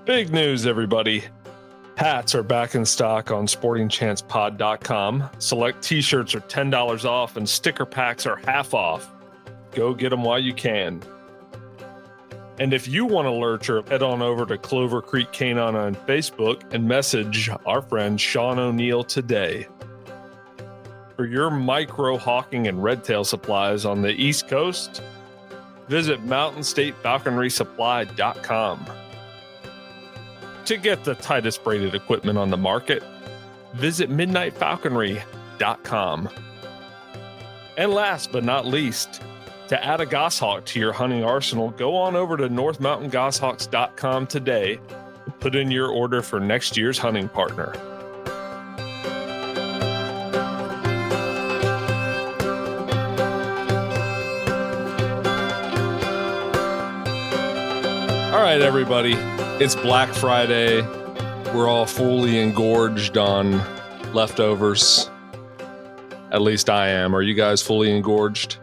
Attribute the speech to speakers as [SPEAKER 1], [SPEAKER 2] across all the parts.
[SPEAKER 1] Big news, everybody. Hats are back in stock on sportingchancepod.com. Select t-shirts are $10 off and sticker packs are half off. Go get them while you can. And if you want to lurcher, head on over to Clover Creek Canine on Facebook and message our friend Sean O'Neill today. For your micro hawking and redtail supplies on the East Coast, visit mountainstatefalconrysupply.com. To get the tightest braided equipment on the market, visit midnightfalconry.com. And last but not least, to add a goshawk to your hunting arsenal, go on over to northmountaingoshawks.com today and put in your order for next year's hunting partner. All right, everybody. It's Black Friday. We're all fully engorged on leftovers. At least I am. Are you guys fully engorged?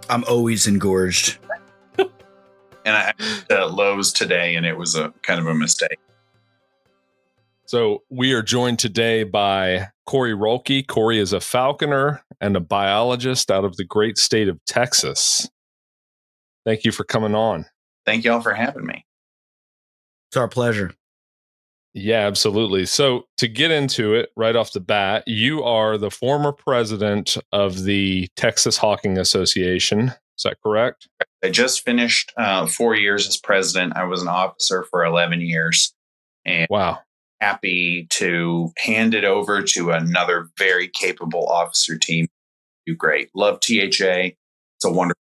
[SPEAKER 2] I'm always engorged.
[SPEAKER 3] And I went to Lowe's today, and it was a kind of a mistake.
[SPEAKER 1] So we are joined today by Corey Roelke. Corey is a falconer and a biologist out of the great state of Texas. Thank you for coming on.
[SPEAKER 3] Thank you all for having me.
[SPEAKER 2] It's our pleasure.
[SPEAKER 1] Yeah, absolutely. So to get into it right off the bat, you are the former president of the Texas Hawking Association. Is that correct?
[SPEAKER 3] I just finished 4 years as president. I was an officer for 11 years. And
[SPEAKER 1] wow.
[SPEAKER 3] Happy to hand it over to another very capable officer team. Do great. Love THA. It's a wonderful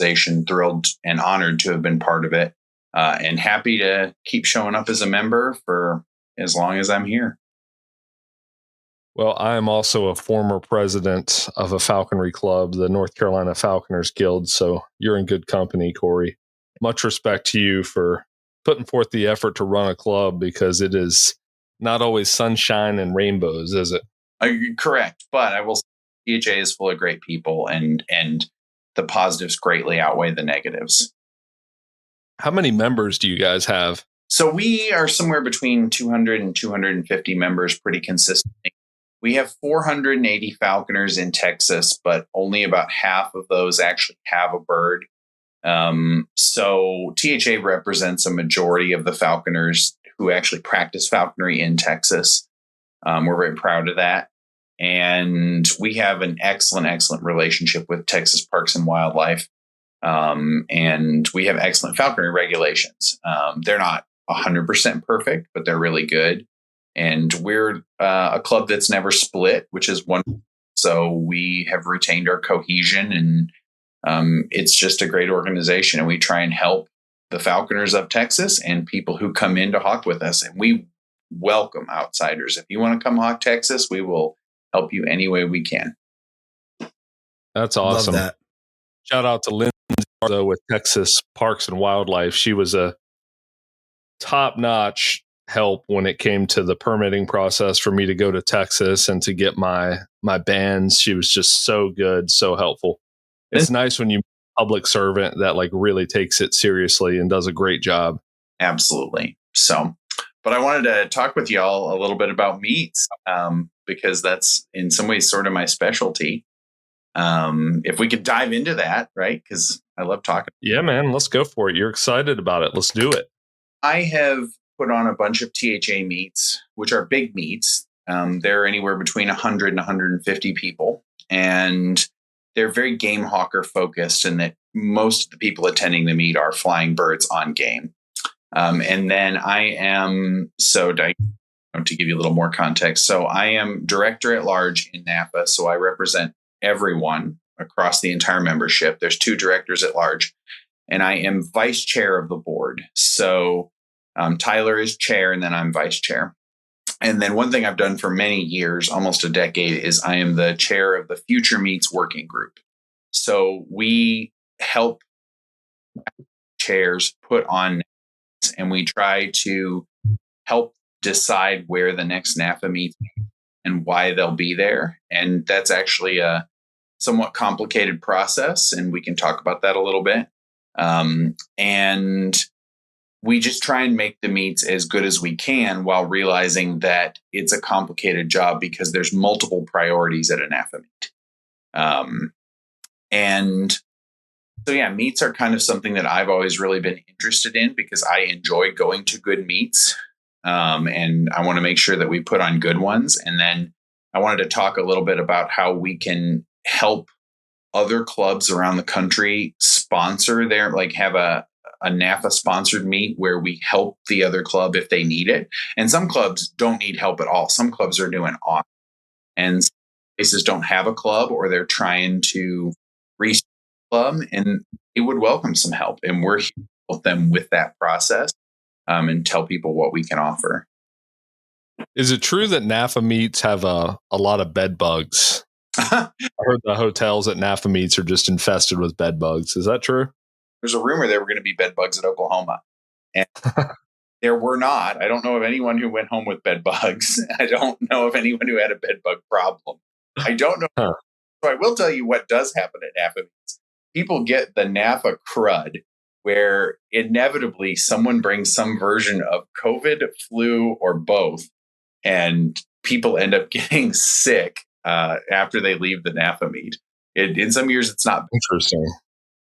[SPEAKER 3] organization. Thrilled and honored to have been part of it. And happy to keep showing up as a member for as long as I'm here.
[SPEAKER 1] Well, I am also a former president of a falconry club, the North Carolina Falconers Guild. So you're in good company, Corey. Much respect to you for putting forth the effort to run a club, because it is not always sunshine and rainbows, is it?
[SPEAKER 3] Correct. But I will say THA is full of great people, and the positives greatly outweigh the negatives.
[SPEAKER 1] How many members do you guys have?
[SPEAKER 3] So we are somewhere between 200 and 250 members pretty consistently. We have 480 falconers in Texas, but only about half of those actually have a bird. So THA represents a majority of the falconers who actually practice falconry in Texas. We're very proud of that. And we have an excellent relationship with Texas Parks and Wildlife. And we have excellent falconry regulations. They're not 100% perfect, but they're really good. And we're a club that's never split, which is wonderful. So we have retained our cohesion, and it's just a great organization. And we try and help the falconers of Texas and people who come in to hawk with us. And we welcome outsiders. If you want to come hawk Texas, we will help you any way we can.
[SPEAKER 1] That's awesome.
[SPEAKER 2] Love that.
[SPEAKER 1] Shout out to Lindsay with Texas Parks and Wildlife. She was a top-notch help when it came to the permitting process for me to go to Texas and to get my bands. She was just so good, so helpful. It's nice when you public servant that like really takes it seriously and does a great job.
[SPEAKER 3] Absolutely. So, but I wanted to talk with y'all a little bit about meats, because that's in some ways sort of my specialty. If we could dive into that, right? Because I love talking.
[SPEAKER 1] Yeah, man, let's go for it. You're excited about it. Let's do it.
[SPEAKER 3] I have put on a bunch of THA meets, which are big meets. They're anywhere between 100 and 150 people. And they're very game hawker focused, in that most of the people attending the meet are flying birds on game. And then I am, to give you a little more context, so I am director at large in NAFA. So I represent everyone across the entire membership. There's 2 directors at large, and I am vice chair of the board. So Tyler is chair, and then I'm vice chair. And then one thing I've done for many years, almost a decade, is I am the chair of the Future Meets Working Group. So we help chairs put on, and we try to help decide where the next NAFA meets and why they'll be there. And that's actually a somewhat complicated process, and we can talk about that a little bit. And we just try and make the meats as good as we can while realizing that it's a complicated job because there's multiple priorities at a NAFA meet. And so, yeah, meats are kind of something that I've always really been interested in because I enjoy going to good meets. And I want to make sure that we put on good ones. And then I wanted to talk a little bit about how we can help other clubs around the country sponsor their, like have a NAFA sponsored meet where we help the other club if they need it. And some clubs don't need help at all. Some clubs are doing awesome. And some places don't have a club or they're trying to restart a club and it would welcome some help. And we're here to help them with that process and tell people what we can offer.
[SPEAKER 1] Is it true that NAFA meets have a lot of bed bugs? I heard the hotels at NAFA meets are just infested with bed bugs. Is that true?
[SPEAKER 3] There's a rumor there were going to be bed bugs at Oklahoma. And there were not. I don't know of anyone who went home with bed bugs. I don't know of anyone who had a bed bug problem. I don't know. So I will tell you what does happen at NAFA meets. People get the NAFA crud where inevitably someone brings some version of COVID, flu, or both. And people end up getting sick after they leave the NAFA meet. In some years, it's not
[SPEAKER 1] interesting.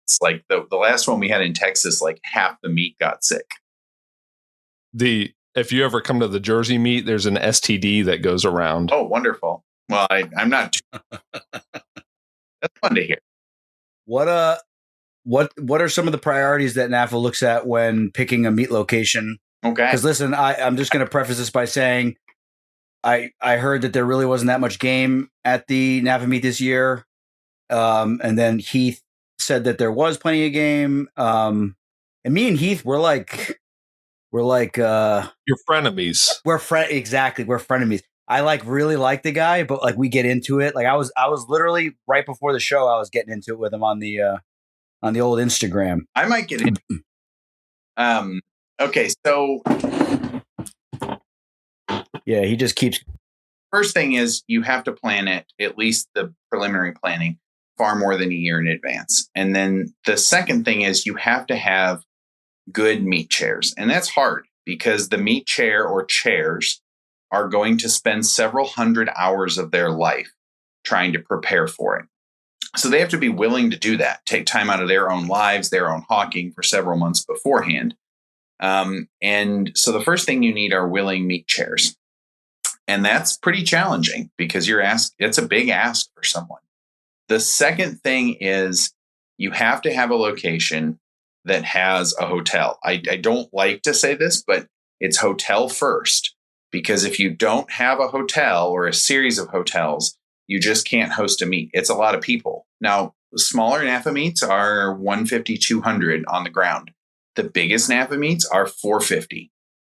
[SPEAKER 3] It's like the last one we had in Texas, like half the meet got sick.
[SPEAKER 1] If you ever come to the Jersey meet, there's an STD that goes around.
[SPEAKER 3] Oh, wonderful. Well, I'm not. That's fun to hear.
[SPEAKER 2] What are some of the priorities that NAFA looks at when picking a meet location?
[SPEAKER 3] Okay.
[SPEAKER 2] Because listen, I'm just going to preface this by saying I heard that there really wasn't that much game at the NAFA meet this year. And then Heath said that there was plenty of game. And me and Heath, we're like
[SPEAKER 1] you're frenemies.
[SPEAKER 2] Exactly. We're frenemies. I really like the guy, but like we get into it. Like I was literally right before the show, I was getting into it with him on the old Instagram.
[SPEAKER 3] I might get in. Okay. So
[SPEAKER 2] yeah, he just keeps.
[SPEAKER 3] First thing is you have to plan it, at least the preliminary planning, far more than a year in advance. And then the second thing is you have to have good meet chairs. And that's hard because the meet chair or chairs are going to spend several hundred hours of their life trying to prepare for it. So they have to be willing to do that, take time out of their own lives, their own hawking for several months beforehand. And so the first thing you need are willing meet chairs. And that's pretty challenging because it's a big ask for someone. The second thing is you have to have a location that has a hotel. I don't like to say this, but it's hotel first, because if you don't have a hotel or a series of hotels, you just can't host a meet. It's a lot of people. Now, smaller NAFA meets are 150, 200 on the ground. The biggest NAFA meets are 450.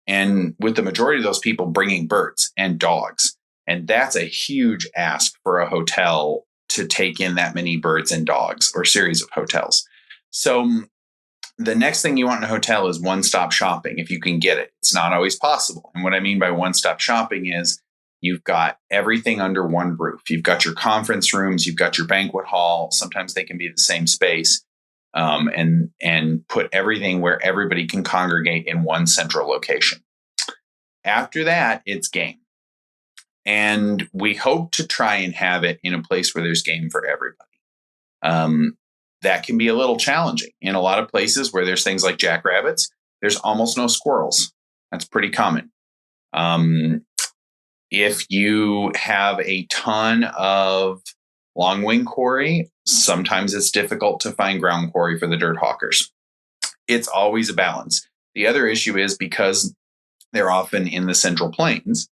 [SPEAKER 3] And with the majority of those people bringing birds and dogs. And that's a huge ask for a hotel to take in that many birds and dogs or series of hotels. So the next thing you want in a hotel is one-stop shopping, if you can get it. It's not always possible. And what I mean by one-stop shopping is you've got everything under one roof. You've got your conference rooms, you've got your banquet hall. Sometimes they can be the same space, and put everything where everybody can congregate in one central location. After that, it's game. And we hope to try and have it in a place where there's game for everybody. That can be a little challenging. In a lot of places where there's things like jackrabbits, there's almost no squirrels. That's pretty common. If you have a ton of longwing quarry, sometimes it's difficult to find ground quarry for the dirt hawkers. It's always a balance. The other issue is because they're often in the Central Plains,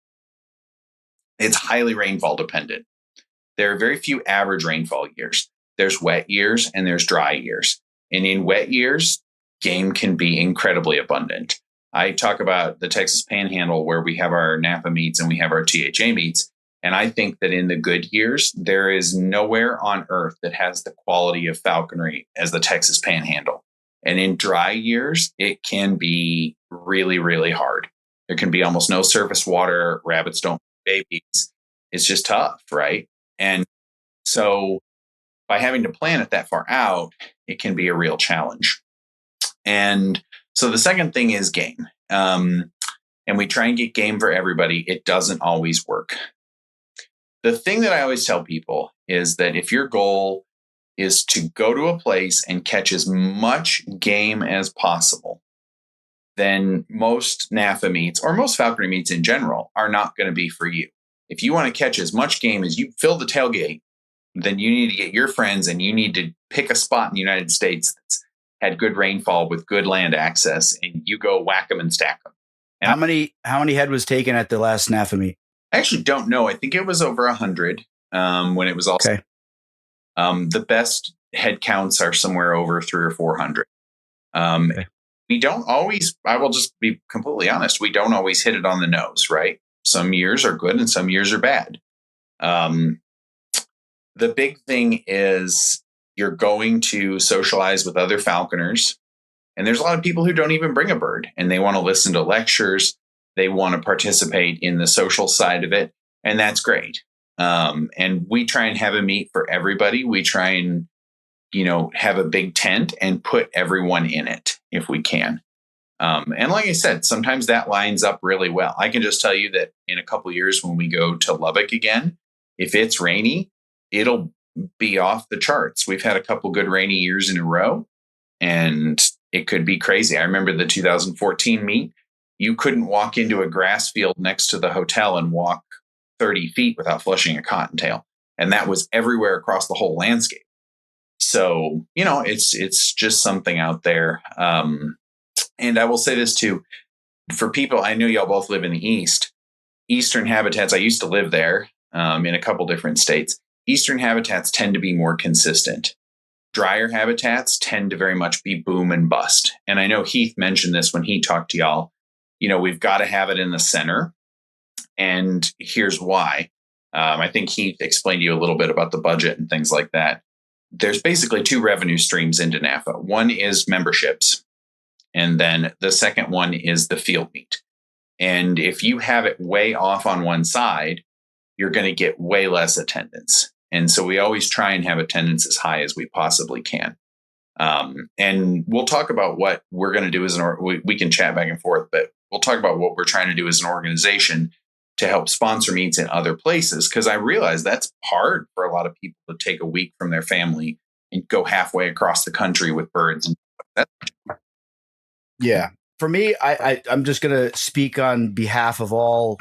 [SPEAKER 3] it's highly rainfall dependent. There are very few average rainfall years. There's wet years and there's dry years. And in wet years, game can be incredibly abundant. I talk about the Texas Panhandle where we have our NAFA meets and we have our THA meets. And I think that in the good years, there is nowhere on earth that has the quality of falconry as the Texas Panhandle. And in dry years, it can be really, really hard. There can be almost no surface water. Rabbits don't make babies. It's just tough, right? And so by having to plan it that far out, it can be a real challenge. And So the second thing is game. And we try and get game for everybody. It doesn't always work. The thing that I always tell people is that if your goal is to go to a place and catch as much game as possible, then most NAFA meets or most falconry meets in general are not going to be for you. If you want to catch as much game as you fill the tailgate, then you need to get your friends and you need to pick a spot in the United States that's had good rainfall with good land access, and you go whack them and stack them. And
[SPEAKER 2] How many head was taken at the last NAFA meet?
[SPEAKER 3] I actually don't know. I think it was over 100 when it was all.
[SPEAKER 2] Okay.
[SPEAKER 3] The best head counts are somewhere over 300 or 400.
[SPEAKER 2] Okay.
[SPEAKER 3] We don't always, I will just be completely honest, we don't always hit it on the nose, right? Some years are good and some years are bad. The big thing is you're going to socialize with other falconers. And there's a lot of people who don't even bring a bird and they want to listen to lectures. They want to participate in the social side of it. And that's great. And we try and have a meet for everybody. We try and, have a big tent and put everyone in it if we can. And like I said, sometimes that lines up really well. I can just tell you that in a couple of years when we go to Lubbock again, if it's rainy, it'll be off the charts. We've had a couple good rainy years in a row, and it could be crazy. I remember the 2014 meet. You couldn't walk into a grass field next to the hotel and walk 30 feet without flushing a cottontail. And that was everywhere across the whole landscape. So, it's just something out there. And I will say this too, for people, I know y'all both live in the East, Eastern habitats. I used to live there in a couple different states. Eastern habitats tend to be more consistent. Drier habitats tend to very much be boom and bust. And I know Heath mentioned this when he talked to y'all. We've got to have it in the center. And here's why. I think Heath explained to you a little bit about the budget and things like that. There's basically two revenue streams into NAFA. One is memberships. And then the second one is the field meet. And if you have it way off on one side, you're going to get way less attendance. And so we always try and have attendance as high as we possibly can. And we'll talk about what we're going to do as we can chat back and forth, but we'll talk about what we're trying to do as an organization to help sponsor meets in other places. Because I realize that's hard for a lot of people to take a week from their family and go halfway across the country with birds. And
[SPEAKER 2] Yeah. For me, I'm just going to speak on behalf of all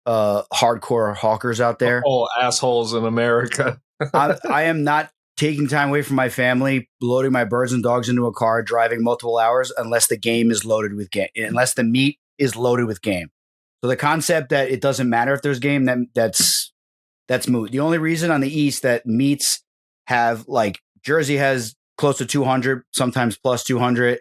[SPEAKER 2] hardcore hawkers out there.
[SPEAKER 1] All assholes in America.
[SPEAKER 2] I am not taking time away from my family, loading my birds and dogs into a car, driving multiple hours unless the game is loaded with game, unless the meet is loaded with game. So the concept that it doesn't matter if there's game, that's moot. The only reason on the East that meets have, like, Jersey has close to 200, sometimes plus 200.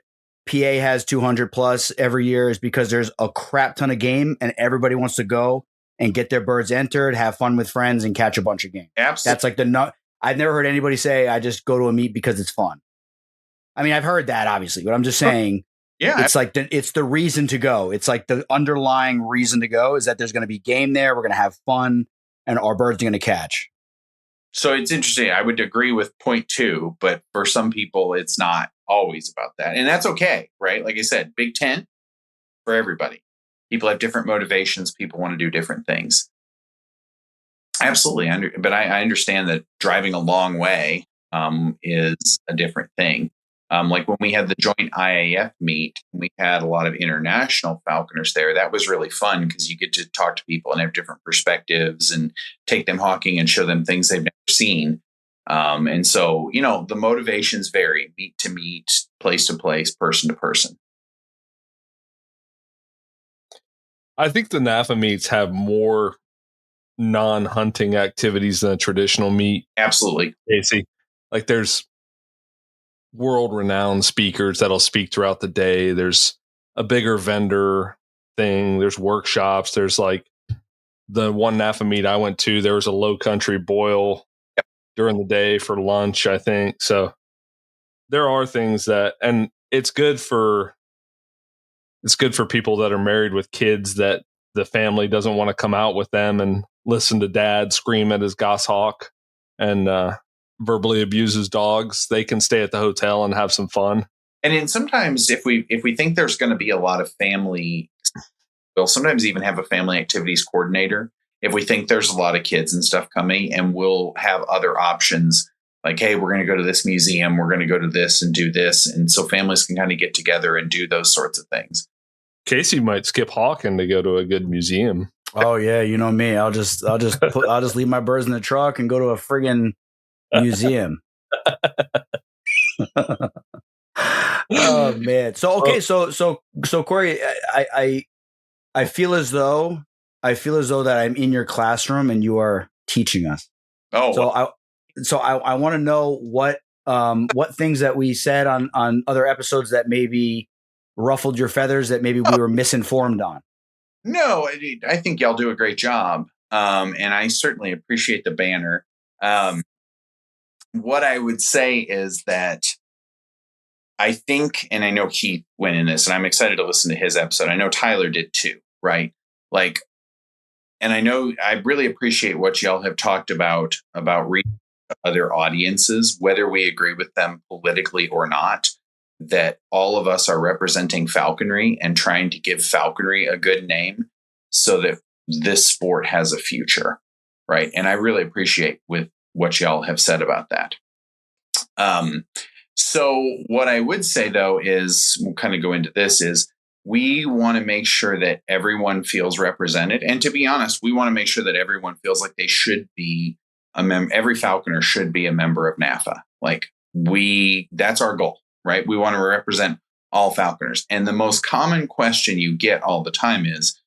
[SPEAKER 2] PA has 200 plus every year is because there's a crap ton of game and everybody wants to go and get their birds entered, have fun with friends, and catch a bunch of game.
[SPEAKER 3] Absolutely.
[SPEAKER 2] That's like I've never heard anybody say, I just go to a meet because it's fun. I mean, I've heard that, obviously, but I'm just saying, it's like it's the reason to go. It's like the underlying reason to go is that there's going to be game there. We're going to have fun and our birds are going to catch.
[SPEAKER 3] So it's interesting. I would agree with point 2, but for some people, it's not always about that. And that's okay, right? Like I said, big tent for everybody. People have different motivations. People want to do different things. Absolutely. But I understand that driving a long way is a different thing. Like when we had the joint IAF meet, we had a lot of international falconers there. That was really fun because you get to talk to people and have different perspectives and take them hawking and show them things they've never seen. And so, the motivations vary, meet to meet, place to place, person to person.
[SPEAKER 1] I think the NAFA meets have more non-hunting activities than a traditional meet.
[SPEAKER 3] Absolutely.
[SPEAKER 1] Casey. Like there's world-renowned speakers that'll speak throughout the day. There's a bigger vendor thing. There's workshops. There's like the one NAFA meet I went to, there was a low country boil during the day for lunch, I think. So there are things that, and it's good for people that are married with kids that the family doesn't want to come out with them and listen to dad scream at his goshawk and verbally abuse his dogs. They can stay at the hotel and have some fun.
[SPEAKER 3] And then sometimes if we think there's going to be a lot of family, we'll sometimes even have a family activities coordinator if we think there's a lot of kids and stuff coming, and we'll have other options like, hey, we're going to go to this museum, we're going to go to this and do this. And so families can kind of get together and do those sorts of things.
[SPEAKER 1] Casey might skip Hawken to go to a good museum.
[SPEAKER 2] Oh yeah, you know me. I'll just leave my birds in the truck and go to a friggin' museum. Oh man. So okay, so Corey, I feel as though that I'm in your classroom and you are teaching us.
[SPEAKER 3] Oh,
[SPEAKER 2] so I want to know what things that we said on other episodes that maybe ruffled your feathers, that maybe we were misinformed on.
[SPEAKER 3] No, I think y'all do a great job. And I certainly appreciate the banner. What I would say is that I think, and I know Keith went in this, and I'm excited to listen to his episode. I know Tyler did too, right? Like, and I know I really appreciate what y'all have talked about reaching other audiences, whether we agree with them politically or not, that all of us are representing falconry and trying to give falconry a good name so that this sport has a future, right? And I really appreciate with what y'all have said about that. So what I would say, though, is we'll kind of go into this is we want to make sure that everyone feels represented. And to be honest, we want to make sure that everyone feels like they should be every falconer should be a member of NAFA. Like that's our goal, right? We want to represent all falconers. And the most common question you get all the time is,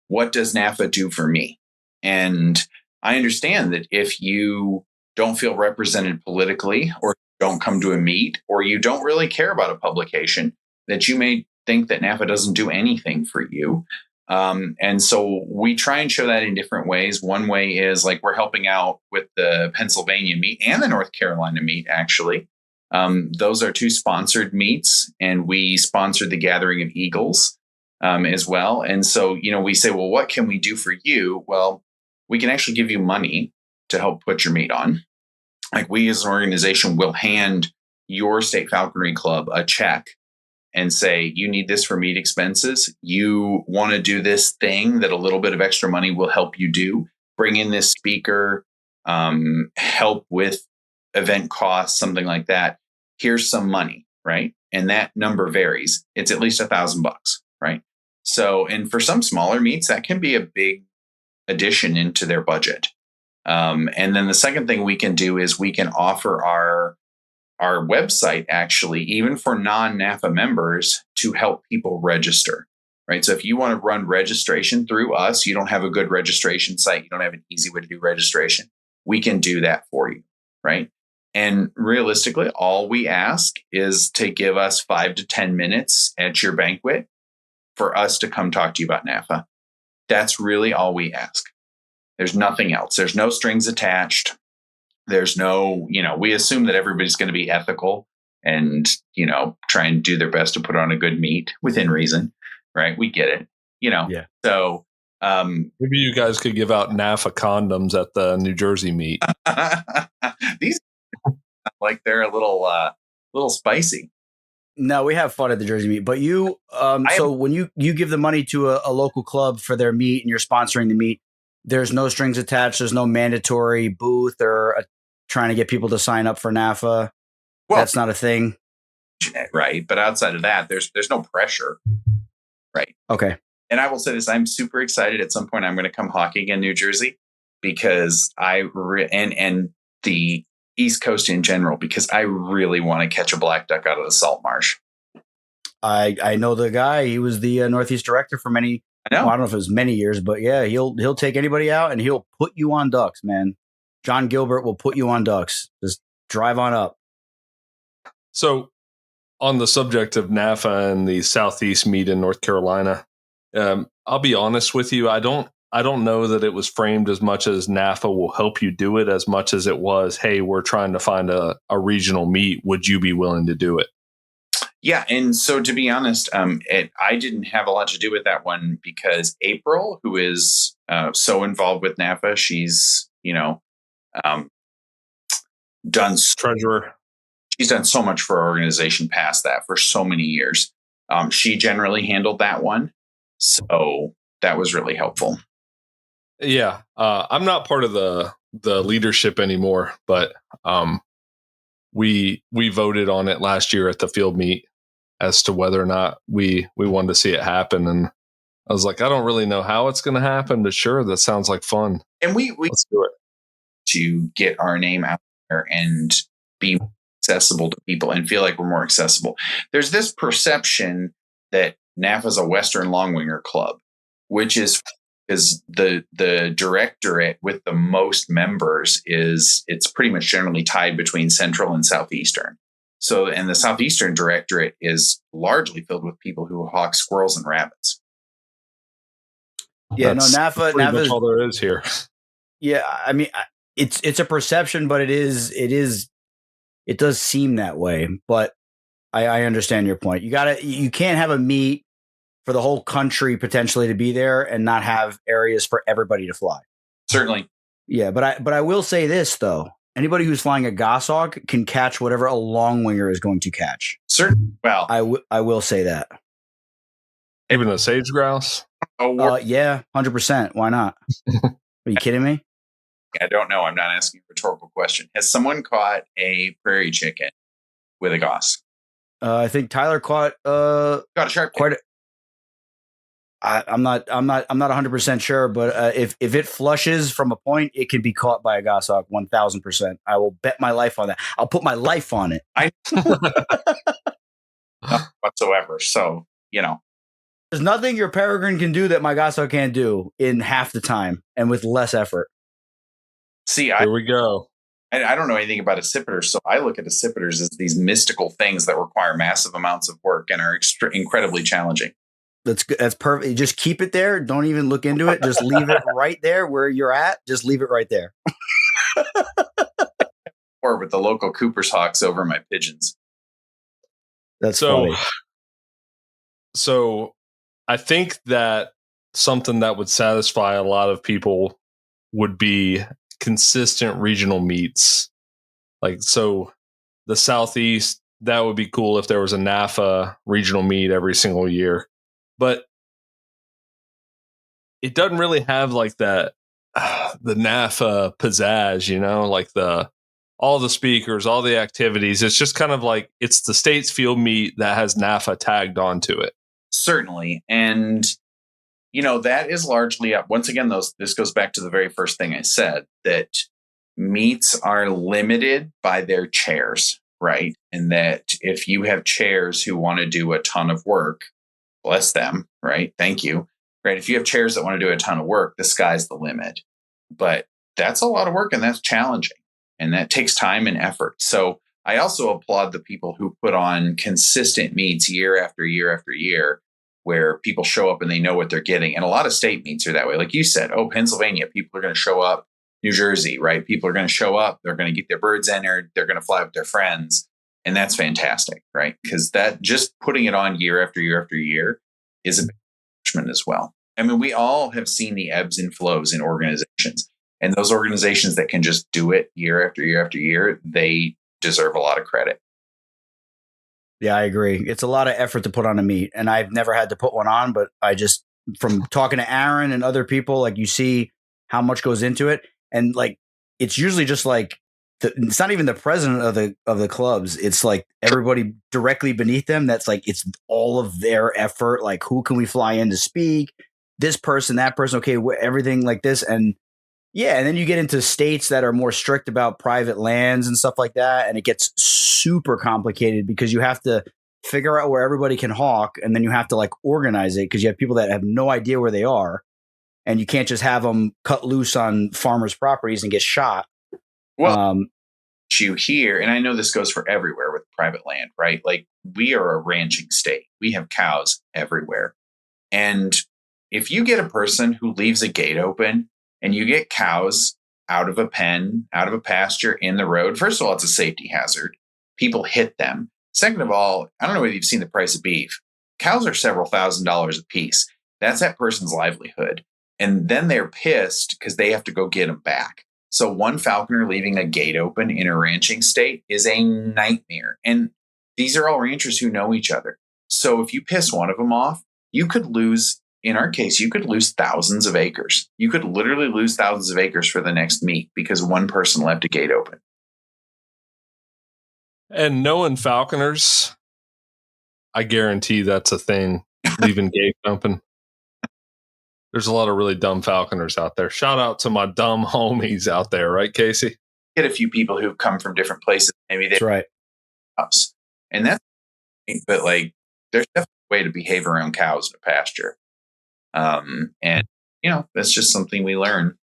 [SPEAKER 3] what does NAFA do for me? And I understand that if you don't feel represented politically, or don't come to a meet, or you don't really care about a publication, that you may think that NAFA doesn't do anything for you. And so we try and show that in different ways. One way is like we're helping out with the Pennsylvania meet and the North Carolina meet, actually. Those are two sponsored meets, and we sponsored the Gathering of Eagles as well. And so, we say, well, what can we do for you? Well, we can actually give you money to help put your meet on. Like, we as an organization will hand your state falconry club a check and say, you need this for meet expenses. You want to do this thing that a little bit of extra money will help you do. Bring in this speaker, help with event costs, something like that. Here's some money, right? And that number varies. It's at least $1,000, right? So, and for some smaller meets, that can be a big addition into their budget. And then the second thing we can do is we can offer our website, actually, even for non-NAFA members, to help people register, right? So if you want to run registration through us, you don't have a good registration site, you don't have an easy way to do registration, we can do that for you, right? And realistically, all we ask is to give us 5 to 10 minutes at your banquet for us to come talk to you about NAFA. That's really all we ask. There's nothing else. There's no strings attached. There's no, we assume that everybody's going to be ethical and, try and do their best to put on a good meet within reason, right? We get it,
[SPEAKER 2] Yeah.
[SPEAKER 3] So
[SPEAKER 1] maybe you guys could give out NAFA condoms at the New Jersey meet.
[SPEAKER 3] These like they're a little spicy.
[SPEAKER 2] No, we have fun at the Jersey meet, but you, so when you give the money to a local club for their meet and you're sponsoring the meet, there's no strings attached. There's no mandatory booth or trying to get people to sign up for NAFA. Well, that's not a thing.
[SPEAKER 3] Right. But outside of that, there's no pressure. Right.
[SPEAKER 2] Okay.
[SPEAKER 3] And I will say this, I'm super excited. At some point, I'm going to come hawking in New Jersey because and the East Coast in general, because I really want to catch a black duck out of the salt marsh.
[SPEAKER 2] I know the guy. He was the Northeast director for many. I don't know if it was many years, but yeah, he'll take anybody out and he'll put you on ducks, man. John Gilbert will put you on ducks. Just drive on up.
[SPEAKER 1] So, on the subject of NAFA and the Southeast meet in North Carolina, I'll be honest with you. I don't know that it was framed as much as NAFA will help you do it, as much as it was, hey, we're trying to find a regional meet. Would you be willing to do it?
[SPEAKER 3] Yeah. And so, to be honest, I didn't have a lot to do with that one because April, who is so involved with NAFA, she's, done
[SPEAKER 1] treasurer.
[SPEAKER 3] she's done so much for our organization past that for so many years. She generally handled that one. So that was really helpful.
[SPEAKER 1] Yeah. I'm not part of the leadership anymore, but we voted on it last year at the field meet as to whether or not we wanted to see it happen. And I was like, I don't really know how it's going to happen, but sure, that sounds like fun.
[SPEAKER 3] And we
[SPEAKER 1] let's do it
[SPEAKER 3] to get our name out there and be accessible to people and feel like we're more accessible. There's this perception that NAFA is a Western longwinger club, which is the directorate with the most members it's pretty much generally tied between Central and Southeastern. So, and the Southeastern directorate is largely filled with people who hawk squirrels and rabbits.
[SPEAKER 2] Yeah,
[SPEAKER 1] That's
[SPEAKER 2] NAFA
[SPEAKER 1] much all there is here.
[SPEAKER 2] Yeah, I mean, it's a perception, but it does seem that way. But I understand your point. You can't have a meet for the whole country potentially to be there and not have areas for everybody to fly.
[SPEAKER 3] Certainly.
[SPEAKER 2] Yeah, but I will say this though. Anybody who's flying a goshawk can catch whatever a longwinger is going to catch.
[SPEAKER 3] Certainly. Well,
[SPEAKER 2] I will say that.
[SPEAKER 1] Even a sage grouse?
[SPEAKER 2] Yeah, 100%. Why not? Are you kidding me?
[SPEAKER 3] I don't know. I'm not asking a rhetorical question. Has someone caught a prairie chicken with a goss?
[SPEAKER 2] I think Tyler caught
[SPEAKER 3] got a shark.
[SPEAKER 2] I'm not 100% sure, but if it flushes from a point, it can be caught by a goshawk 1,000%. I will bet my life on that. I'll put my life on it.
[SPEAKER 3] Not whatsoever. So,
[SPEAKER 2] there's nothing your peregrine can do that my goshawk can't do in half the time and with less effort.
[SPEAKER 3] See,
[SPEAKER 1] here we go.
[SPEAKER 3] I don't know anything about accipiters, so I look at accipiters as these mystical things that require massive amounts of work and are incredibly challenging.
[SPEAKER 2] That's good. That's perfect. Just keep it there. Don't even look into it. Just leave it right there where you're at. Just leave it right there.
[SPEAKER 3] Or with the local Cooper's hawks over my pigeons.
[SPEAKER 2] That's funny.
[SPEAKER 1] So I think that something that would satisfy a lot of people would be consistent regional meets. Like, so the Southeast, that would be cool if there was a NAFA regional meet every single year. But it doesn't really have like that, the NAFA pizzazz, like all the speakers, all the activities. It's just kind of like it's the state's field meet that has NAFA tagged onto it.
[SPEAKER 3] Certainly. And, that is largely up. Once again, this goes back to the very first thing I said, that meets are limited by their chairs, right? And that if you have chairs who want to do a ton of work, bless them, right? Thank you. Right. If you have chairs that want to do a ton of work, the sky's the limit. But that's a lot of work and that's challenging. And that takes time and effort. So I also applaud the people who put on consistent meets year after year after year, where people show up and they know what they're getting. And a lot of state meets are that way. Like you said, Pennsylvania, people are going to show up. New Jersey, right? People are going to show up. They're going to get their birds entered. They're going to fly with their friends. And that's fantastic, right? Because that just putting it on year after year after year is a big accomplishment as well. I mean, we all have seen the ebbs and flows in organizations. And those organizations that can just do it year after year after year, they deserve a lot of credit.
[SPEAKER 2] Yeah, I agree. It's a lot of effort to put on a meet. And I've never had to put one on, but I just, from talking to Aaron and other people, like you see how much goes into it. And like, it's usually just like, it's not even the president of the clubs. It's like everybody directly beneath them. That's like, it's all of their effort. Like, who can we fly in to speak? This person, that person. Okay. Everything like this. And yeah. And then you get into states that are more strict about private lands and stuff like that. And it gets super complicated because you have to figure out where everybody can hawk. And then you have to like organize it because you have people that have no idea where they are. And you can't just have them cut loose on farmers' properties and get shot.
[SPEAKER 3] Well, you hear, and I know this goes for everywhere with private land, right? Like we are a ranching state. We have cows everywhere. And if you get a person who leaves a gate open and you get cows out of a pen, out of a pasture in the road, first of all, it's a safety hazard. People hit them. Second of all, I don't know whether you've seen the price of beef. Cows are several $1,000s a piece. That's that person's livelihood. And then they're pissed because they have to go get them back. So one falconer leaving a gate open in a ranching state is a nightmare. And these are all ranchers who know each other. So if you piss one of them off, you could lose, in our case, you could lose thousands of acres. You could literally lose thousands of acres for the next meet because one person left a gate open.
[SPEAKER 1] And knowing falconers, I guarantee that's a thing, leaving gates open. There's a lot of really dumb falconers out there. Shout out to my dumb homies out there, right, Casey?
[SPEAKER 3] Get a few people who've come from different places. Maybe
[SPEAKER 2] That's right.
[SPEAKER 3] Us. And that's, but like, there's definitely a way to behave around cows in a pasture. And that's just something we learn.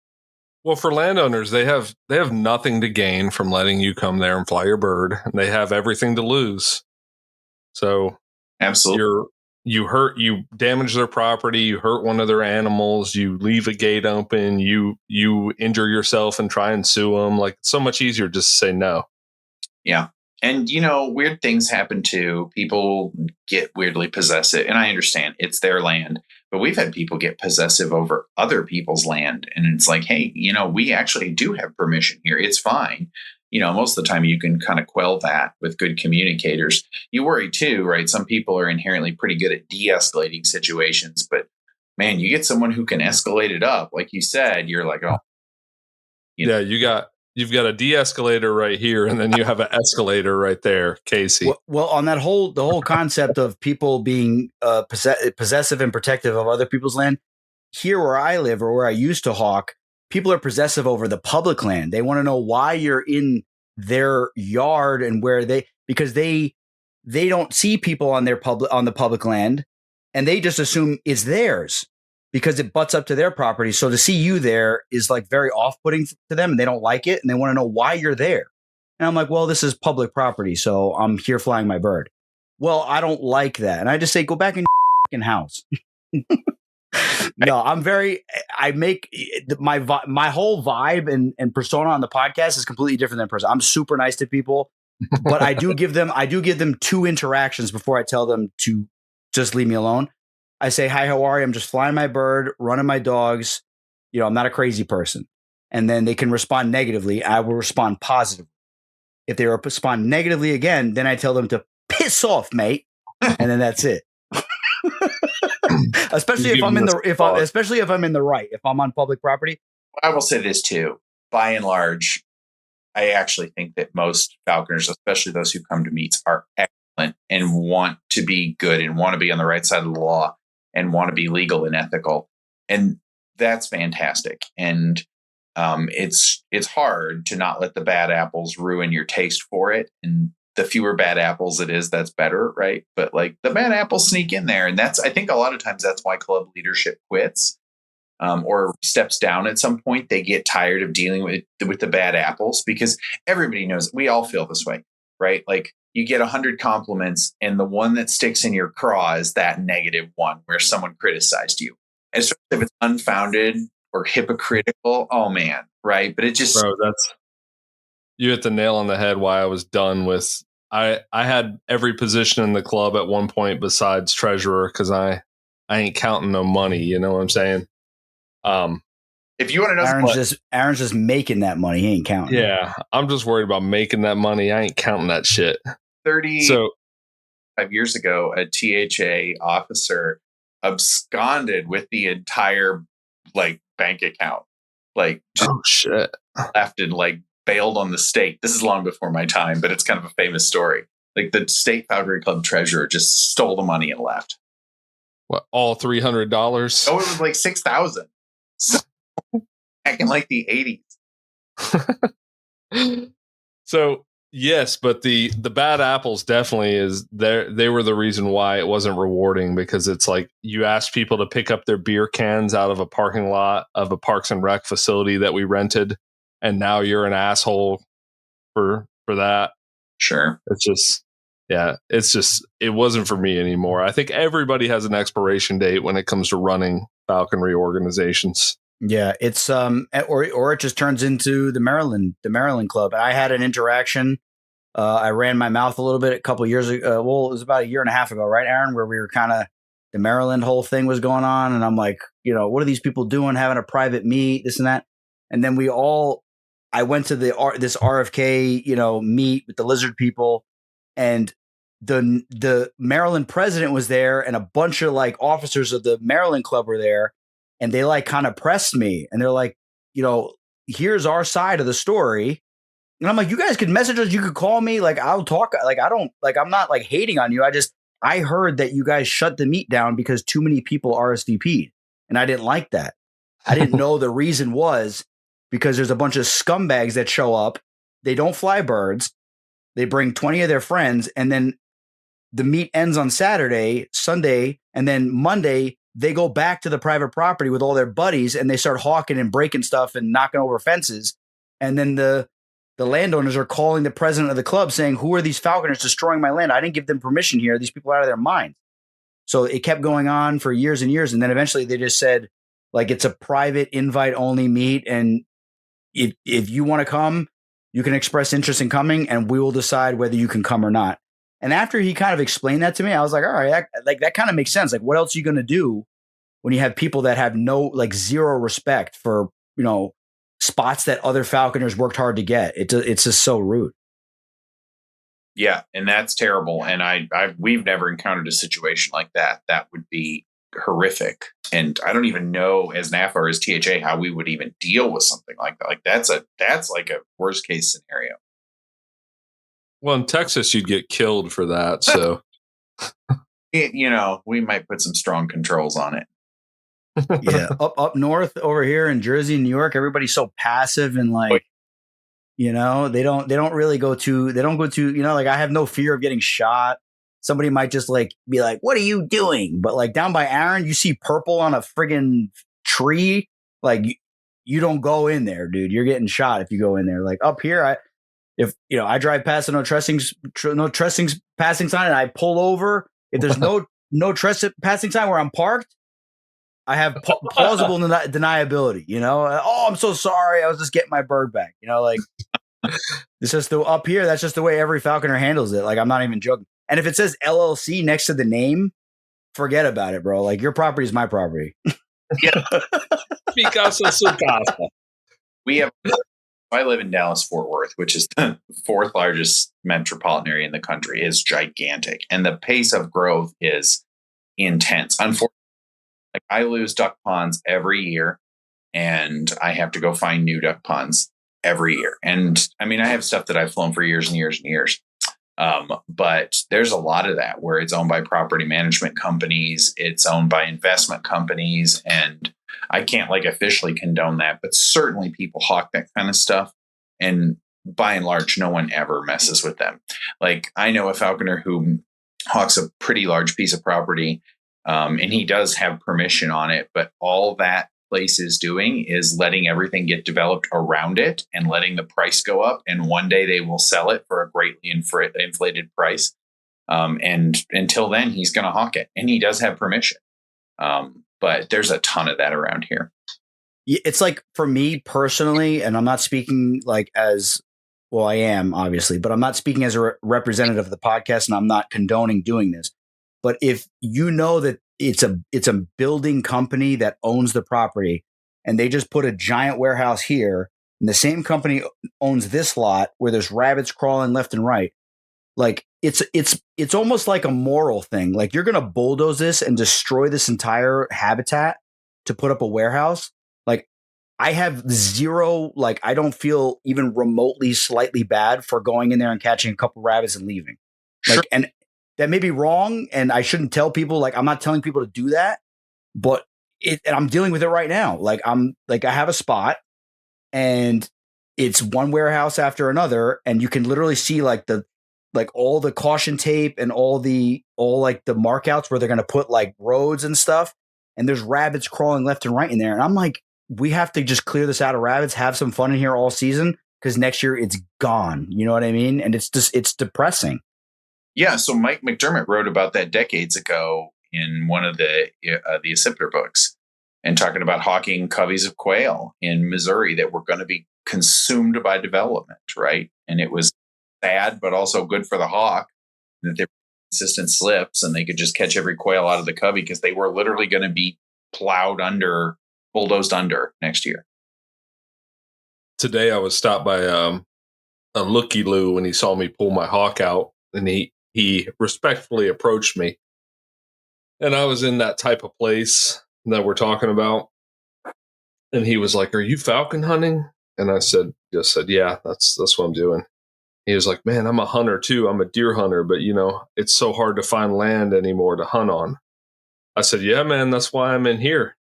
[SPEAKER 1] Well, for landowners, they have nothing to gain from letting you come there and fly your bird. And they have everything to lose. So
[SPEAKER 3] absolutely,
[SPEAKER 1] you damage their property, you hurt one of their animals, you leave a gate open, you injure yourself and try and sue them. Like, it's so much easier just to say no.
[SPEAKER 3] Yeah. And, weird things happen too. People get weirdly possessive. And I understand it's their land. But we've had people get possessive over other people's land. And it's like, hey, we actually do have permission here. It's fine. Most of the time you can kind of quell that with good communicators. You worry too, right? Some people are inherently pretty good at de-escalating situations. But, man, you get someone who can escalate it up. Like you said, you're like, oh.
[SPEAKER 1] Yeah, you've got a de-escalator right here, and then you have an escalator right there, Casey.
[SPEAKER 2] Well, on the whole concept of people being possessive and protective of other people's land, here where I live or where I used to hawk, people are possessive over the public land. They want to know why you're in their yard and because they don't see people on the public land, and they just assume it's theirs because it butts up to their property. So to see you there is like very off-putting to them, and they don't like it, and they want to know why you're there. And I'm like, well, this is public property, so I'm here flying my bird. Well, I don't like that. And I just say, go back in your house. No, my whole vibe and persona on the podcast is completely different than person. I'm super nice to people, but I do give them 2 interactions before I tell them to just leave me alone. I say, hi, how are you? I'm just flying my bird, running my dogs. I'm not a crazy person. And then they can respond negatively. I will respond positively. If they respond negatively again, then I tell them to piss off, mate. And then that's it. Especially if I'm in the right, if I'm on public property.
[SPEAKER 3] I will say this too. By and large, I actually think that most falconers, especially those who come to meets, are excellent and want to be good and want to be on the right side of the law and want to be legal and ethical. And that's fantastic. And it's hard to not let the bad apples ruin your taste for it. And the fewer bad apples it is, that's better, right? But like, the bad apples sneak in there. And I think a lot of times that's why club leadership quits or steps down at some point. They get tired of dealing with the bad apples, because everybody knows, we all feel this way, right? Like, you get 100 compliments, and the one that sticks in your craw is that negative one where someone criticized you. Especially if it's unfounded or hypocritical. Oh man, right? But it just...
[SPEAKER 1] Bro, you hit the nail on the head why I was done with... I had every position in the club at one point besides treasurer, because I ain't counting no money, you know what I'm saying?
[SPEAKER 3] If you want to know...
[SPEAKER 2] Aaron's just making that money. He ain't counting.
[SPEAKER 1] Yeah, I'm just worried about making that money. I ain't counting that shit.
[SPEAKER 3] 35 years ago, a THA officer absconded with the entire bank account.
[SPEAKER 1] Oh shit.
[SPEAKER 3] Left and bailed on the state. This is long before my time, but it's kind of a famous story. The state falconry club treasurer just stole the money and left.
[SPEAKER 1] What, all $300?
[SPEAKER 3] Oh, it was $6,000. Back in the 80s.
[SPEAKER 1] So yes, but the bad apples definitely is there. They were the reason why it wasn't rewarding, because it's like, you asked people to pick up their beer cans out of a parking lot of a Parks and Rec facility that we rented, and now you're an asshole for that.
[SPEAKER 3] Sure.
[SPEAKER 1] It wasn't for me anymore. I think everybody has an expiration date when it comes to running falconry organizations.
[SPEAKER 2] Yeah, it's or it just turns into the Maryland club. I had an interaction. I ran my mouth a little bit a couple of years ago. Well, it was about a year and a half ago, right, Aaron? Where we were kind of, the Maryland whole thing was going on, and I'm like, what are these people doing, having a private meet, this and that? And then we all I went to this RFK, meet with the lizard people, and the Maryland president was there, and a bunch of like officers of the Maryland club were there, and they like kind of pressed me, and they're like, here's our side of the story. And I'm like, you guys could message us, you could call me, like I'll talk. Like I'm not like hating on you. I heard that you guys shut the meet down because too many people RSVP'd, and I didn't like that. I didn't know the reason was because there's a bunch of scumbags that show up. They don't fly birds. They bring 20 of their friends, and then the meet ends on Sunday, and then Monday they go back to the private property with all their buddies, and they start hawking and breaking stuff and knocking over fences. And then the landowners are calling the president of the club saying, who are these falconers destroying my land? I didn't give them permission here. These people are out of their minds. So it kept going on for years and years. And then eventually they just said, like, it's a private invite only meet. And if you want to come, you can express interest in coming, and we will decide whether you can come or not. And after he kind of explained that to me, I was like, all right, that kind of makes sense. Like, what else are you going to do when you have people that have zero respect for, spots that other falconers worked hard to get? It's just so rude.
[SPEAKER 3] Yeah, and that's terrible. And we've never encountered a situation like that. That would be horrific. And I don't even know, as NAFA or as THA, how we would even deal with something like that. Like that's like a worst case scenario.
[SPEAKER 1] Well, in Texas, you'd get killed for that. So,
[SPEAKER 3] we might put some strong controls on it.
[SPEAKER 2] Yeah, up north over here in Jersey, New York, everybody's so passive and like, they don't really go to, like, I have no fear of getting shot. Somebody might just like be like, what are you doing? But like down by Aaron, you see purple on a friggin' tree. Like you don't go in there, dude. You're getting shot if you go in there. Like up here, I drive past a no trespassing passing sign and I pull over. If there's no trespassing sign where I'm parked, I have plausible deniability, Oh, I'm so sorry. I was just getting my bird back, like it's just up here. That's just the way every falconer handles it. Like, I'm not even joking. And if it says LLC next to the name, forget about it, bro. Like, your property is my property.
[SPEAKER 3] Yeah.
[SPEAKER 1] Picasso su casa.
[SPEAKER 3] I live in Dallas, Fort Worth, which is the fourth largest metropolitan area in the country. Is gigantic. And the pace of growth is intense. Unfortunately, like, I lose duck ponds every year, and I have to go find new duck ponds every year. And I mean, I have stuff that I've flown for years and years and years. But there's a lot of that where it's owned by property management companies, it's owned by investment companies, and I can't like officially condone that, but certainly people hawk that kind of stuff. And by and large, no one ever messes with them. Like, I know a falconer who hawks a pretty large piece of property, and he does have permission on it, but all that place is doing is letting everything get developed around it and letting the price go up. And one day they will sell it for a greatly inflated price. And until then, he's going to hawk it, and he does have permission. But there's a ton of that around here.
[SPEAKER 2] It's like, for me personally, and I'm not speaking like as well, I am obviously, but I'm not speaking as a representative of the podcast, and I'm not condoning doing this. But if you know that it's a building company that owns the property, and they just put a giant warehouse here, and the same company owns this lot where there's rabbits crawling left and right, like it's almost like a moral thing. Like, you're going to bulldoze this and destroy this entire habitat to put up a warehouse. Like, I have zero, like, I don't feel even remotely slightly bad for going in there and catching a couple rabbits and leaving. Like, sure. And that may be wrong, and I shouldn't tell people, like, I'm not telling people to do that, but and I'm dealing with it right now. Like, I have a spot, and it's one warehouse after another, and you can literally see all the caution tape and all the markouts where they're going to put like roads and stuff, and there's rabbits crawling left and right in there. And I'm like, we have to just clear this out of rabbits, have some fun in here all season, because next year it's gone. You know what I mean? And it's depressing.
[SPEAKER 3] Yeah, so Mike McDermott wrote about that decades ago in one of the Accipiter books, and talking about hawking coveys of quail in Missouri that were going to be consumed by development, right? And it was sad, but also good for the hawk that they were consistent slips, and they could just catch every quail out of the covey because they were literally going to be bulldozed under next year.
[SPEAKER 1] today I was stopped by a looky-loo when he saw me pull my hawk out, and he respectfully approached me. And I was in that type of place that we're talking about. And he was like, "Are you falcon hunting?" And I said, "Yeah, that's what I'm doing." He was like, "Man, I'm a hunter too. I'm a deer hunter, but it's so hard to find land anymore to hunt on." I said, "Yeah, man, that's why I'm in here."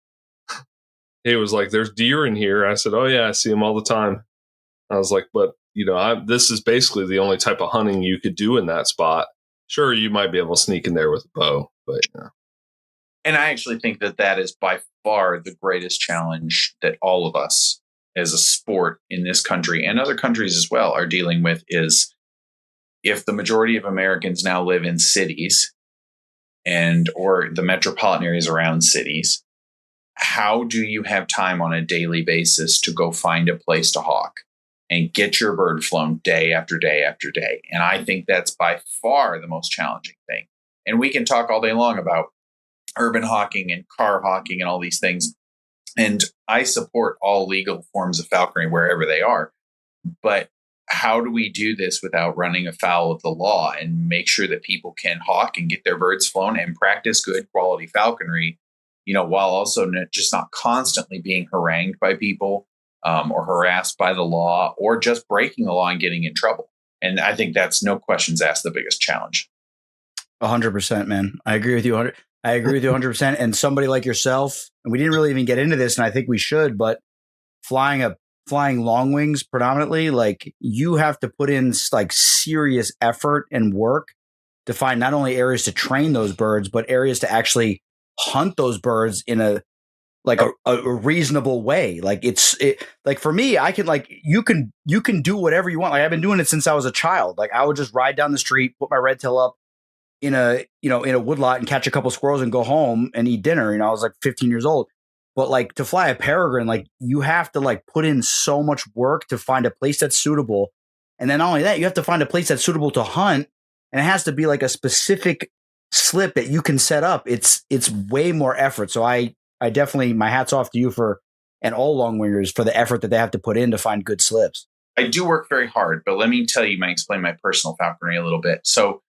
[SPEAKER 1] He was like, "There's deer in here." I said, "Oh yeah, I see them all the time." I was like, "But this is basically the only type of hunting you could do in that spot. Sure, you might be able to sneak in there with a bow, but."
[SPEAKER 3] And I actually think that is by far the greatest challenge that all of us as a sport in this country and other countries as well are dealing with is if the majority of Americans now live in cities or the metropolitan areas around cities, how do you have time on a daily basis to go find a place to hawk and get your bird flown day after day after day? And I think that's by far the most challenging thing. And we can talk all day long about urban hawking and car hawking and all these things. And I support all legal forms of falconry wherever they are. But how do we do this without running afoul of the law and make sure that people can hawk and get their birds flown and practice good quality falconry, while also not constantly being harangued by people or harassed by the law or just breaking the law and getting in trouble? And I think that's no questions asked the biggest challenge.
[SPEAKER 2] 100%, man. I agree with you 100. I agree with you 100%. And somebody like yourself, and we didn't really even get into this, and I think we should, but flying long wings predominantly, like you have to put in like serious effort and work to find not only areas to train those birds, but areas to actually hunt those birds in a reasonable way. Like like for me, I can you can do whatever you want. Like I've been doing it since I was a child. Like I would just ride down the street, put my red tail up in a woodlot and catch a couple squirrels and go home and eat dinner. I was like 15 years old. But like to fly a peregrine, like you have to like put in so much work to find a place that's suitable. And then not only that, you have to find a place that's suitable to hunt. And it has to be like a specific slip that you can set up. It's way more effort. So I definitely, my hat's off to you and all long wingers for the effort that they have to put in to find good slips.
[SPEAKER 3] I do work very hard, but let me tell you, explain my personal falconry a little bit. So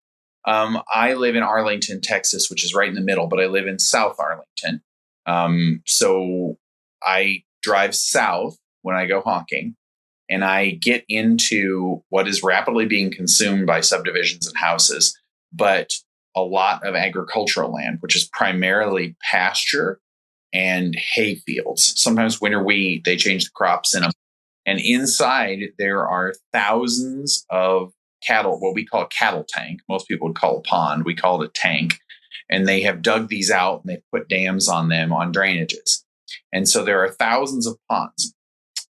[SPEAKER 3] I live in Arlington, Texas, which is right in the middle, but I live in South Arlington. So I drive south when I go hawking, and I get into what is rapidly being consumed by subdivisions and houses, but a lot of agricultural land, which is primarily pasture and hay fields. Sometimes winter wheat, they change the crops in them. And inside there are thousands of cattle, what we call a cattle tank. Most people would call a pond. We call it a tank. And they have dug these out and they put dams on them on drainages. And so there are thousands of ponds.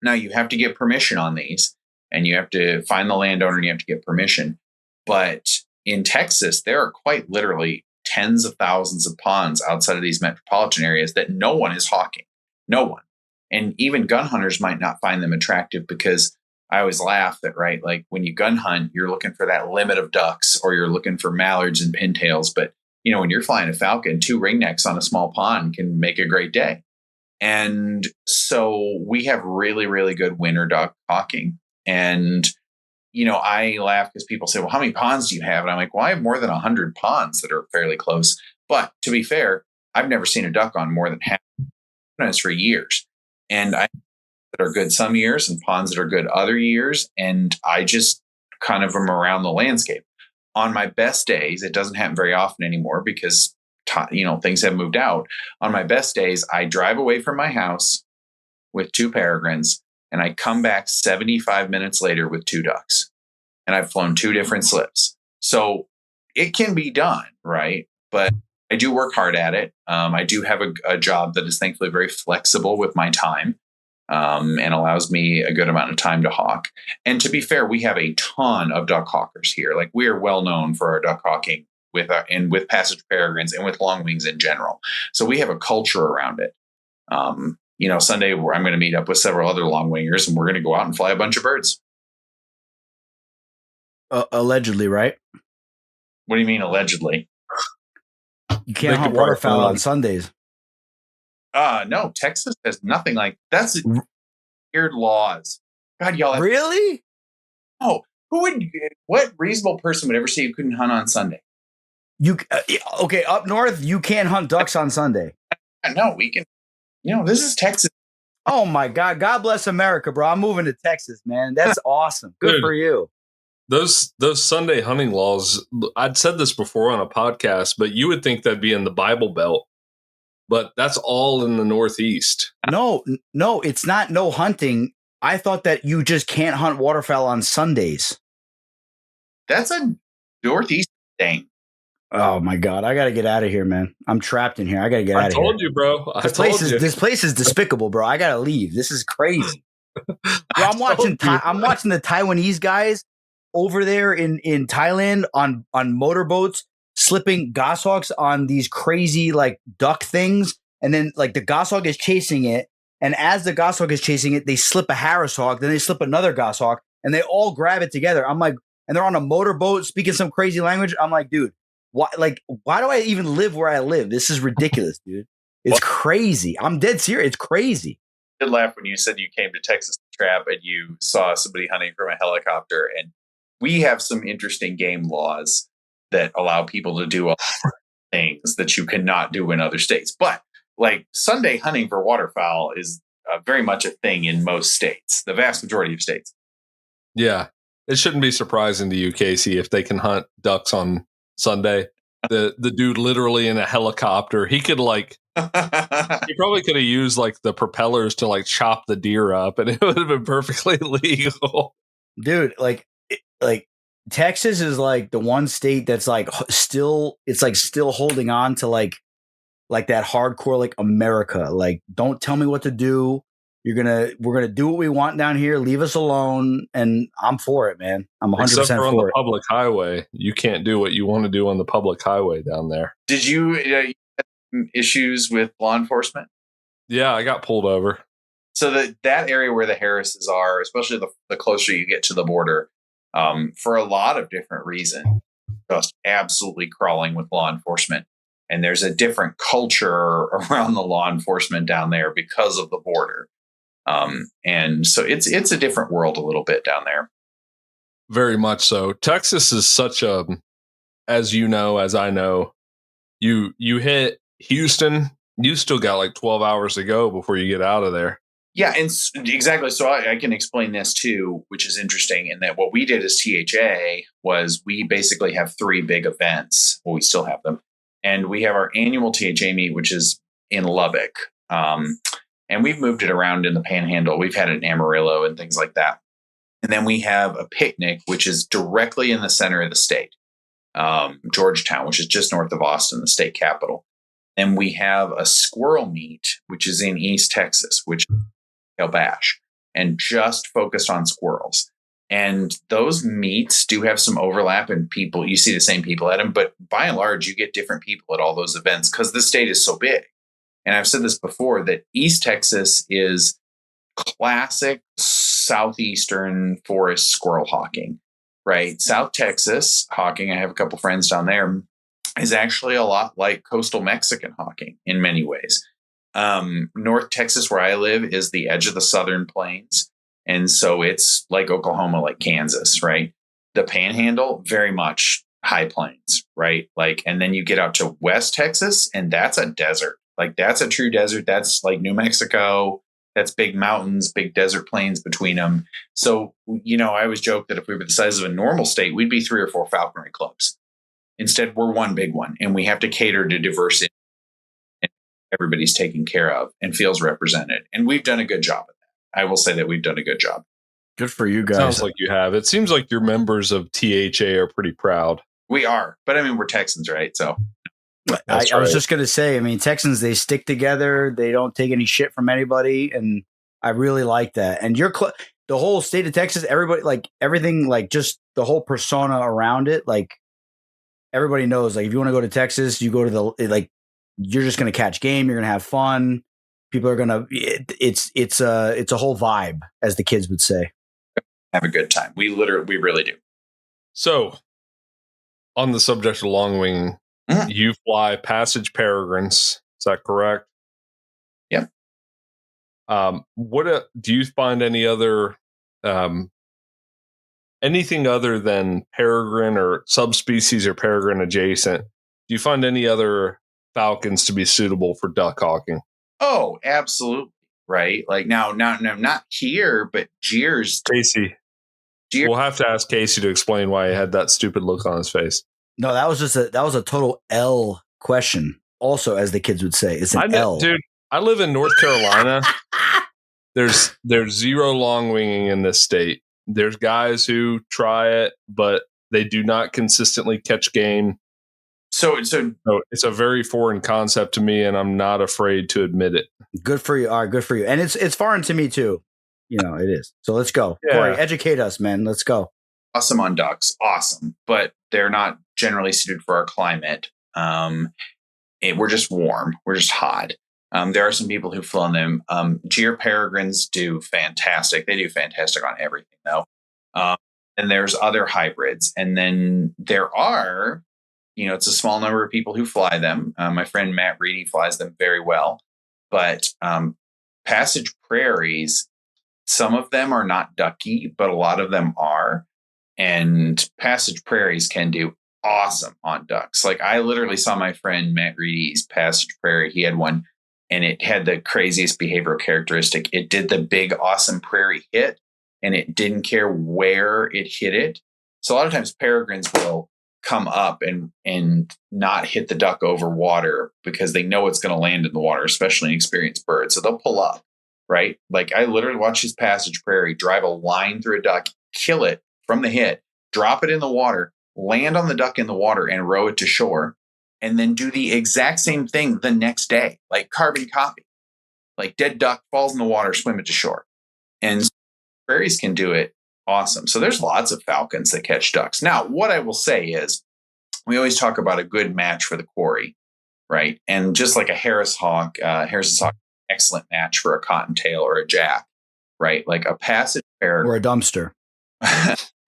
[SPEAKER 3] Now you have to get permission on these, and you have to find the landowner and you have to get permission. But in Texas, there are quite literally tens of thousands of ponds outside of these metropolitan areas that no one is hawking. No one. And even gun hunters might not find them attractive because I always laugh that, right? Like when you gun hunt, you're looking for that limit of ducks or you're looking for mallards and pintails. But, when you're flying a falcon, 2 ringnecks on a small pond can make a great day. And so we have really, really good winter duck hawking. And, I laugh because people say, well, how many ponds do you have? And I'm like, well, I have more than 100 ponds that are fairly close. But to be fair, I've never seen a duck on more than half for years. And I that are good some years and ponds that are good other years. And I just kind of am around the landscape. On my best days, it doesn't happen very often anymore because, things have moved out. On my best days, I drive away from my house with 2 peregrines and I come back 75 minutes later with 2 ducks. And I've flown 2 different slips. So it can be done, right? But I do work hard at it. I do have a job that is thankfully very flexible with my time. And allows me a good amount of time to hawk. And to be fair, we have a ton of duck hawkers here. Like we are well known for our duck hawking with passage peregrines and with long wings in general. So we have a culture around it. Sunday I'm going to meet up with several other long wingers and we're going to go out and fly a bunch of birds.
[SPEAKER 2] Allegedly, right?
[SPEAKER 3] What do you mean allegedly?
[SPEAKER 2] You can't hunt waterfowl on Sundays.
[SPEAKER 3] No, Texas has nothing like that's weird laws. God, y'all.
[SPEAKER 2] Really?
[SPEAKER 3] Oh, what reasonable person would ever say you couldn't hunt on Sunday?
[SPEAKER 2] Okay, up north, you can't hunt ducks on Sunday.
[SPEAKER 3] No, we can. This is Texas.
[SPEAKER 2] Oh my God. God bless America, bro. I'm moving to Texas, man. That's awesome. Good for you.
[SPEAKER 1] Those Sunday hunting laws, I'd said this before on a podcast, but you would think that'd be in the Bible Belt. But that's all in the Northeast.
[SPEAKER 2] No, it's not no hunting. I thought that you just can't hunt waterfowl on Sundays.
[SPEAKER 3] That's a Northeast thing.
[SPEAKER 2] Oh my God. I got to get out of here, man. I'm trapped in here. I got to get out of here.
[SPEAKER 1] I told you, bro.
[SPEAKER 2] This place is despicable, bro. I got to leave. This is crazy. Bro, I'm watching the Taiwanese guys over there in Thailand on motorboats slipping goshawks on these crazy like duck things, and then like the goshawk is chasing it, and as the goshawk is chasing it, they slip a Harris hawk, then they slip another goshawk, and they all grab it together. I'm like, and they're on a motorboat speaking some crazy language. I'm like, dude, why do I even live where I live? This is ridiculous, dude. It's crazy. I'm dead serious. It's crazy.
[SPEAKER 3] I did laugh when you said you came to Texas Trap and you saw somebody hunting from a helicopter, and we have some interesting game laws that allow people to do things that you cannot do in other states. But like Sunday hunting for waterfowl is very much a thing in most states, the vast majority of states.
[SPEAKER 1] Yeah. It shouldn't be surprising to you, Casey, if they can hunt ducks on Sunday. The dude literally in a helicopter, he could like, he probably could have used like the propellers to like chop the deer up, and it would have been perfectly legal.
[SPEAKER 2] Dude, like Texas is like the one state that's like still holding on to like that hardcore like America. Like, don't tell me what to do. We're gonna do what we want down here. Leave us alone, and I'm for it, man. I'm 100%
[SPEAKER 1] Except for on
[SPEAKER 2] for
[SPEAKER 1] the
[SPEAKER 2] it.
[SPEAKER 1] public highway, you can't do what you want to do on the public highway down there.
[SPEAKER 3] Did you have issues with law enforcement?
[SPEAKER 1] Yeah, I got pulled over.
[SPEAKER 3] So that area where the Harrises are, especially the closer you get to the border, for a lot of different reasons, just absolutely crawling with law enforcement. And there's a different culture around the law enforcement down there because of the border. And so it's a different world a little bit down there.
[SPEAKER 1] Very much so. Texas is such a, as you know, as I know, you hit Houston, you still got like 12 hours to go before you get out of there.
[SPEAKER 3] Yeah, and exactly. So I can explain this too, which is interesting in that what we did as THA was we basically have 3 big events. Well, we still have them. And we have our annual THA meet, which is in Lubbock. And we've moved it around in the Panhandle. We've had it in Amarillo and things like that. And then we have a picnic, which is directly in the center of the state, Georgetown, which is just north of Austin, the state capital. And we have a squirrel meet, which is in East Texas, which is El Bash, and just focused on squirrels. And those meets do have some overlap in people. You see the same people at them, but by and large, you get different people at all those events because the state is so big. And I've said this before, that East Texas is classic southeastern forest squirrel hawking, right? South Texas hawking, I have a couple friends down there, is actually a lot like coastal Mexican hawking in many ways. North Texas, where I live, is the edge of the southern plains. And so it's like Oklahoma, like Kansas, right? The Panhandle, very much high plains, right? Like, and then you get out to West Texas, and that's a desert. Like, that's a true desert. That's like New Mexico. That's big mountains, big desert plains between them. So, I always joke that if we were the size of a normal state, we'd be 3 or 4 falconry clubs. Instead, we're one big one, and we have to cater to diversity. Everybody's taken care of and feels represented. And we've done a good job of that. I will say that we've done a good job.
[SPEAKER 2] Good for you guys.
[SPEAKER 1] Sounds like you have. It seems like your members of THA are pretty proud.
[SPEAKER 3] We are. But I mean, we're Texans, right? So
[SPEAKER 2] I was just going to say, I mean, Texans, they stick together. They don't take any shit from anybody. And I really like that. And the whole state of Texas, everybody, like everything, like just the whole persona around it. Like everybody knows, like if you want to go to Texas, you go to you're just going to catch game. You're going to have fun. People are going to, it's a whole vibe, as the kids would say.
[SPEAKER 3] Have a good time. We really do.
[SPEAKER 1] So on the subject of long wing, you fly Passage Peregrines. Is that correct?
[SPEAKER 3] Yeah.
[SPEAKER 1] Do you find any other anything other than peregrine or subspecies or peregrine adjacent, do you find any other falcons to be suitable for duck hawking?
[SPEAKER 3] Oh, absolutely. Right. Like now, not here, but Jeers.
[SPEAKER 1] Casey. We'll have to ask Casey to explain why he had that stupid look on his face.
[SPEAKER 2] No, that was a total L question. Also, as the kids would say, it's an L.
[SPEAKER 1] Dude, I live in North Carolina. There's zero long winging in this state. There's guys who try it, but they do not consistently catch game. So it's a very foreign concept to me, and I'm not afraid to admit it. Good for you.
[SPEAKER 2] All right, good for you. And it's foreign to me too. It is. So let's go. Yeah. Corey, educate us, man. Let's go.
[SPEAKER 3] Awesome on ducks. Awesome. But they're not generally suited for our climate. We're just warm. We're just hot. There are some people who've flown them. Jeer peregrines do fantastic. They do fantastic on everything, though. And there's other hybrids. And then there are, it's a small number of people who fly them. My friend Matt Reedy flies them very well. But passage prairies, some of them are not ducky, but a lot of them are. And passage prairies can do awesome on ducks. Like I literally saw my friend Matt Reedy's passage prairie. He had one and it had the craziest behavioral characteristic. It did the big, awesome prairie hit and it didn't care where it hit it. So a lot of times peregrines will come up and not hit the duck over water because they know it's going to land in the water, especially an experienced bird. So they'll pull up, right? Like I literally watched his passage prairie drive a line through a duck, kill it from the hit, drop it in the water, land on the duck in the water and row it to shore, and then do the exact same thing the next day, like carbon copy. Like dead duck falls in the water, swim it to shore. And prairies can do it awesome. So there's lots of falcons that catch ducks. Now, what I will say is we always talk about a good match for the quarry, right? And just like a Harris hawk, excellent match for a cottontail or a jack, right? Like a passage peregrine.
[SPEAKER 2] Or a dumpster.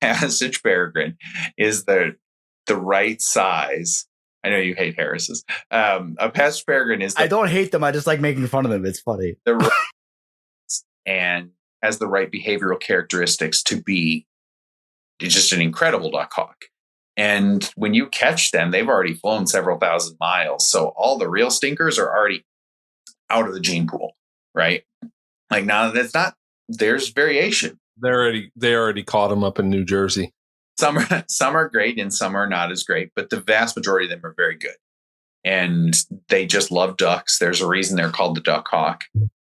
[SPEAKER 3] Passage peregrine is the right size. I know you hate Harris's. A passage peregrine is.
[SPEAKER 2] I don't hate them. I just like making fun of them. It's funny.
[SPEAKER 3] And has the right behavioral characteristics to be just an incredible duck hawk. And when you catch them, they've already flown several thousand miles. So all the real stinkers are already out of the gene pool, right? Like now that's not. There's variation.
[SPEAKER 1] They already caught them up in New Jersey.
[SPEAKER 3] Some are great and some are not as great, but the vast majority of them are very good. And they just love ducks. There's a reason they're called the duck hawk.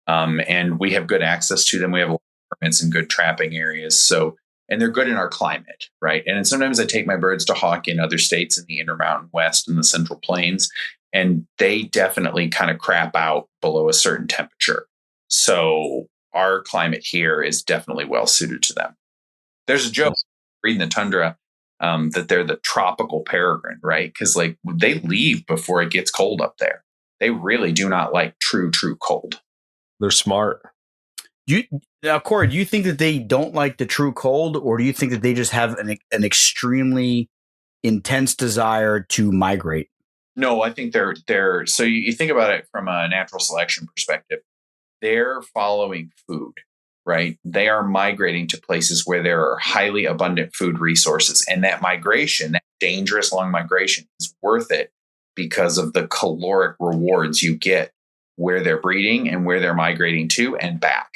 [SPEAKER 3] And we have good access to them. We have a lot of permits and good trapping areas. So, and they're good in our climate, right? And sometimes I take my birds to hawk in other states in the Intermountain West and the Central Plains, and they definitely kind of crap out below a certain temperature. So our climate here is definitely well suited to them. There's a joke reading the tundra that they're the tropical peregrine, right? Because like they leave before it gets cold up there. They really do not like true cold.
[SPEAKER 1] They're smart.
[SPEAKER 2] Now, Corey, do you think that they don't like the true cold, or do you think that they just have an extremely intense desire to migrate?
[SPEAKER 3] No, I think they're. So you think about it from a natural selection perspective. They're following food, right? They are migrating to places where there are highly abundant food resources. And that migration, that dangerous long migration, is worth it because of the caloric rewards you get where they're breeding and where they're migrating to and back.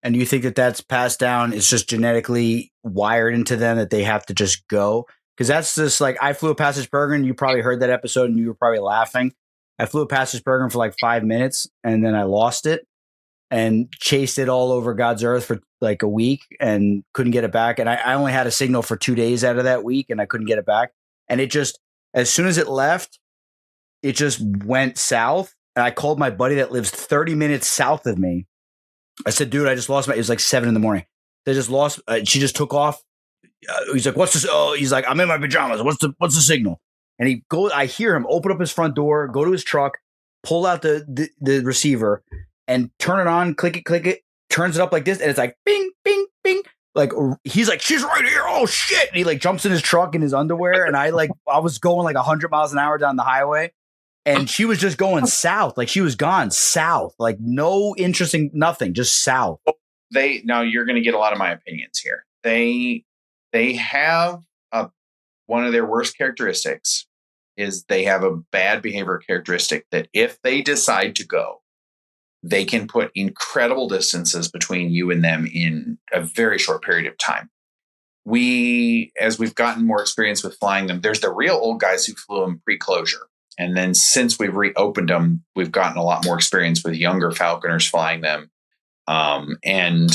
[SPEAKER 2] And you think that that's passed down? It's just genetically wired into them that they have to just go? Because that's just like, I flew a passage peregrine. You probably heard that episode and you were probably laughing. I flew a passage peregrine for like 5 minutes and then I lost it and chased it all over God's earth for like a week and couldn't get it back. And I only had a signal for 2 days out of that week and I couldn't get it back. And it just, as soon as it left, it just went south. And I called my buddy that lives 30 minutes south of me. I said, dude, I just lost it was like 7 a.m. They just lost, she just took off. He's like, what's this? Oh, he's like, I'm in my pajamas. What's the signal? And I hear him open up his front door, go to his truck, pull out the receiver and turn it on, click it, turns it up like this. And it's like, bing, bing, bing. Like, he's like, she's right here. Oh shit. And he like jumps in his truck in his underwear. And I was going like 100 miles an hour down the highway. And she was just going south. Like she was gone south. Like no interesting, nothing, just south.
[SPEAKER 3] now you're going to get a lot of my opinions here. They have one of their worst characteristics is they have a bad behavior characteristic that if they decide to go, they can put incredible distances between you and them in a very short period of time. As we've gotten more experience with flying them, there's the real old guys who flew them pre-closure. And then since we've reopened them, we've gotten a lot more experience with younger falconers flying them. And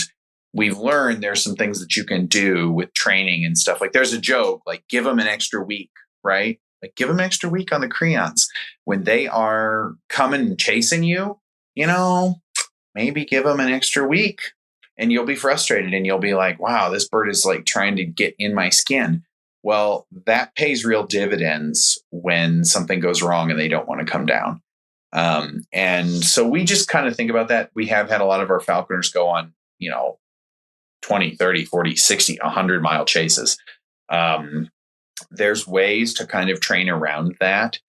[SPEAKER 3] we've learned there's some things that you can do with training and stuff. Like there's a joke, like give them an extra week, right? Like give them an extra week on the creons. When they are coming and chasing you, maybe give them an extra week and you'll be frustrated and you'll be like, wow, this bird is like trying to get in my skin. Well, that pays real dividends when something goes wrong and they don't want to come down. And so we just kind of think about that. We have had a lot of our falconers go on, 20, 30, 40, 60, 100-mile chases. There's ways to kind of train around that.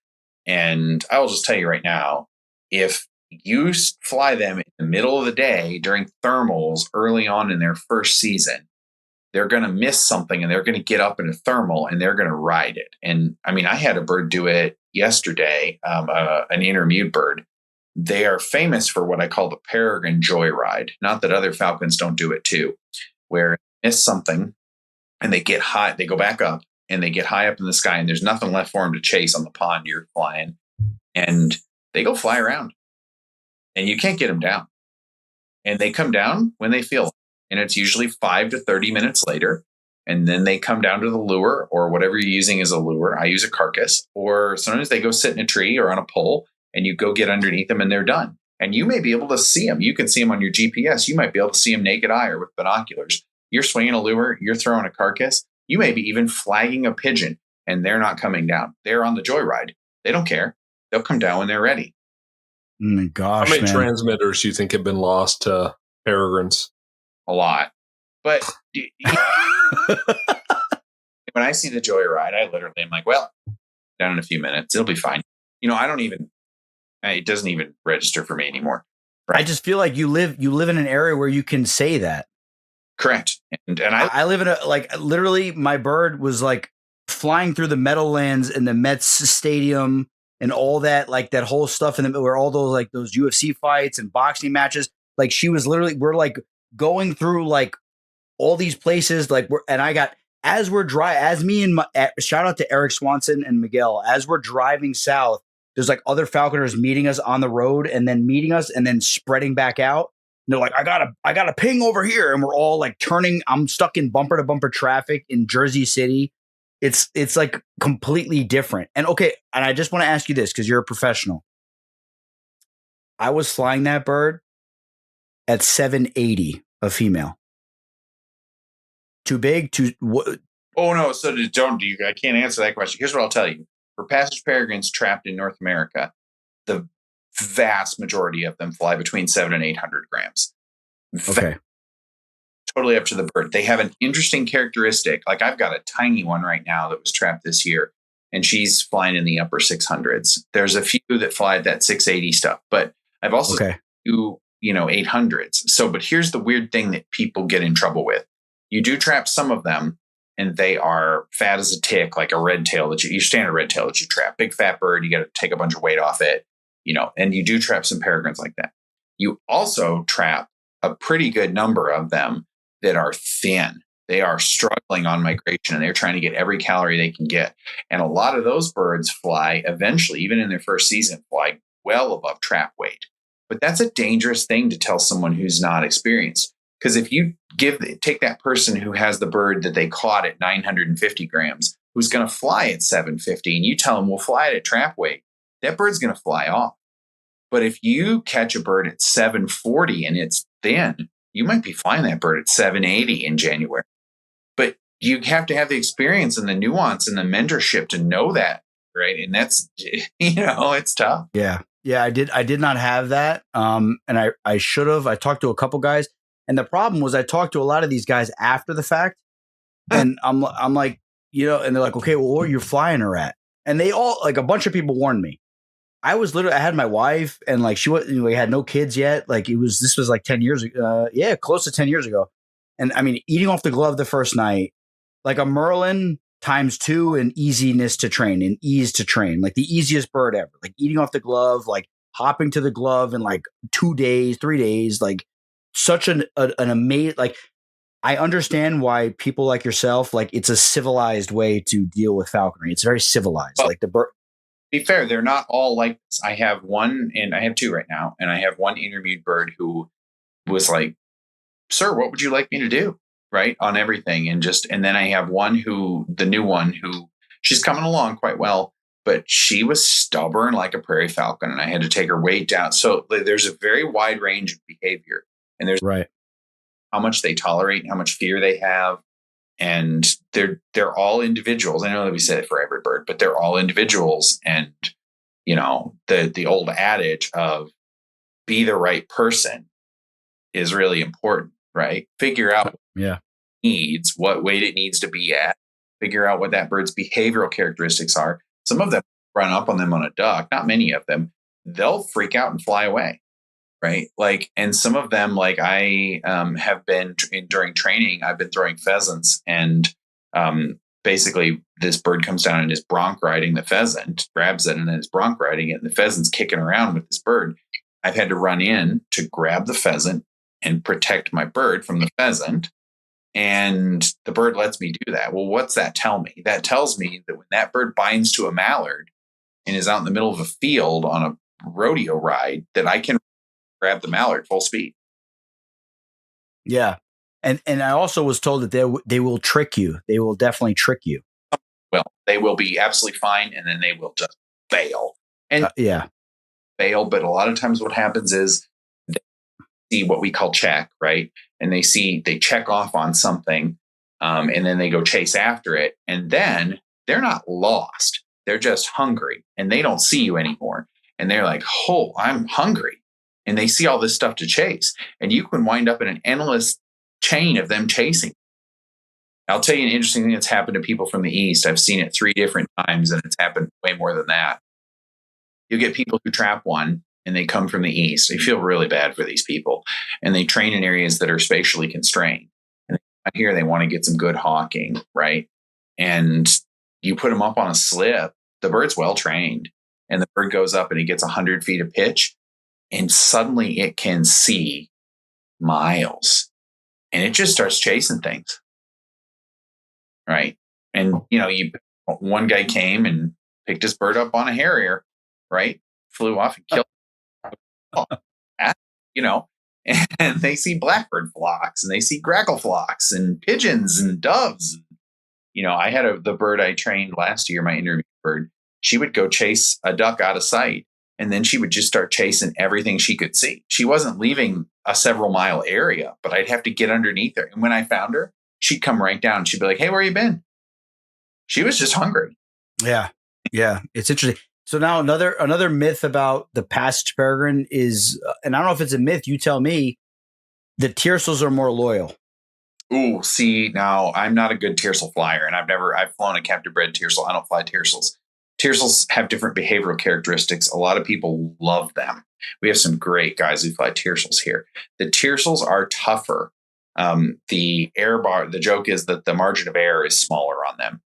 [SPEAKER 3] And I will just tell you right now, if you fly them in the middle of the day during thermals early on in their first season, they're going to miss something and they're going to get up in a thermal and they're going to ride it. And I mean, I had a bird do it yesterday, an intermute bird. They are famous for what I call the peregrine joyride. Not that other falcons don't do it too, where they miss something and they get high, they go back up and they get high up in the sky and there's nothing left for them to chase on the pond you're flying. And they go fly around and you can't get them down. And they come down when they feel it. And it's usually 5 to 30 minutes later. And then they come down to the lure or whatever you're using as a lure. I use a carcass, or sometimes they go sit in a tree or on a pole and you go get underneath them and they're done. And you may be able to see them. You can see them on your GPS. You might be able to see them naked eye or with binoculars. You're swinging a lure. You're throwing a carcass. You may be even flagging a pigeon and they're not coming down. They're on the joyride. They don't care. They'll come down when they're ready.
[SPEAKER 2] Gosh,
[SPEAKER 1] how many
[SPEAKER 2] man.
[SPEAKER 1] transmitters do you think have been lost to peregrines?
[SPEAKER 3] A lot. But when I see the joyride, I literally am like, well, down in a few minutes, it'll be fine. It doesn't even register for me anymore. Right?
[SPEAKER 2] I just feel like you live in an area where you can say that.
[SPEAKER 3] Correct. And
[SPEAKER 2] I live in literally my bird was like flying through the Meadowlands and the Mets stadium and all that, like that whole stuff in the where all those like those UFC fights and boxing matches. Like she was literally, we're like going through like all these places, like shout out to Eric Swanson and Miguel, as we're driving south, there's like other falconers meeting us on the road and then meeting us and then spreading back out. And they're like, I got a ping over here. And we're all like turning. I'm stuck in bumper to bumper traffic in Jersey City. It's like completely different. And okay. And I just want to ask you this, because you're a professional. I was flying that bird at 780, a female. Too big?
[SPEAKER 3] Oh no! So I can't answer that question. Here's what I'll tell you: for passage peregrines trapped in North America, the vast majority of them fly between 700 and 800 grams.
[SPEAKER 2] Okay.
[SPEAKER 3] Totally up to the bird. They have an interesting characteristic. Like I've got a tiny one right now that was trapped this year, and she's flying in the upper 600s. There's a few that fly at that 680 stuff, but I've also seen 800s. So, but here's the weird thing that people get in trouble with. You do trap some of them and they are fat as a tick, like a red tail your standard red tail that you trap. Big fat bird, you got to take a bunch of weight off it, and you do trap some peregrines like that. You also trap a pretty good number of them that are thin. They are struggling on migration and they're trying to get every calorie they can get. And a lot of those birds fly eventually, even in their first season, fly well above trap weight. But that's a dangerous thing to tell someone who's not experienced. Because if you take that person who has the bird that they caught at 950 grams, who's going to fly at 750, and you tell them we'll fly it at trap weight, that bird's going to fly off. But if you catch a bird at 740 and it's thin, you might be flying that bird at 780 in January. But you have to have the experience and the nuance and the mentorship to know that, right? And that's, it's tough.
[SPEAKER 2] Yeah. Yeah, I did not have that. And I should have. I talked to a couple guys. And the problem was I talked to a lot of these guys after the fact. And I'm like, and they're like, okay, well, where you're flying her at? And they all, like a bunch of people warned me. I had my wife and like we had no kids yet. Like this was like 10 years ago. Yeah, close to 10 years ago. And I mean, eating off the glove the first night, like a Merlin times 2 in easiness to train and ease to train, like the easiest bird ever, like eating off the glove, like hopping to the glove in like 2 days, 3 days, like such an amazing, like, I understand why people like yourself, like it's a civilized way to deal with falconry. It's very civilized.
[SPEAKER 3] Well,
[SPEAKER 2] like the bird.
[SPEAKER 3] Be fair, they're not all like this. I have one, and I have 2 right now, and I have one interviewed bird who was like, "Sir, what would you like me to do?" Right, on everything, and then I have the new one who she's coming along quite well, but she was stubborn like a prairie falcon, and I had to take her weight down. So there's a very wide range of behavior, and there's
[SPEAKER 2] right.
[SPEAKER 3] how much they tolerate, how much fear they have. And they're all individuals. I know that we say it for every bird, but they're all individuals. And, the old adage of be the right person is really important, right? Figure out needs, what weight it needs to be at, figure out what that bird's behavioral characteristics are. Some of them run up on them on a duck, not many of them. They'll freak out and fly away. Right. Like, and some of them, like I have been during training, I've been throwing pheasants, and basically this bird comes down and is bronc riding the pheasant, grabs it and then is bronc riding it. And the pheasant's kicking around with this bird. I've had to run in to grab the pheasant and protect my bird from the pheasant. And the bird lets me do that. Well, what's that tell me? That tells me that when that bird binds to a mallard and is out in the middle of a field on a rodeo ride, that I can grab the mallard full speed.
[SPEAKER 2] Yeah. And I also was told that they will trick you. They will definitely trick you.
[SPEAKER 3] Well, they will be absolutely fine, and then they will just fail. And fail, but a lot of times what happens is they see what we call check, right? And they check off on something, and then they go chase after it. And then they're not lost. They're just hungry, and they don't see you anymore. And they're like, oh, I'm hungry. And they see all this stuff to chase, and you can wind up in an endless chain of them chasing. I'll tell you an interesting thing that's happened to people from the East. I've seen it 3 different times, and it's happened way more than that. You get people who trap one, and they come from the East. I feel really bad for these people, and they train in areas that are spatially constrained. And here they want to get some good hawking, right? And you put them up on a slip, the bird's well trained, and the bird goes up and it gets 100 feet of pitch. And suddenly it can see miles, and it just starts chasing things. Right. And, one guy came and picked his bird up on a harrier, right? Flew off and killed and they see blackbird flocks, and they see grackle flocks and pigeons and doves. I had the bird I trained last year, my interview bird. She would go chase a duck out of sight, and then she would just start chasing everything she could see. She wasn't leaving a several mile area, but I'd have to get underneath her. And when I found her, she'd come right down. She'd be like, hey, where you been? She was just hungry.
[SPEAKER 2] Yeah. Yeah. It's interesting. So now another myth about the passage peregrine is, and I don't know if it's a myth, you tell me, the tiercels are more loyal.
[SPEAKER 3] Ooh, see, now I'm not a good tiercel flyer, and I've flown a captive bred tiercel. I don't fly tiercels. Tiercels have different behavioral characteristics. A lot of people love them. We have some great guys who fly tiercels here. The tiercels are tougher. The joke is that the margin of error is smaller on them.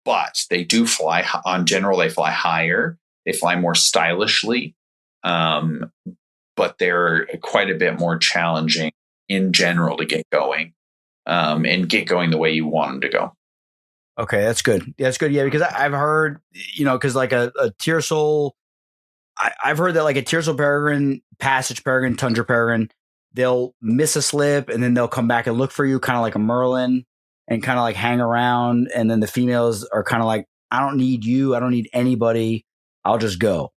[SPEAKER 3] But they do fly, on general, they fly higher. They fly more stylishly. But they're quite a bit more challenging in general to get going, and get going the way you want them to go.
[SPEAKER 2] Okay, that's good. That's good. Yeah, because I've heard, because like a tiercel, I've heard that like a tiercel peregrine, passage peregrine, tundra peregrine, they'll miss a slip and then they'll come back and look for you, kind of like a Merlin, and kind of like hang around. And then the females are kind of like, I don't need you. I don't need anybody. I'll just go.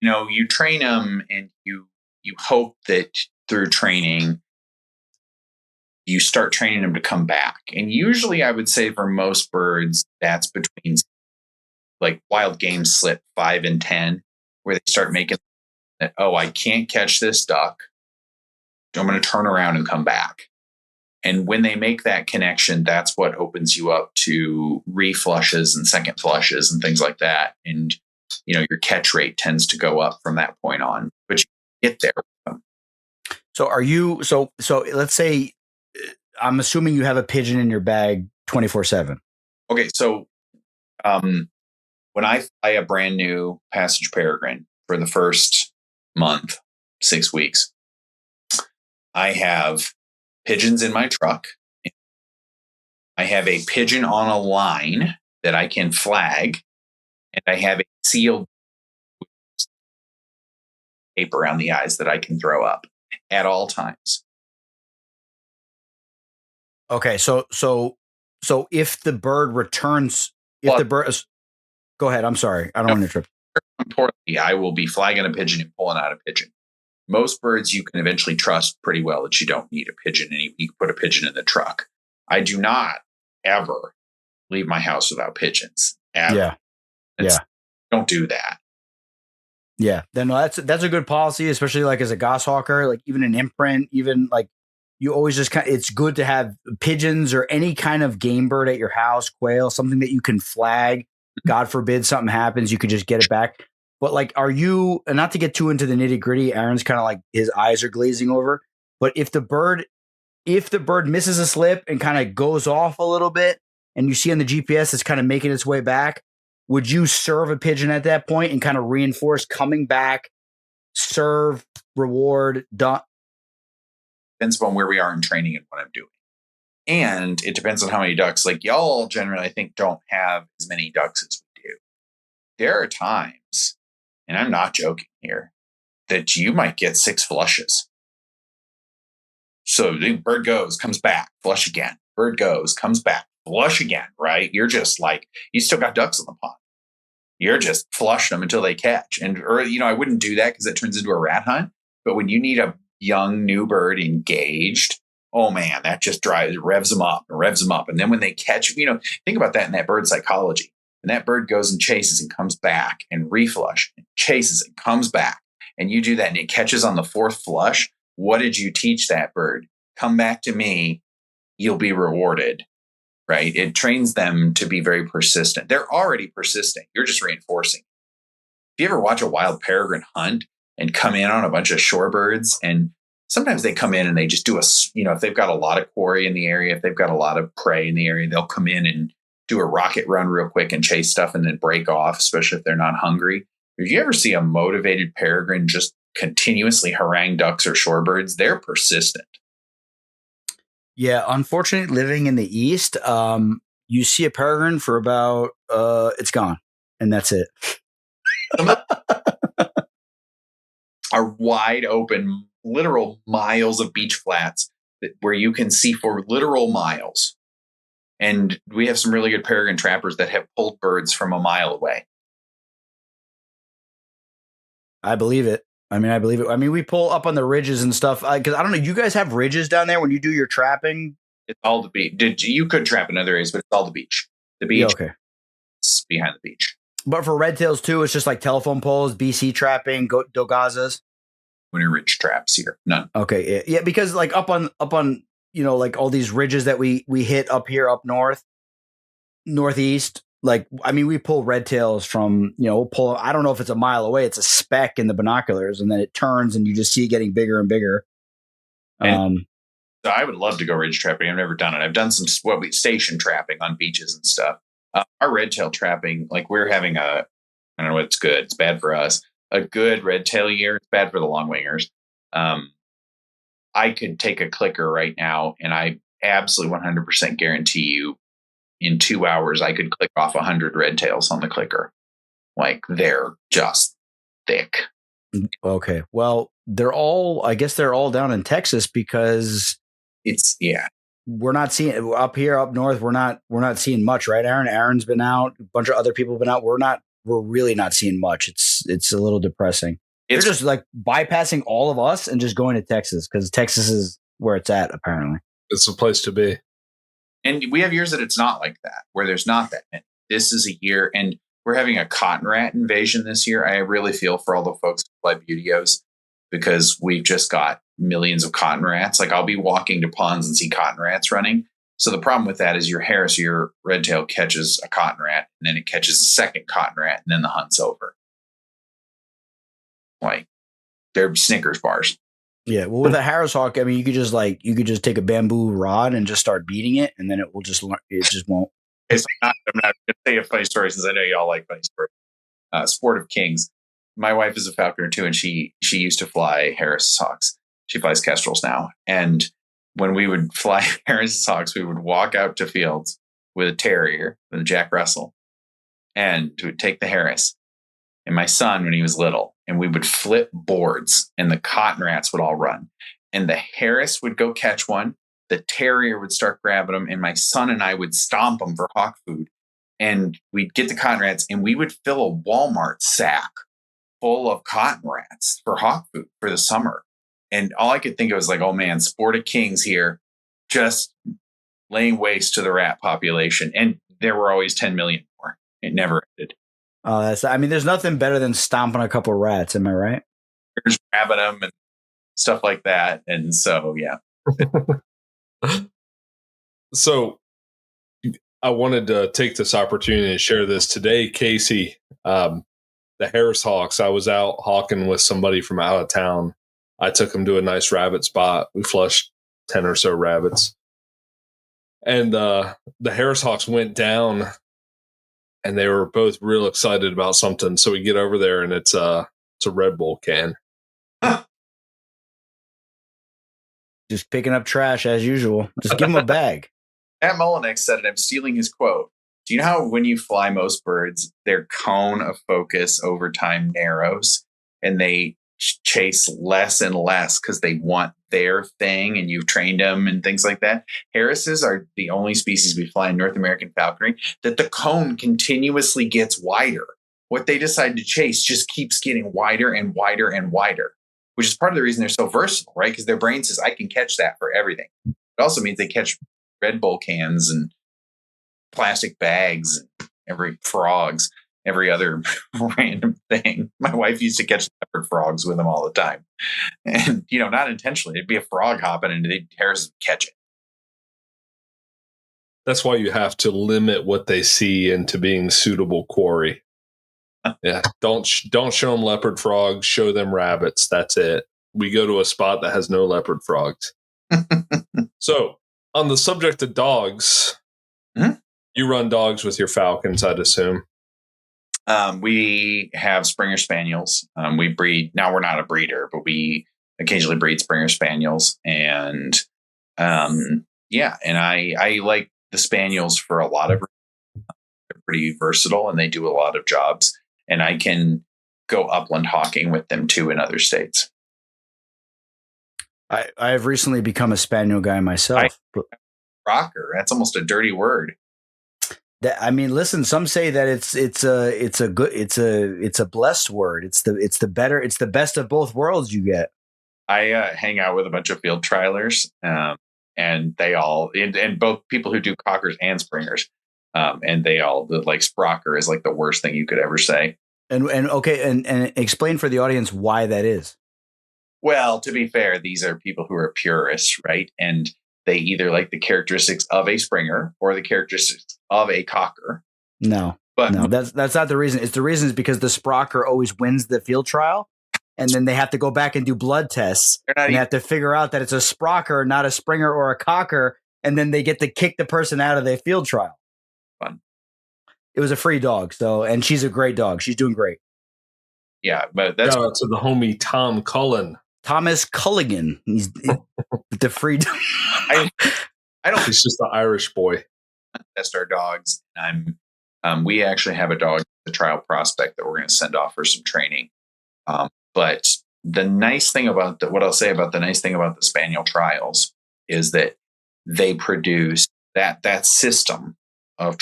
[SPEAKER 3] You train them, and you hope that through training, you start training them to come back. And usually I would say for most birds, that's between like wild game slip 5 and 10, where they start making that, oh, I can't catch this duck. I'm going to turn around and come back. And when they make that connection, that's what opens you up to reflushes and second flushes and things like that. And your catch rate tends to go up from that point on, but you get there.
[SPEAKER 2] So are you, so let's say, I'm assuming you have a pigeon in your bag 24/7.
[SPEAKER 3] Okay. So, when I fly a brand new passage peregrine for the first month, 6 weeks, I have pigeons in my truck. I have a pigeon on a line that I can flag, and I have a sealed tape around the eyes that I can throw up at all times.
[SPEAKER 2] Okay. So if the bird returns, the bird is, go ahead. I'm sorry. I don't want to interrupt.
[SPEAKER 3] Importantly, I will be flagging a pigeon and pulling out a pigeon. Most birds you can eventually trust pretty well that you don't need a pigeon, and you can put a pigeon in the truck. I do not ever leave my house without pigeons. Ever. Yeah. Don't do that.
[SPEAKER 2] Yeah. Then that's a good policy, especially like as a goshawker, like even an imprint, even like you always just it's good to have pigeons or any kind of game bird at your house, quail, something that you can flag. God forbid something happens, you could just get it back. But like, are you, and not to get too into the nitty gritty, Aaron's kind of like his eyes are glazing over, but if the bird misses a slip and kind of goes off a little bit and you see on the GPS it's kind of making its way back, would you serve a pigeon at that point and kind of reinforce coming back, serve, reward, done?
[SPEAKER 3] Depends upon where we are in training and what I'm doing. And it depends on how many ducks. Like y'all generally, I think, don't have as many ducks as we do. There are times, and I'm not joking here, that you might get 6 flushes. So the bird goes, comes back, flush again. Bird goes, comes back, flush again, right? You're just like, you still got ducks in the pond. You're just flushing them until they catch. Or I wouldn't do that because that turns into a rat hunt. But when you need a young new bird engaged, oh man, that just revs them up. And then when they catch, think about that in that bird psychology. And that bird goes and chases and comes back and reflush and chases and comes back. And you do that and it catches on the 4th flush. What did you teach that bird? Come back to me. You'll be rewarded, right? It trains them to be very persistent. They're already persistent. You're just reinforcing. If you ever watch a wild peregrine hunt and come in on a bunch of shorebirds, and sometimes they come in and they just do if they've got a lot of quarry in the area, if they've got a lot of prey in the area, they'll come in and do a rocket run real quick and chase stuff and then break off, especially if they're not hungry. If you ever see a motivated peregrine just continuously harangue ducks or shorebirds, they're persistent.
[SPEAKER 2] Yeah, unfortunately, living in the East, you see a peregrine for about it's gone, and that's it.
[SPEAKER 3] Are wide open, literal miles of beach flats where you can see for literal miles. And we have some really good peregrine trappers that have pulled birds from a mile away.
[SPEAKER 2] I believe it. I mean, we pull up on the ridges and stuff. Because I don't know, you guys have ridges down there when you do your trapping?
[SPEAKER 3] It's all the beach. You could trap in other areas, but it's all the beach. The beach
[SPEAKER 2] okay.
[SPEAKER 3] Is behind the beach.
[SPEAKER 2] But for red tails too, it's just like telephone poles, BC trapping, dogazas.
[SPEAKER 3] Winter ridge traps here, none.
[SPEAKER 2] Okay, yeah, because like up on like all these ridges that we hit up here up northeast. Like, I mean, we pull red tails from, we'll pull, I don't know if it's a mile away, it's a speck in the binoculars, and then it turns and you just see it getting bigger and bigger.
[SPEAKER 3] So I would love to go ridge trapping. I've never done it. I've done some station trapping on beaches and stuff. Our red tail trapping, like we're having I don't know what's good. It's bad for us. A good red tail year. It's bad for the longwingers. I could take a clicker right now and I absolutely 100% guarantee you in 2 hours, I could click off 100 red tails on the clicker. Like they're just thick.
[SPEAKER 2] Okay. Well, I guess they're all down in Texas because we're not seeing up here up north. We're not seeing much, right, Aaron? Aaron's been out. A bunch of other people have been out. We're really not seeing much. It's a little depressing. They're just like bypassing all of us and just going to Texas because Texas is where it's at, apparently.
[SPEAKER 1] It's the place to be.
[SPEAKER 3] And we have years that it's not like that, where there's not that many. This is a year, and we're having a cotton rat invasion this year. I really feel for all the folks who fly Buteos because we've just got millions of cotton rats. Like I'll be walking to ponds and see cotton rats running. So the problem with that is your Harris, your red tail catches a cotton rat, and then it catches a second cotton rat, and then the hunt's over. Like they're Snickers bars.
[SPEAKER 2] Yeah. Well, with a Harris hawk, I mean, you could just take a bamboo rod and just start beating it, and then it just won't.
[SPEAKER 3] I'm not going to say a funny story since I know y'all like funny stories. Sport of Kings. My wife is a falconer too, and she used to fly Harris hawks. She flies Kestrels now. And when we would fly Harris hawks, we would walk out to fields with a terrier, with a Jack Russell, and would take the Harris and my son when he was little, and we would flip boards, and the cotton rats would all run. And the Harris would go catch one, the terrier would start grabbing them, and my son and I would stomp them for hawk food. And we'd get the cotton rats, and we would fill a Walmart sack full of cotton rats for hawk food for the summer. And all I could think of was like, oh man, Sport of Kings here, just laying waste to the rat population. And there were always 10 million more. It never ended.
[SPEAKER 2] Oh, there's nothing better than stomping a couple rats. Am I right?
[SPEAKER 3] There's grabbing them and stuff like that. And so, yeah.
[SPEAKER 1] So I wanted to take this opportunity to share this today, Casey. The Harris Hawks, I was out hawking with somebody from out of town. I took him to a nice rabbit spot. We flushed 10 or so rabbits. And the Harris Hawks went down, and they were both real excited about something. So we get over there, and it's a Red Bull can.
[SPEAKER 2] Just picking up trash as usual. Just give him a bag.
[SPEAKER 3] Matt Mullenix said it. I'm stealing his quote. Do you know how when you fly most birds, their cone of focus over time narrows, and they chase less and less because they want their thing, and you've trained them and things like that? Harrises are the only species we fly in North American falconry that the cone continuously gets wider. What they decide to chase just keeps getting wider and wider and wider, which is part of the reason they're so versatile, right? Because their brain says, I can catch that for everything. It also means they catch Red Bull cans and plastic bags, and every other random thing. My wife used to catch leopard frogs with them all the time. And, not intentionally. It'd be a frog hopping and the Harris would catch it.
[SPEAKER 1] That's why you have to limit what they see into being suitable quarry. Yeah. Don't show them leopard frogs, show them rabbits. That's it. We go to a spot that has no leopard frogs. So on the subject of dogs, you run dogs with your falcons, I'd assume.
[SPEAKER 3] We have Springer Spaniels. We breed. Now we're not a breeder, but we occasionally breed Springer Spaniels. And and I like the Spaniels for a lot of reasons. They're pretty versatile, and they do a lot of jobs. And I can go upland hawking with them too in other states.
[SPEAKER 2] I've recently become a Spaniel guy myself.
[SPEAKER 3] Rocker. That's almost a dirty word.
[SPEAKER 2] Listen, some say that it's a blessed word. It's the best of both worlds you get.
[SPEAKER 3] I hang out with a bunch of field trialers, and they all, and both people who do cockers and springers, and they all like Sprocker is like the worst thing you could ever say.
[SPEAKER 2] And explain for the audience why that is.
[SPEAKER 3] Well, to be fair, these are people who are purists, right? And they either like the characteristics of a Springer or the characteristics of a cocker.
[SPEAKER 2] No, that's not the reason. The reason is because the Sprocker always wins the field trial, and then they have to go back and do blood tests, and they have to figure out that it's a Sprocker, not a Springer or a cocker, and then they get to kick the person out of their field trial.
[SPEAKER 3] Fun.
[SPEAKER 2] It was a free dog, and she's a great dog. She's doing great.
[SPEAKER 3] Yeah, but that's
[SPEAKER 1] shout out to the homie Tom Cullen.
[SPEAKER 2] Thomas Culligan. He's the free dog.
[SPEAKER 3] I don't.
[SPEAKER 1] He's just an Irish boy.
[SPEAKER 3] Test our dogs. We actually have a dog, the trial prospect, that we're going to send off for some training. But the nice thing about what I'll say about the nice thing about the Spaniel trials is that they produce that system of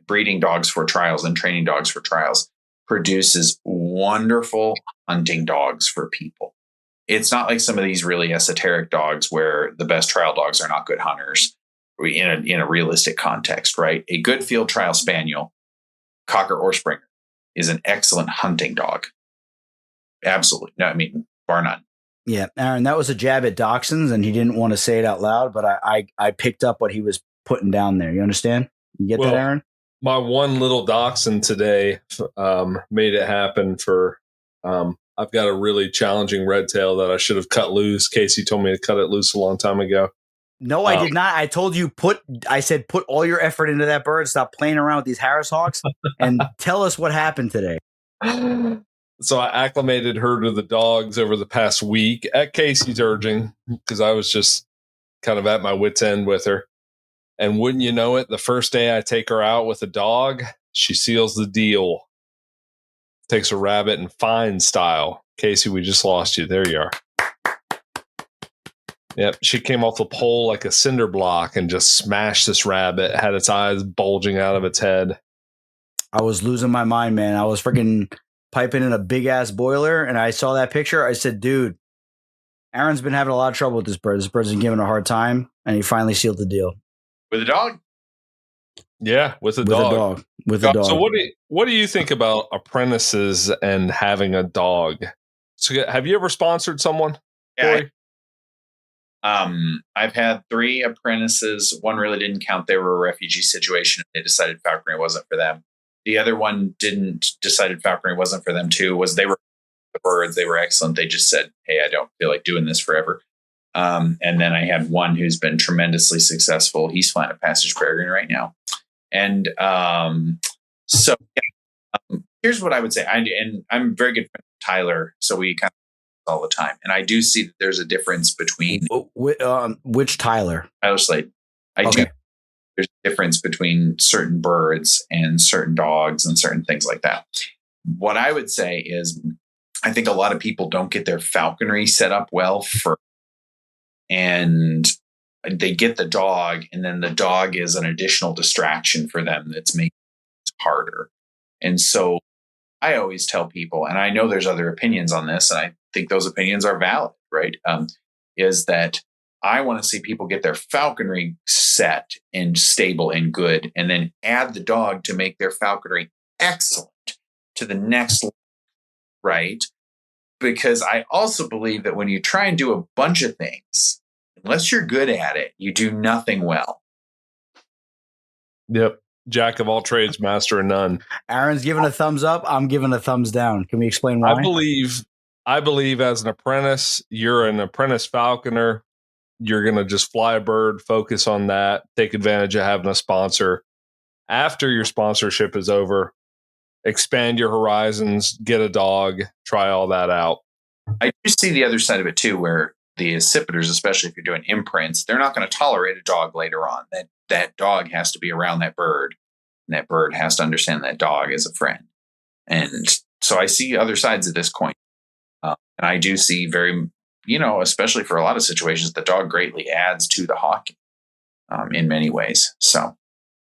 [SPEAKER 3] breeding dogs for trials and training dogs for trials produces wonderful hunting dogs for people. It's not like some of these really esoteric dogs where the best trial dogs are not good hunters in a realistic context, right? A good field trial spaniel, cocker or Springer, is an excellent hunting dog. Absolutely. No, bar none.
[SPEAKER 2] Yeah, Aaron, that was a jab at dachshunds, and he didn't want to say it out loud, but I picked up what he was putting down there. You understand? You get that, Aaron? My
[SPEAKER 1] one little dachshund today made it happen for I've got a really challenging red tail that I should have cut loose. Casey told me to cut it loose a long time ago.
[SPEAKER 2] No, I did not. I told you I said put all your effort into that bird. Stop playing around with these Harris Hawks and tell us what happened today.
[SPEAKER 1] So I acclimated her to the dogs over the past week at Casey's urging because I was just kind of at my wit's end with her. And wouldn't you know it, the first day I take her out with a dog, she seals the deal. Takes a rabbit in fine style. Casey, we just lost you. There you are. Yep, she came off the pole like a cinder block and just smashed this rabbit, had its eyes bulging out of its head.
[SPEAKER 2] I was losing my mind, man. I was freaking piping in a big-ass boiler, and I saw that picture. I said, dude, Aaron's been having a lot of trouble with this bird. This bird's been giving a hard time, and he finally sealed the deal.
[SPEAKER 3] With a dog?
[SPEAKER 1] Yeah, with a dog.
[SPEAKER 2] With a dog.
[SPEAKER 1] So what do you think about apprentices and having a dog? So have you ever sponsored someone?
[SPEAKER 3] Yeah, I've had 3 apprentices. One really didn't count. They were a refugee situation. They decided falconry wasn't for them. The other one decided falconry wasn't for them too. They were the birds. They were excellent. They just said, hey, I don't feel like doing this forever. And then I had one who's been tremendously successful. He's flying a Passage Peregrine right now. And here's what I would say. I'm very good friend with Tyler, so we kind of all the time. And I do see that there's a difference between
[SPEAKER 2] which Tyler?
[SPEAKER 3] Tyler Slade. There's a difference between certain birds and certain dogs and certain things like that. What I would say is I think a lot of people don't get their falconry set up well and they get the dog, and then the dog is an additional distraction for them that's making it harder. And so I always tell people, and I know there's other opinions on this, and I think those opinions are valid, right? Is that I want to see people get their falconry set and stable and good, and then add the dog to make their falconry excellent to the next level, right? Because I also believe that when you try and do a bunch of things, unless you're good at it, you do nothing well.
[SPEAKER 1] Yep. Jack of all trades, master of none.
[SPEAKER 2] Aaron's giving a thumbs up. I'm giving a thumbs down. Can we explain why?
[SPEAKER 1] I believe as an apprentice, you're an apprentice falconer. You're going to just fly a bird, focus on that, take advantage of having a sponsor. After your sponsorship is over, expand your horizons, get a dog, try all that out.
[SPEAKER 3] I do see the other side of it too, where the accipiters, especially if you're doing imprints, they're not going to tolerate a dog later on. That dog has to be around that bird, and that bird has to understand that dog is a friend. And so I see other sides of this coin. And I do see very, especially for a lot of situations, the dog greatly adds to the hawking in many ways. So,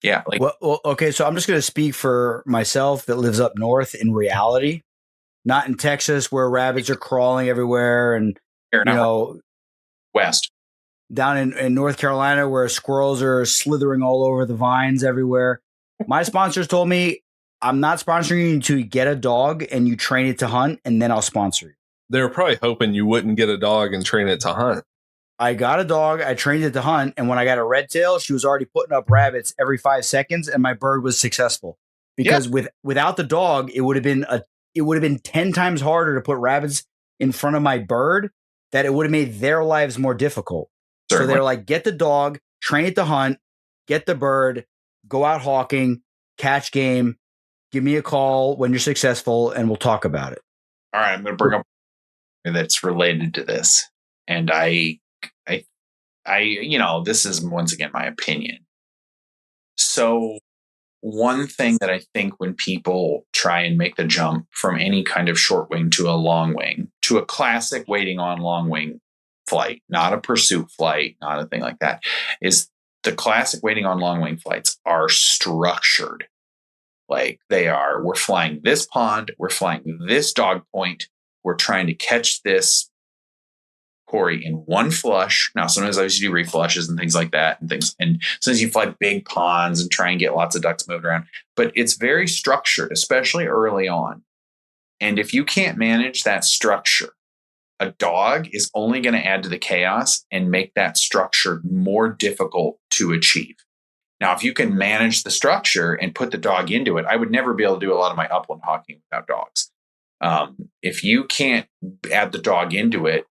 [SPEAKER 3] yeah.
[SPEAKER 2] Well, okay. So I'm just going to speak for myself that lives up north in reality, not in Texas where rabbits are crawling everywhere and,
[SPEAKER 3] west.
[SPEAKER 2] Down in North Carolina where squirrels are slithering all over the vines everywhere. My sponsors told me, I'm not sponsoring you to get a dog and you train it to hunt, and then I'll sponsor you.
[SPEAKER 1] They were probably hoping you wouldn't get a dog and train it to hunt.
[SPEAKER 2] I got a dog, I trained it to hunt, and when I got a red tail, she was already putting up rabbits every 5 seconds, and my bird was successful. Because without the dog, it would have been 10 times harder to put rabbits in front of my bird, that it would have made their lives more difficult. Certainly. So they're like, get the dog, train it to hunt, get the bird, go out hawking, catch game, give me a call when you're successful, and we'll talk about it.
[SPEAKER 3] All right, I'm going to bring up that's related to this. And I, this is once again my opinion. So one thing that I think when people try and make the jump from any kind of short wing to a long wing, to a classic waiting on long wing flight, not a pursuit flight, not a thing like that, is the classic waiting on long wing flights are structured. Like they are, we're flying this pond, we're flying this dog point, we're trying to catch this Corey in one flush. Now, sometimes I used to do reflushes and things like that and things. And sometimes you fly big ponds and try and get lots of ducks moved around, but it's very structured, especially early on. And if you can't manage that structure, a dog is only going to add to the chaos and make that structure more difficult to achieve. Now, if you can manage the structure and put the dog into it, I would never be able to do a lot of my upland hawking without dogs. If you can't add the dog into it,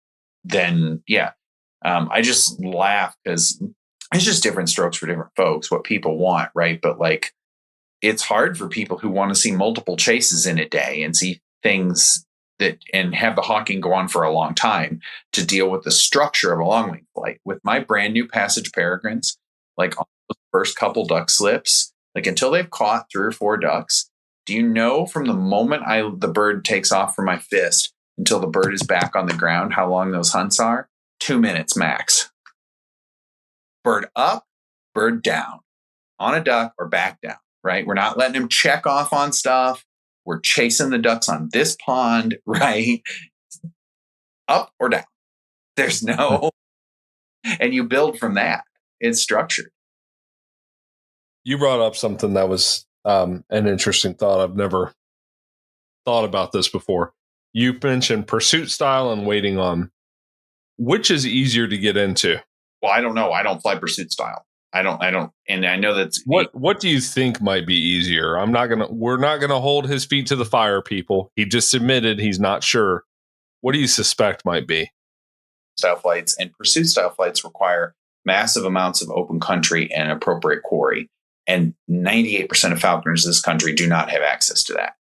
[SPEAKER 3] then yeah. I just laugh because it's just different strokes for different folks, what people want, right? But like, it's hard for people who want to see multiple chases in a day and see things and have the hawking go on for a long time to deal with the structure of a long wing flight. With my brand new Passage peregrines, like on the first couple duck slips, like until they've caught 3 or 4 ducks, do you know from the moment the bird takes off from my fist until the bird is back on the ground, how long those hunts are? 2 minutes max. Bird up, bird down, on a duck or back down, right? We're not letting him check off on stuff. We're chasing the ducks on this pond, right? Up or down. There's no, and you build from that. It's structured.
[SPEAKER 1] You brought up something that was an interesting thought. I've never thought about this before. You mentioned pursuit style and waiting on. Which is easier to get into?
[SPEAKER 3] Well, I don't know. I don't fly pursuit style. I don't, and I know that's
[SPEAKER 1] what do you think might be easier? We're not gonna hold his feet to the fire, people. He just admitted he's not sure. What do you suspect might be?
[SPEAKER 3] Style flights and pursuit style flights require massive amounts of open country and appropriate quarry. And 98% of falconers in this country do not have access to that.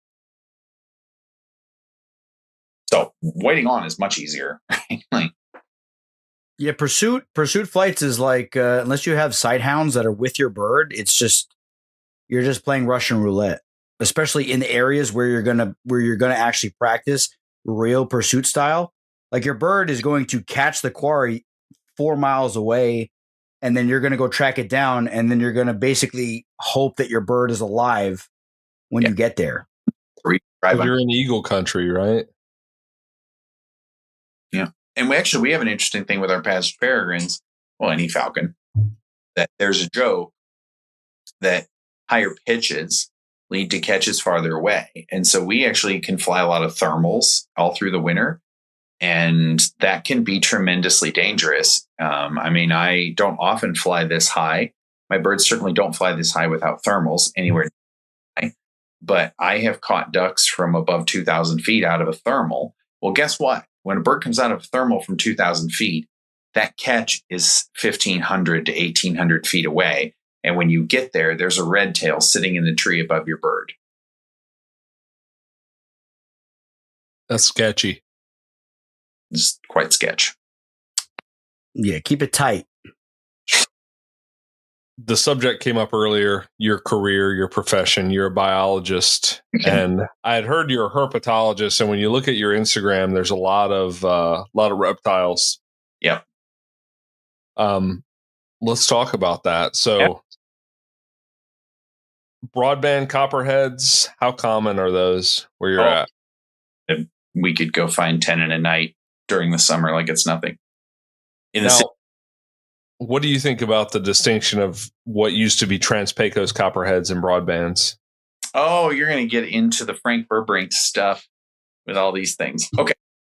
[SPEAKER 3] So waiting on is much easier. Like,
[SPEAKER 2] yeah, pursuit flights is like unless you have sight hounds that are with your bird, you're just playing Russian roulette. Especially in the areas where you're gonna actually practice real pursuit style. Like your bird is going to catch the quarry 4 miles away, and then you're going to go track it down, and then you're going to basically hope that your bird is alive when you get there.
[SPEAKER 1] You're in eagle country, right?
[SPEAKER 3] Yeah. And we have an interesting thing with our Passage peregrines, well, any falcon, that there's a joke that higher pitches lead to catches farther away. And so we actually can fly a lot of thermals all through the winter, and that can be tremendously dangerous. I don't often fly this high. My birds certainly don't fly this high without thermals anywhere high, but I have caught ducks from above 2,000 feet out of a thermal. Well, guess what? When a bird comes out of a thermal from 2,000 feet, that catch is 1,500 to 1,800 feet away. And when you get there, there's a red tail sitting in the tree above your bird.
[SPEAKER 1] That's sketchy.
[SPEAKER 3] It's quite sketch.
[SPEAKER 2] Yeah, keep it tight.
[SPEAKER 1] The subject came up earlier, your career, your profession, you're a biologist, and I had heard you're a herpetologist. And when you look at your Instagram, there's a lot of reptiles.
[SPEAKER 3] Yep.
[SPEAKER 1] Let's talk about that. So broadband copperheads, how common are those where you're at?
[SPEAKER 3] We could go find 10 in a night during the summer like it's nothing.
[SPEAKER 1] What do you think about the distinction of what used to be Trans-Pecos copperheads and broadbands?
[SPEAKER 3] Oh, you're going to get into the Frank Burbrink stuff with all these things. Okay.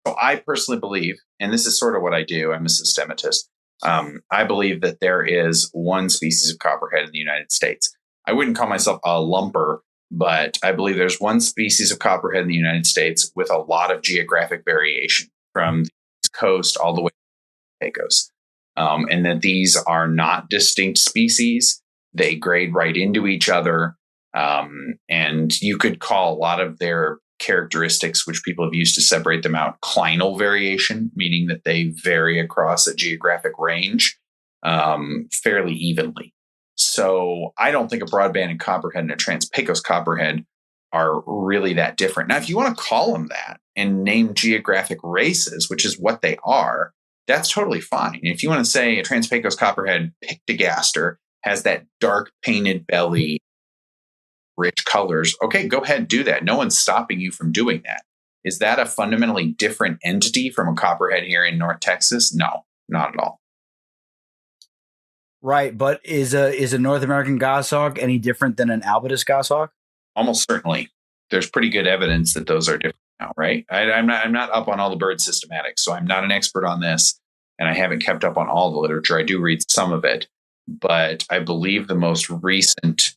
[SPEAKER 3] So I personally believe, and this is sort of what I do, I'm a systematist. I believe that there is one species of copperhead in the United States. I wouldn't call myself a lumper, but I believe there's one species of copperhead in the United States with a lot of geographic variation from the East Coast all the way to Pecos. And that these are not distinct species. They grade right into each other. And you could call a lot of their characteristics, which people have used to separate them out, clinal variation, meaning that they vary across a geographic range fairly evenly. So I don't think a broadband copperhead and a Trans-Pecos copperhead are really that different. Now, if you want to call them that and name geographic races, which is what they are, that's totally fine. If you want to say a Trans-Pecos copperhead pictogaster has that dark painted belly, rich colors, okay, go ahead and do that. No one's stopping you from doing that. Is that a fundamentally different entity from a copperhead here in North Texas? No, not at all.
[SPEAKER 2] Right, but is a North American goshawk any different than an Albitus goshawk?
[SPEAKER 3] Almost certainly. There's pretty good evidence that those are different now, right? I'm not up on all the bird systematics, so I'm not an expert on this, and I haven't kept up on all the literature. I do read some of it, but I believe the most recent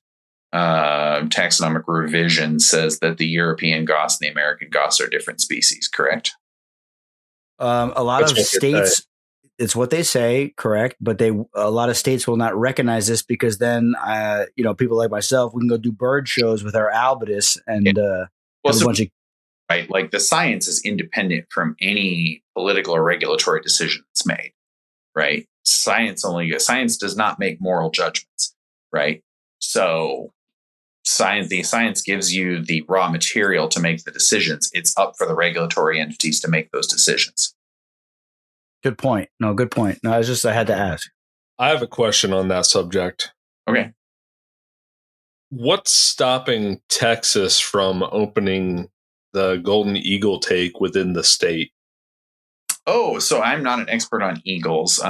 [SPEAKER 3] taxonomic revision says that the European goss and the American goss are different species, correct?
[SPEAKER 2] A lot
[SPEAKER 1] That's
[SPEAKER 2] of
[SPEAKER 1] what they
[SPEAKER 2] states, it's what they say, correct? But a lot of states will not recognize this because then, people like myself, we can go do bird shows with our albitus and have a bunch of.
[SPEAKER 3] Right, like the science is independent from any political or regulatory decision that's made. Right, science does not make moral judgments. Right, so the science gives you the raw material to make the decisions. It's up for the regulatory entities to make those decisions.
[SPEAKER 2] Good point. No, good point. No, I had to ask.
[SPEAKER 1] I have a question on that subject.
[SPEAKER 3] Okay.
[SPEAKER 1] What's stopping Texas from opening the golden eagle take within the state?
[SPEAKER 3] Oh, so I'm not an expert on eagles.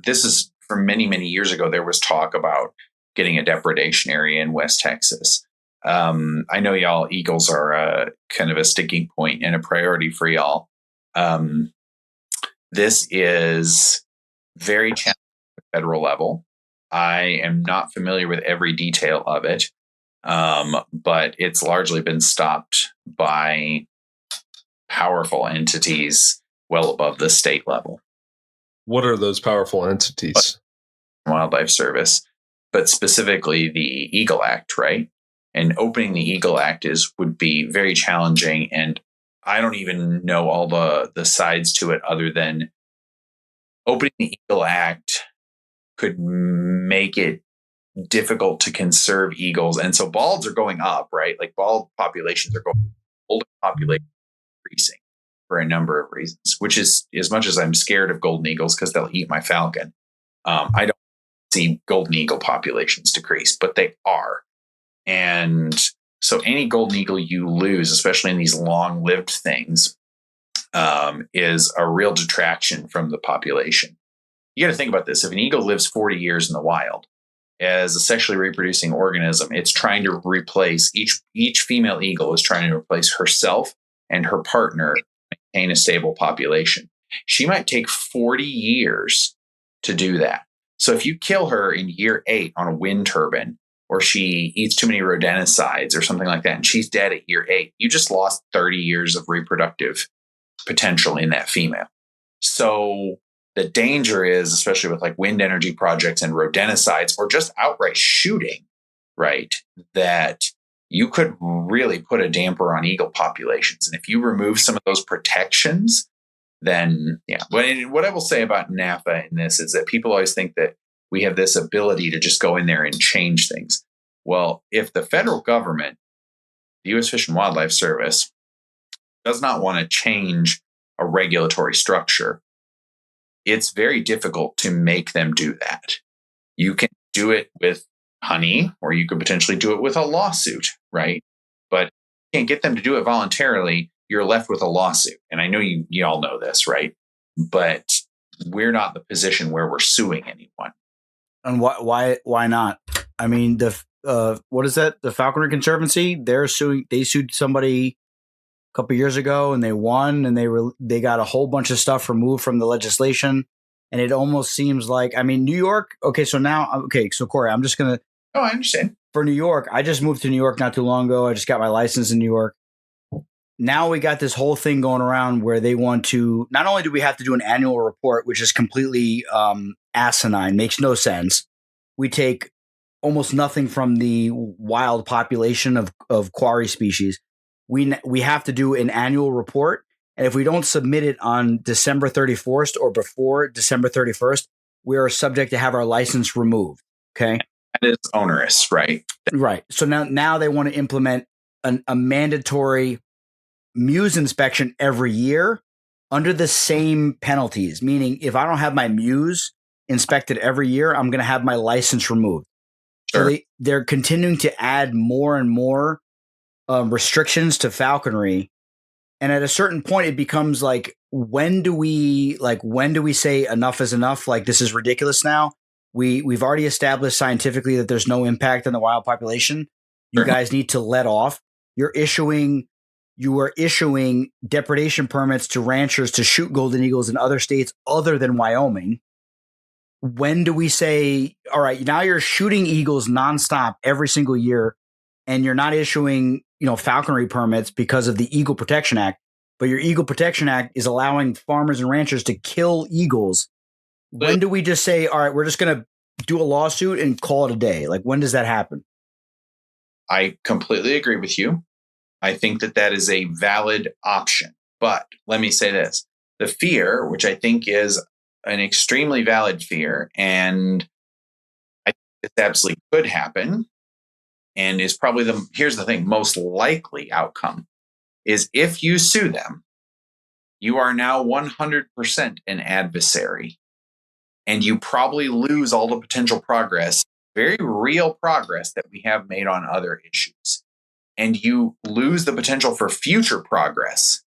[SPEAKER 3] This is from many, many years ago, there was talk about getting a depredation area in West Texas. I know y'all eagles are kind of a sticking point and a priority for y'all. This is very challenging at the federal level. I am not familiar with every detail of it, but it's largely been stopped by powerful entities well above the state level.
[SPEAKER 1] What are those powerful entities?
[SPEAKER 3] Wildlife Service, but specifically the Eagle Act, right? And opening the Eagle Act would be very challenging, and I don't even know all the sides to it other than opening the Eagle Act could make it difficult to conserve eagles. And so balds are going up, right? Like bald populations are going, golden populations are increasing for a number of reasons, which is, as much as I'm scared of golden eagles because they'll eat my falcon, I don't see golden eagle populations decrease, but they are. And so any golden eagle you lose, especially in these long-lived things, is a real detraction from the population. You got to think about this. If an eagle lives 40 years in the wild, as a sexually reproducing organism, it's trying to replace each female eagle is trying to replace herself and her partner to maintain a stable population. She might take 40 years to do that. So if you kill her in year 8 on a wind turbine, or she eats too many rodenticides or something like that, and she's dead at year 8, you just lost 30 years of reproductive potential in that female. So the danger is, especially with like wind energy projects and rodenticides or just outright shooting, right, that you could really put a damper on eagle populations. And if you remove some of those protections, then, yeah. What I will say about NAFA in this is that people always think that we have this ability to just go in there and change things. Well, if the federal government, the U.S. Fish and Wildlife Service, does not want to change a regulatory structure, it's very difficult to make them do that. You can do it with honey, or you could potentially do it with a lawsuit, right? But you can't get them to do it voluntarily. You're left with a lawsuit. And I know you all know this, right? But we're not in the position where we're suing anyone.
[SPEAKER 2] And why not? I mean, what is that? The Falconry Conservancy, they sued somebody a couple years ago and they won, and they got a whole bunch of stuff removed from the legislation. And it almost seems like, I mean, New York. So Corey, I'm just going to.
[SPEAKER 3] Oh, I understand.
[SPEAKER 2] For New York, I just moved to New York not too long ago. I just got my license in New York. Now we got this whole thing going around where they want to, not only do we have to do an annual report, which is completely asinine, makes no sense. We take almost nothing from the wild population of quarry species. We have to do an annual report. And if we don't submit it on December 31st or before December 31st, we are subject to have our license removed. Okay.
[SPEAKER 3] That is onerous, right?
[SPEAKER 2] Right. So now they want to implement a mandatory muse inspection every year under the same penalties, meaning if I don't have my muse inspected every year, I'm going to have my license removed.
[SPEAKER 3] Sure.
[SPEAKER 2] So they're continuing to add more and more restrictions to falconry. And at a certain point, it becomes like, when do we say enough is enough? Like, this is ridiculous now. We've already established scientifically that there's no impact on the wild population. You
[SPEAKER 3] Sure.
[SPEAKER 2] guys need to let off. You are issuing depredation permits to ranchers to shoot golden eagles in other states other than Wyoming. When do we say, all right, now you're shooting eagles nonstop every single year? and you're not issuing, falconry permits because of the Eagle Protection Act, but your Eagle Protection Act is allowing farmers and ranchers to kill eagles. When do we just say, all right, we're just going to do a lawsuit and call it a day? Like, when does that happen?
[SPEAKER 3] I completely agree with you. I think that is a valid option. But let me say this. The fear, which I think is an extremely valid fear, and I think it absolutely could happen, and is probably here's the thing, most likely outcome, is if you sue them, you are now 100% an adversary, and you probably lose all the potential progress, very real progress that we have made on other issues. And you lose the potential for future progress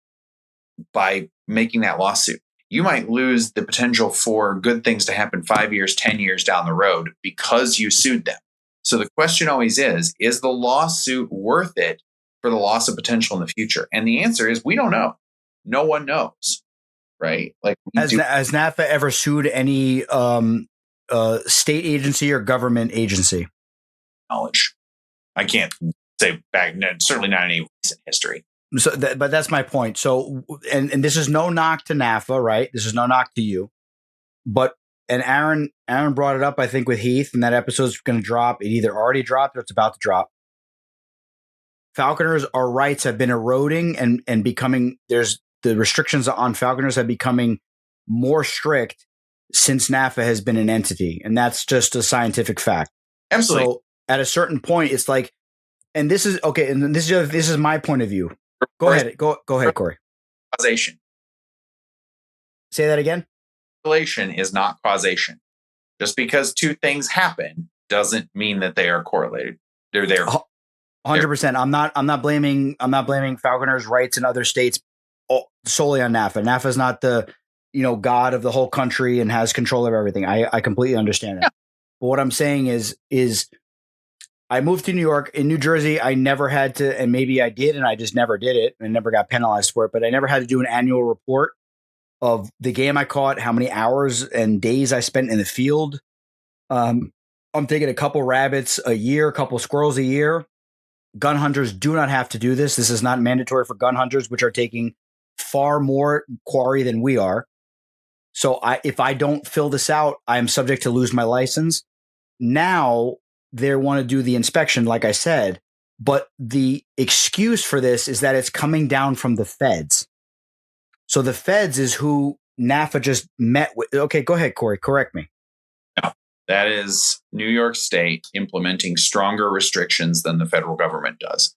[SPEAKER 3] by making that lawsuit. You might lose the potential for good things to happen 5 years, 10 years down the road because you sued them. So the question always is the lawsuit worth it for the loss of potential in the future? And the answer is, we don't know. No one knows, right? Like,
[SPEAKER 2] has NAFA ever sued any state agency or government agency?
[SPEAKER 3] Knowledge. I can't say back, certainly not any recent history.
[SPEAKER 2] So, but that's my point. So, and this is no knock to NAFA, right? This is no knock to you. But, and Aaron brought it up, I think, with Heath, and that episode's going to drop. It either already dropped or it's about to drop. Falconers, our rights have been eroding and becoming, the restrictions on falconers have becoming more strict since NAFA has been an entity. And that's just a scientific fact.
[SPEAKER 3] Absolutely.
[SPEAKER 2] So at a certain point, it's like, and this is okay. And this is my point of view. Go ahead, Corey.
[SPEAKER 3] Causation.
[SPEAKER 2] Say that again.
[SPEAKER 3] Correlation is not causation. Just because two things happen doesn't mean that they are correlated. They're there.
[SPEAKER 2] 100%. I'm not blaming falconers' rights in other states solely on NAFA. NAFA is not the god of the whole country and has control of everything. I completely understand that. Yeah. But what I'm saying is I moved to New York. In New Jersey, I never had to, and maybe I did, and I just never did it and never got penalized for it, but I never had to do an annual report of the game I caught, how many hours and days I spent in the field. I'm taking a couple rabbits a year, a couple squirrels a year. Gun hunters do not have to do this. This is not mandatory for gun hunters, which are taking far more quarry than we are. So if I don't fill this out, I am subject to lose my license. Now they want to do the inspection, like I said, but the excuse for this is that it's coming down from the feds. So the feds is who NAFA just met with. Okay, go ahead, Corey. Correct me.
[SPEAKER 3] No, that is New York State implementing stronger restrictions than the federal government does.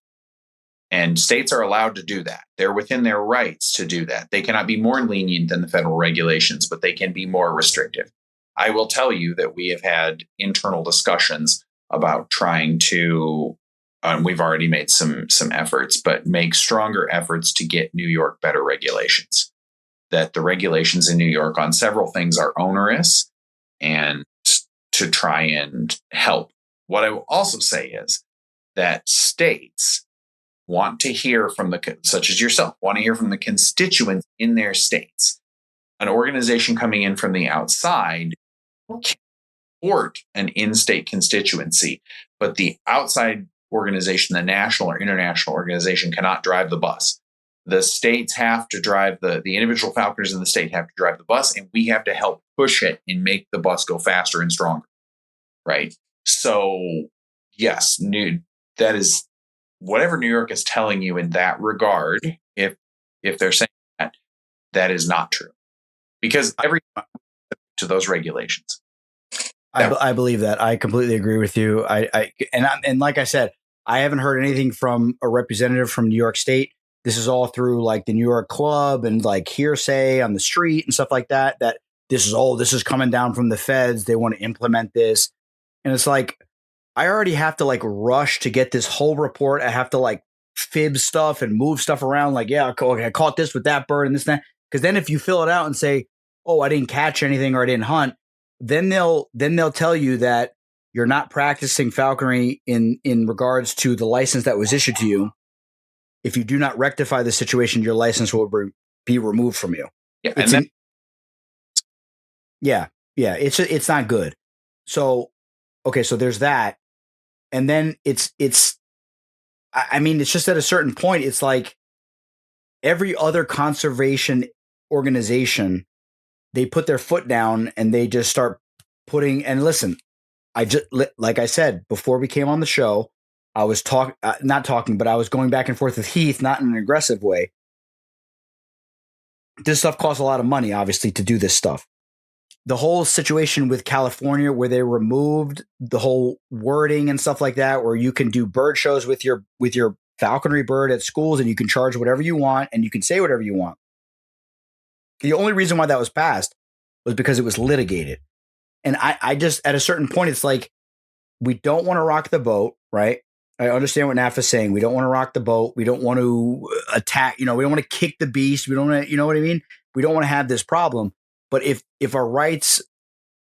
[SPEAKER 3] And states are allowed to do that. They're within their rights to do that. They cannot be more lenient than the federal regulations, but they can be more restrictive. I will tell you that we have had internal discussions about trying to, we've already made some efforts, but make stronger efforts to get New York better regulations. That the regulations in New York on several things are onerous, and to try and help. What I will also say is that states want to hear from such as yourself, want to hear from the constituents in their states. An organization coming in from the outside can support an in-state constituency, but the outside organization, the national or international organization, cannot drive the bus. The states have to drive the individual falconers in the state have to drive the bus, and we have to help push it and make the bus go faster and stronger. Right. So yes, that is whatever New York is telling you in that regard. If they're saying that is not true, because every to those regulations.
[SPEAKER 2] I believe that. I completely agree with you. And like I said, I haven't heard anything from a representative from New York State. This is all through like the New York Club and like hearsay on the street and stuff like that. That this is coming down from the feds. They want to implement this, and it's like I already have to like rush to get this whole report. I have to like fib stuff and move stuff around. Like, yeah, okay, I caught this with that bird and this and that. Because then if you fill it out and say, "Oh, I didn't catch anything or I didn't hunt," then they'll tell you that you're not practicing falconry in regards to the license that was issued to you. If you do not rectify the situation, your license will be removed from you. Yeah, it's not good. So, okay, so there's that, and then it's I mean, it's just at a certain point, it's like every other conservation organization, they put their foot down and they just start putting, and listen, like I said, before we came on the show, I was not talking, but I was going back and forth with Heath, not in an aggressive way. This stuff costs a lot of money, obviously, to do this stuff. The whole situation with California, where they removed the whole wording and stuff like that, where you can do bird shows with your falconry bird at schools and you can charge whatever you want and you can say whatever you want. The only reason why that was passed was because it was litigated. And I just, at a certain point, it's like, we don't want to rock the boat, right? I understand what NAFA's saying. We don't want to rock the boat. We don't want to attack, we don't want to kick the beast. We don't want to, you know what I mean? We don't want to have this problem. But if our rights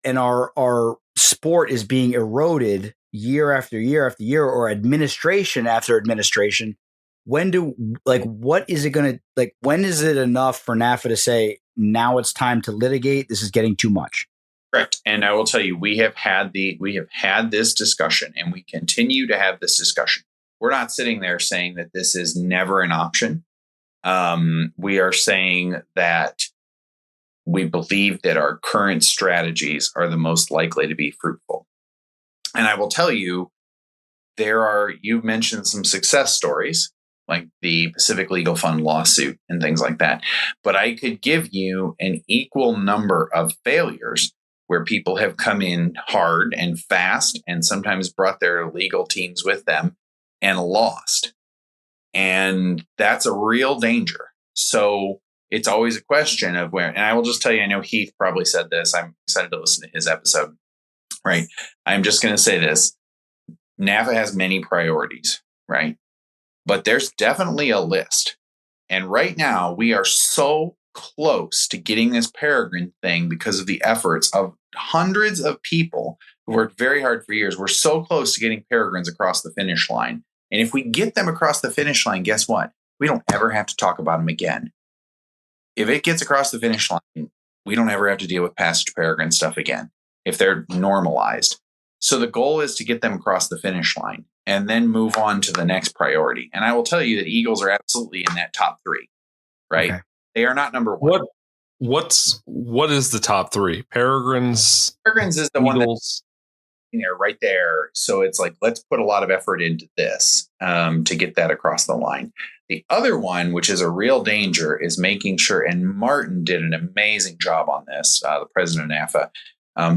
[SPEAKER 2] and our sport is being eroded year after year after year, or administration after administration, when is it enough for NAFA to say, now it's time to litigate? This is getting too much.
[SPEAKER 3] Correct. And I will tell you, we have had this discussion, and we continue to have this discussion. We're not sitting there saying that this is never an option. We are saying that we believe that our current strategies are the most likely to be fruitful. And I will tell you, you've mentioned some success stories, like the Pacific Legal Fund lawsuit and things like that. But I could give you an equal number of failures where people have come in hard and fast and sometimes brought their legal teams with them and lost. And that's a real danger. So it's always a question of where, and I will just tell you, I know Heath probably said this. I'm excited to listen to his episode, right? I'm just going to say this. NAFA has many priorities, right? But there's definitely a list. And right now we are so close to getting this peregrine thing because of the efforts of hundreds of people who worked very hard for years. We're so close to getting peregrines across the finish line. And if we get them across the finish line, guess what? We don't ever have to talk about them again. If it gets across the finish line, we don't ever have to deal with passage peregrine stuff again, if they're normalized. So the goal is to get them across the finish line and then move on to the next priority. And I will tell you that eagles are absolutely in that top three, right? Okay. They are not number one.
[SPEAKER 1] What is the top three? Peregrines?
[SPEAKER 3] Peregrines is the
[SPEAKER 1] eagles.
[SPEAKER 3] One that's right there. So it's like, let's put a lot of effort into this to get that across the line. The other one, which is a real danger, is making sure, and Martin did an amazing job on this, the president of NAFA,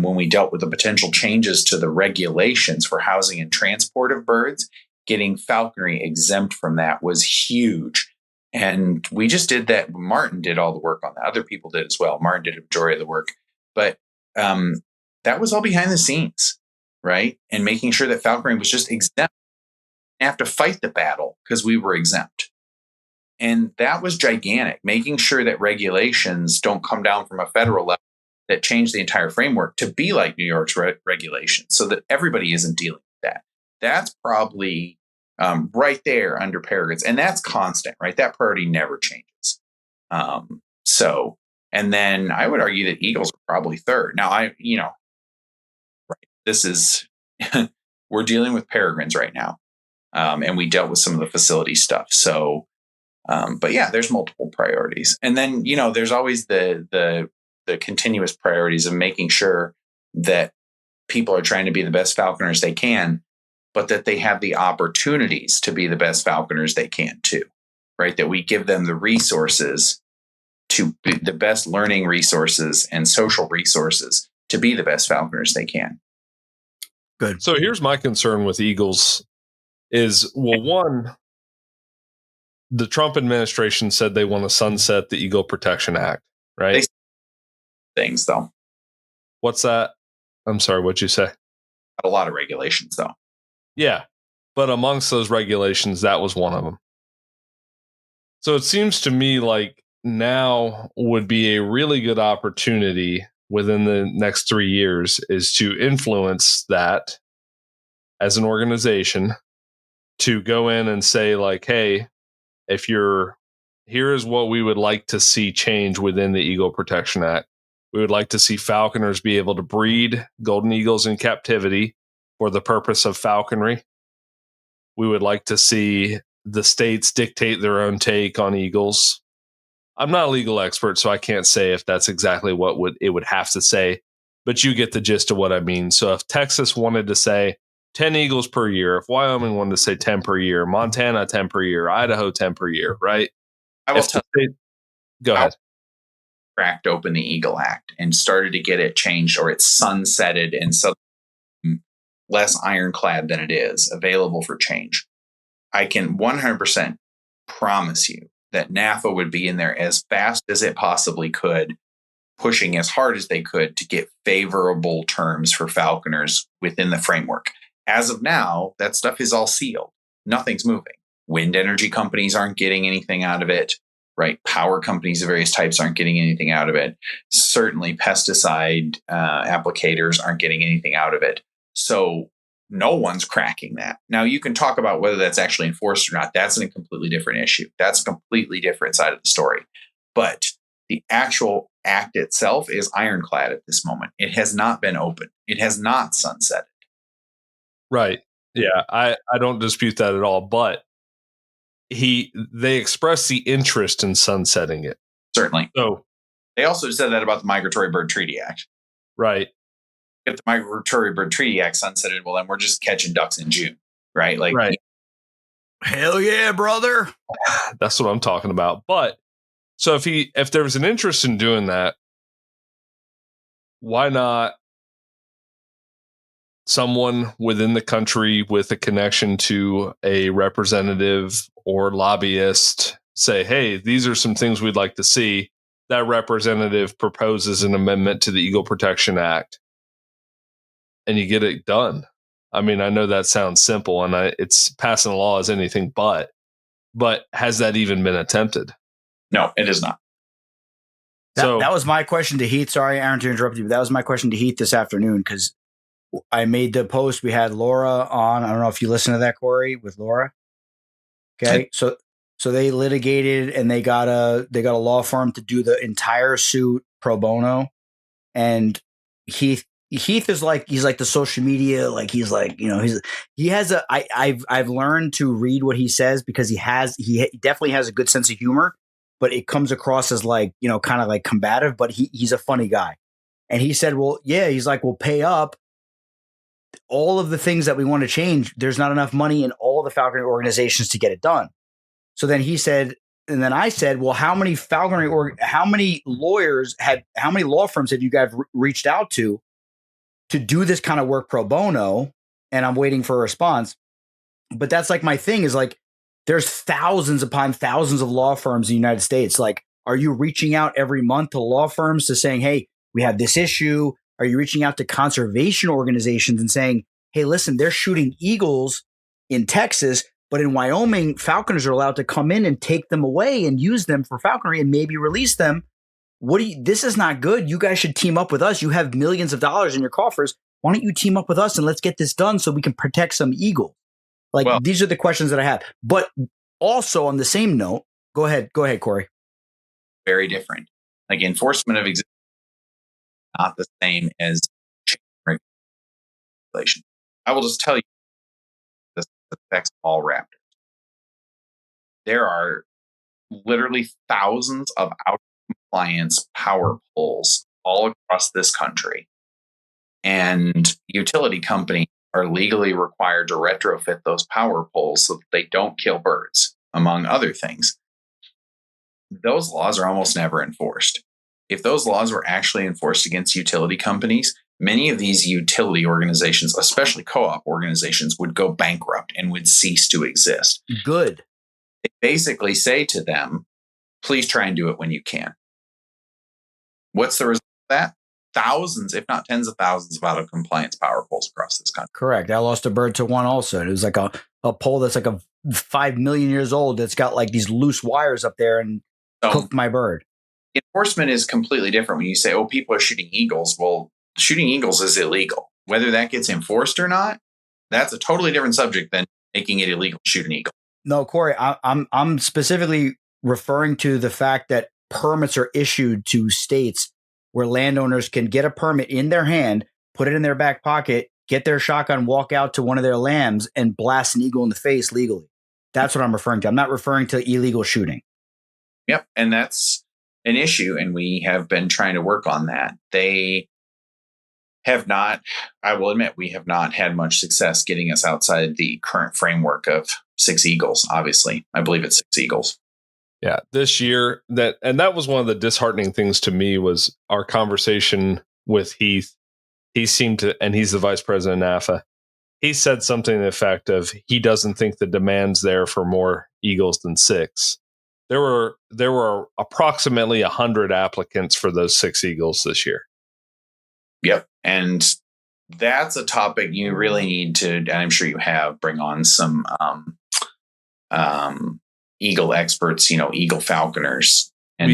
[SPEAKER 3] when we dealt with the potential changes to the regulations for housing and transport of birds, getting falconry exempt from that was huge. And we just did that. Martin did all the work on that. Other people did as well. Martin did a majority of the work. But that was all behind the scenes, right? And making sure that falconry was just exempt. We have to fight the battle because we were exempt. And that was gigantic, making sure that regulations don't come down from a federal level that change the entire framework to be like New York's regulations so that everybody isn't dealing with that. That's probably right there under peregrines. And that's constant, right? That priority never changes. And then I would argue that eagles are probably third. Now, right, this is, we're dealing with peregrines right now. And we dealt with some of the facility stuff. So, but yeah, there's multiple priorities. And then, there's always the continuous priorities of making sure that people are trying to be the best falconers they can, but that they have the opportunities to be the best falconers they can too, right? That we give them the resources to be the best learning resources and social resources to be the best falconers they can.
[SPEAKER 2] Good.
[SPEAKER 1] So here's my concern with eagles is, well, one, the Trump administration said they want to sunset the Eagle Protection Act, right?
[SPEAKER 3] Things though.
[SPEAKER 1] What's that? I'm sorry, what'd you say?
[SPEAKER 3] A lot of regulations though.
[SPEAKER 1] Yeah. But amongst those regulations, that was one of them. So it seems to me like now would be a really good opportunity within the next 3 years is to influence that as an organization to go in and say like, hey, here is what we would like to see change within the Eagle Protection Act. We would like to see falconers be able to breed golden eagles in captivity for the purpose of falconry. we would like to see the states dictate their own take on eagles. I'm not a legal expert, so I can't say if that's exactly what it would have to say, but you get the gist of what I mean. So if Texas wanted to say 10 eagles per year, if Wyoming wanted to say 10 per year, Montana 10 per year, Idaho 10 per year, right?
[SPEAKER 3] I will tell you.
[SPEAKER 1] Go ahead.
[SPEAKER 3] Cracked open the Eagle Act and started to get it changed, or it's sunsetted and so less ironclad than it is available for change. I can 100% promise you that NAFA would be in there as fast as it possibly could, pushing as hard as they could to get favorable terms for falconers within the framework. As of now, that stuff is all sealed. Nothing's moving. Wind energy companies aren't getting anything out of it, right? Power companies of various types aren't getting anything out of it. Certainly pesticide applicators aren't getting anything out of it. So no one's cracking that. Now, you can talk about whether that's actually enforced or not. That's a completely different issue. That's a completely different side of the story. But the actual act itself is ironclad at this moment. It has not been open. It has not sunsetted.
[SPEAKER 1] Right. Yeah, I don't dispute that at all. But they expressed the interest in sunsetting it.
[SPEAKER 3] Certainly.
[SPEAKER 1] So
[SPEAKER 3] they also said that about the Migratory Bird Treaty Act.
[SPEAKER 1] Right.
[SPEAKER 3] If the Migratory Bird Treaty Act sunsetted, well, then we're just catching ducks in June, right? Like,
[SPEAKER 1] right.
[SPEAKER 2] Hell yeah, brother.
[SPEAKER 1] That's what I'm talking about. But so if there was an interest in doing that, why not someone within the country with a connection to a representative or lobbyist say, hey, these are some things we'd like to see. That representative proposes an amendment to the Eagle Protection Act, and you get it done. I mean, I know that sounds simple, and it's passing a law as anything but has that even been attempted?
[SPEAKER 3] No, it is not.
[SPEAKER 2] That was my question to Heath. Sorry, Aaron, to interrupt you, but that was my question to Heath this afternoon, because I made the post. We had Laura on. I don't know if you listened to that, Corey, with Laura. Okay. So they litigated, and they got a law firm to do the entire suit pro bono. And Heath is like, he's like the social media, like he's like, I've learned to read what he says, because he definitely has a good sense of humor, but it comes across as like, kind of like combative, but he's a funny guy. And he said, well, yeah, he's like, we'll pay up all of the things that we want to change. There's not enough money in all the falconry organizations to get it done. So then he said, and then I said, well, how many law firms have you guys reached out to do this kind of work pro bono? And I'm waiting for a response. But that's like my thing is like, there's thousands upon thousands of law firms in the United States. Like, are you reaching out every month to law firms to saying, hey, we have this issue? Are you reaching out to conservation organizations and saying, hey, listen, they're shooting eagles in Texas, but in Wyoming, falconers are allowed to come in and take them away and use them for falconry and maybe release them. This is not good. You guys should team up with us. You have millions of dollars in your coffers. Why don't you team up with us and let's get this done so we can protect some eagles? These are the questions that I have. But also on the same note, go ahead, Corey.
[SPEAKER 3] Very different. Like, enforcement of existing, not the same as regulation. I will just tell you, this affects all raptors. There are literally thousands of out of compliance power poles all across this country, and utility companies are legally required to retrofit those power poles so that they don't kill birds, among other things. Those laws are almost never enforced. If those laws were actually enforced against utility companies, many of these utility organizations, especially co-op organizations, would go bankrupt and would cease to exist.
[SPEAKER 2] Good.
[SPEAKER 3] They basically say to them, please try and do it when you can. What's the result of that? Thousands, if not tens of thousands, of out of compliance power poles across this country.
[SPEAKER 2] Correct. I lost a bird to one also. It was like a pole that's like a 5 million years old. That's got like these loose wires up there and cooked my bird.
[SPEAKER 3] Enforcement is completely different when you say, oh, people are shooting eagles. Well, shooting eagles is illegal. Whether that gets enforced or not, that's a totally different subject than making it illegal to shoot an eagle.
[SPEAKER 2] No, Corey, I'm specifically referring to the fact that permits are issued to states where landowners can get a permit in their hand, put it in their back pocket, get their shotgun, walk out to one of their lambs and blast an eagle in the face legally. That's what I'm referring to. I'm not referring to illegal shooting.
[SPEAKER 3] Yep. And that's an issue. And we have been trying to work on that. They have not, I will admit, we have not had much success getting us outside the current framework of 6 eagles. Obviously, I believe it's 6 eagles.
[SPEAKER 1] Yeah, this year that was one of the disheartening things to me was our conversation with Heath. He seemed to, and he's the vice president of NAFA. He said something to the effect of he doesn't think the demand's there for more eagles than 6. There were approximately 100 applicants for those 6 eagles this year.
[SPEAKER 3] Yep. And that's a topic you really need to, and I'm sure you have, bring on some eagle experts, eagle falconers. And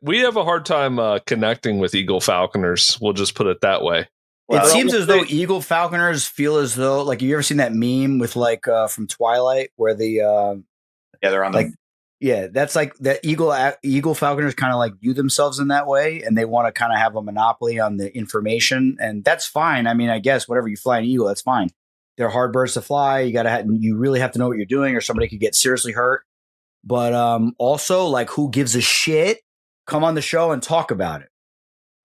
[SPEAKER 1] we have a hard time connecting with eagle falconers. We'll just put it that way.
[SPEAKER 2] It seems as though eagle falconers feel as though, like, you ever seen that meme with from Twilight where the
[SPEAKER 3] they're on
[SPEAKER 2] that's like the eagle falconers kind of like view themselves in that way, and they want to kind of have a monopoly on the information, and that's fine. I mean, I guess whatever, you fly an eagle, that's fine. They're hard birds to fly. You really have to know what you're doing, or somebody could get seriously hurt. But also, like, who gives a shit? Come on the show and talk about it.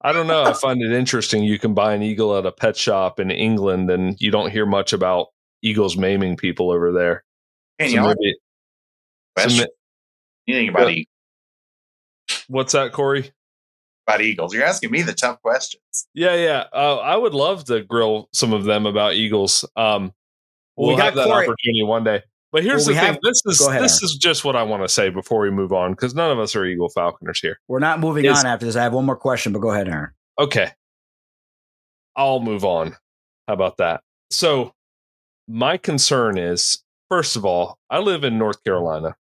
[SPEAKER 1] I don't know. I find it interesting. You can buy an eagle at a pet shop in England, and you don't hear much about eagles maiming people over there.
[SPEAKER 3] Hey, you think about eagles?
[SPEAKER 1] What's that, Corey?
[SPEAKER 3] About eagles? You're asking me the tough questions.
[SPEAKER 1] Yeah. I would love to grill some of them about eagles. We'll have that opportunity one day. But here's the thing. This is just what I want to say before we move on, because none of us are eagle falconers here.
[SPEAKER 2] We're not moving on after this. I have one more question, but go ahead, Aaron.
[SPEAKER 1] Okay. I'll move on. How about that? So my concern is, first of all, I live in North Carolina.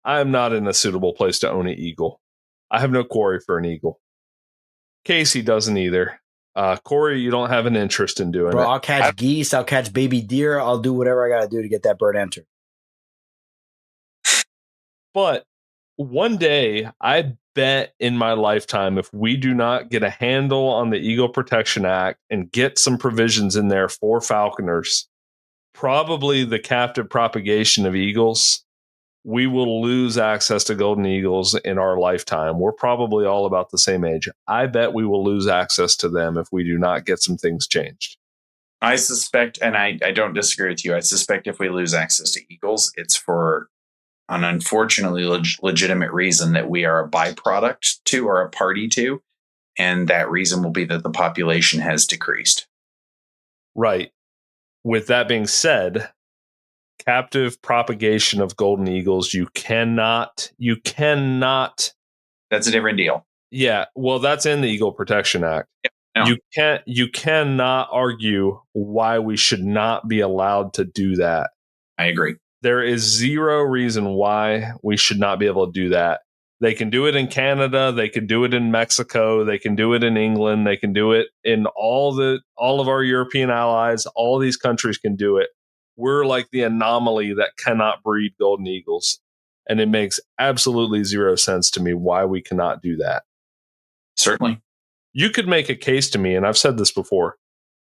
[SPEAKER 1] I am not in a suitable place to own an eagle. I have no quarry for an eagle. Casey doesn't either. Corey, you don't have an interest in doing it.
[SPEAKER 2] I'll catch geese. I'll catch baby deer. I'll do whatever I got to do to get that bird entered.
[SPEAKER 1] But one day, I bet in my lifetime, if we do not get a handle on the Eagle Protection Act and get some provisions in there for falconers, probably the captive propagation of eagles, we will lose access to golden eagles in our lifetime. We're probably all about the same age. I bet we will lose access to them if we do not get some things changed.
[SPEAKER 3] I suspect, and I don't disagree with you, I suspect if we lose access to eagles, it's for an unfortunately legitimate reason that we are a byproduct to or a party to. And that reason will be that the population has decreased.
[SPEAKER 1] Right. With that being said, captive propagation of golden eagles, you cannot.
[SPEAKER 3] That's a different deal.
[SPEAKER 1] Yeah. Well, that's in the Eagle Protection Act.
[SPEAKER 3] Yeah, no.
[SPEAKER 1] You cannot argue why we should not be allowed to do that.
[SPEAKER 3] I agree.
[SPEAKER 1] There is zero reason why we should not be able to do that. They can do it in Canada. They can do it in Mexico. They can do it in England. They can do it in all of our European allies. All these countries can do it. We're like the anomaly that cannot breed golden eagles. And it makes absolutely zero sense to me why we cannot do that.
[SPEAKER 3] Certainly.
[SPEAKER 1] You could make a case to me, and I've said this before,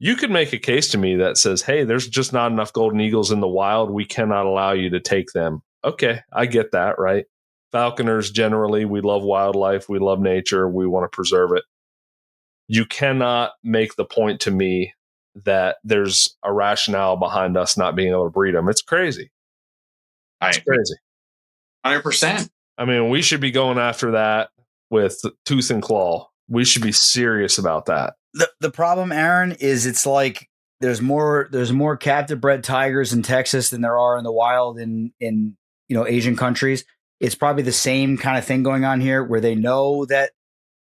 [SPEAKER 1] you could make a case to me that says, hey, there's just not enough golden eagles in the wild. We cannot allow you to take them. Okay, I get that, right? Falconers, generally, we love wildlife. We love nature. We want to preserve it. You cannot make the point to me that there's a rationale behind us not being able to breed them. It's crazy. It's crazy.
[SPEAKER 3] 100%.
[SPEAKER 1] I mean, we should be going after that with tooth and claw. We should be serious about that.
[SPEAKER 2] The problem, Aaron, is it's like there's more captive bred tigers in Texas than there are in the wild in Asian countries. It's probably the same kind of thing going on here, where they know that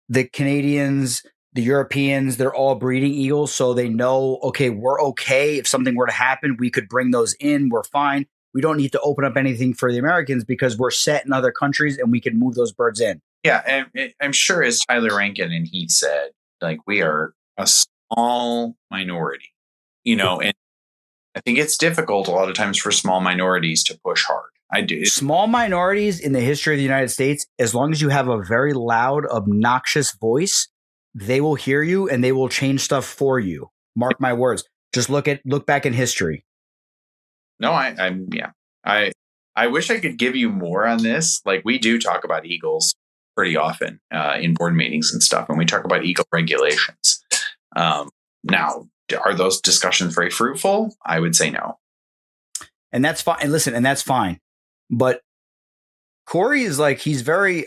[SPEAKER 2] the Canadians, the Europeans, they're all breeding eagles, so they know, okay, we're okay. If something were to happen, we could bring those in. We're fine. We don't need to open up anything for the Americans because we're set in other countries and we can move those birds in.
[SPEAKER 3] Yeah, and I'm sure, as Tyler Rankin and he said, like, we are a small minority, and I think it's difficult a lot of times for small minorities to push hard. I do.
[SPEAKER 2] Small minorities in the history of the United States, as long as you have a very loud, obnoxious voice, they will hear you and they will change stuff for you. Mark my words. Just look back in history.
[SPEAKER 3] No, I wish I could give you more on this. Like, we do talk about eagles pretty often in board meetings and stuff, and we talk about eagle regulations. Now, are those discussions very fruitful? I would say no.
[SPEAKER 2] And that's fine. And listen, and that's fine. But Corey is like, he's very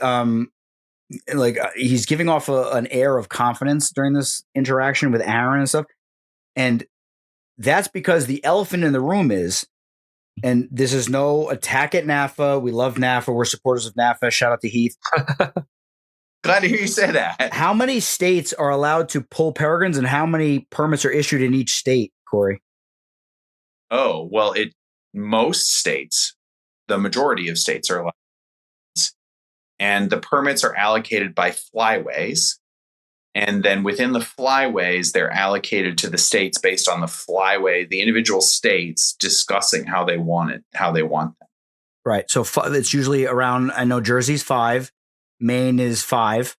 [SPEAKER 2] he's giving off an air of confidence during this interaction with Aaron and stuff. And that's because the elephant in the room is, and this is no attack at NAFA. We love NAFA. We're supporters of NAFA. Shout out to Heath.
[SPEAKER 3] Glad to hear you say that.
[SPEAKER 2] How many states are allowed to pull peregrines, and how many permits are issued in each state, Corey?
[SPEAKER 3] Oh, well, most states, the majority of states are allowed. And the permits are allocated by flyways. And then within the flyways, they're allocated to the states based on the flyway, the individual states discussing how they want them.
[SPEAKER 2] Right. So it's usually around, I know Jersey's 5, Maine is 5.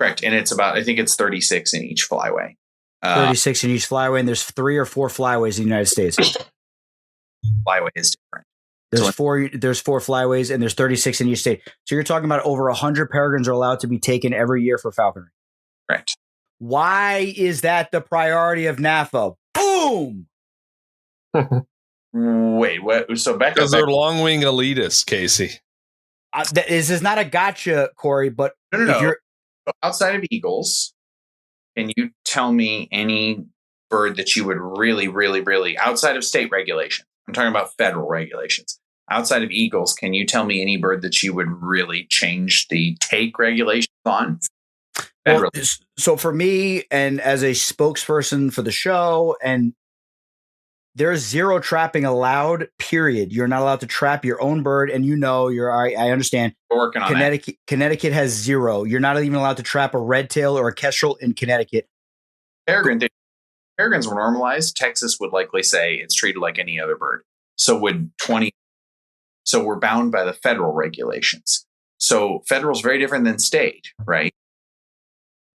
[SPEAKER 3] Correct. And it's about, I think it's 36 in each flyway.
[SPEAKER 2] 36 in each flyway. And there's 3 or 4 flyways in the United States.
[SPEAKER 3] Flyway is different.
[SPEAKER 2] There's 4 flyways and there's 36 in each state. So you're talking about over 100 peregrines are allowed to be taken every year for falconry.
[SPEAKER 3] Correct.
[SPEAKER 2] Why is that the priority of NAFA? Boom.
[SPEAKER 3] Wait, what? So back
[SPEAKER 1] because they're long wing elitists, Casey.
[SPEAKER 2] This is not a gotcha, Corey. But
[SPEAKER 3] no. Outside of eagles, can you tell me any bird that you would really, really, really, outside of state regulation? I'm talking about federal regulations. Outside of eagles, can you tell me any bird that you would really change the take regulations on?
[SPEAKER 2] Well, so for me, and as a spokesperson for the show, and there's 0 trapping allowed, period. You're not allowed to trap your own bird. And I understand.
[SPEAKER 3] We're working on that.
[SPEAKER 2] Connecticut has 0. You're not even allowed to trap a red tail or a kestrel in Connecticut.
[SPEAKER 3] Peregrines were normalized. Texas would likely say it's treated like any other bird. So we're bound by the federal regulations. So federal is very different than state, right?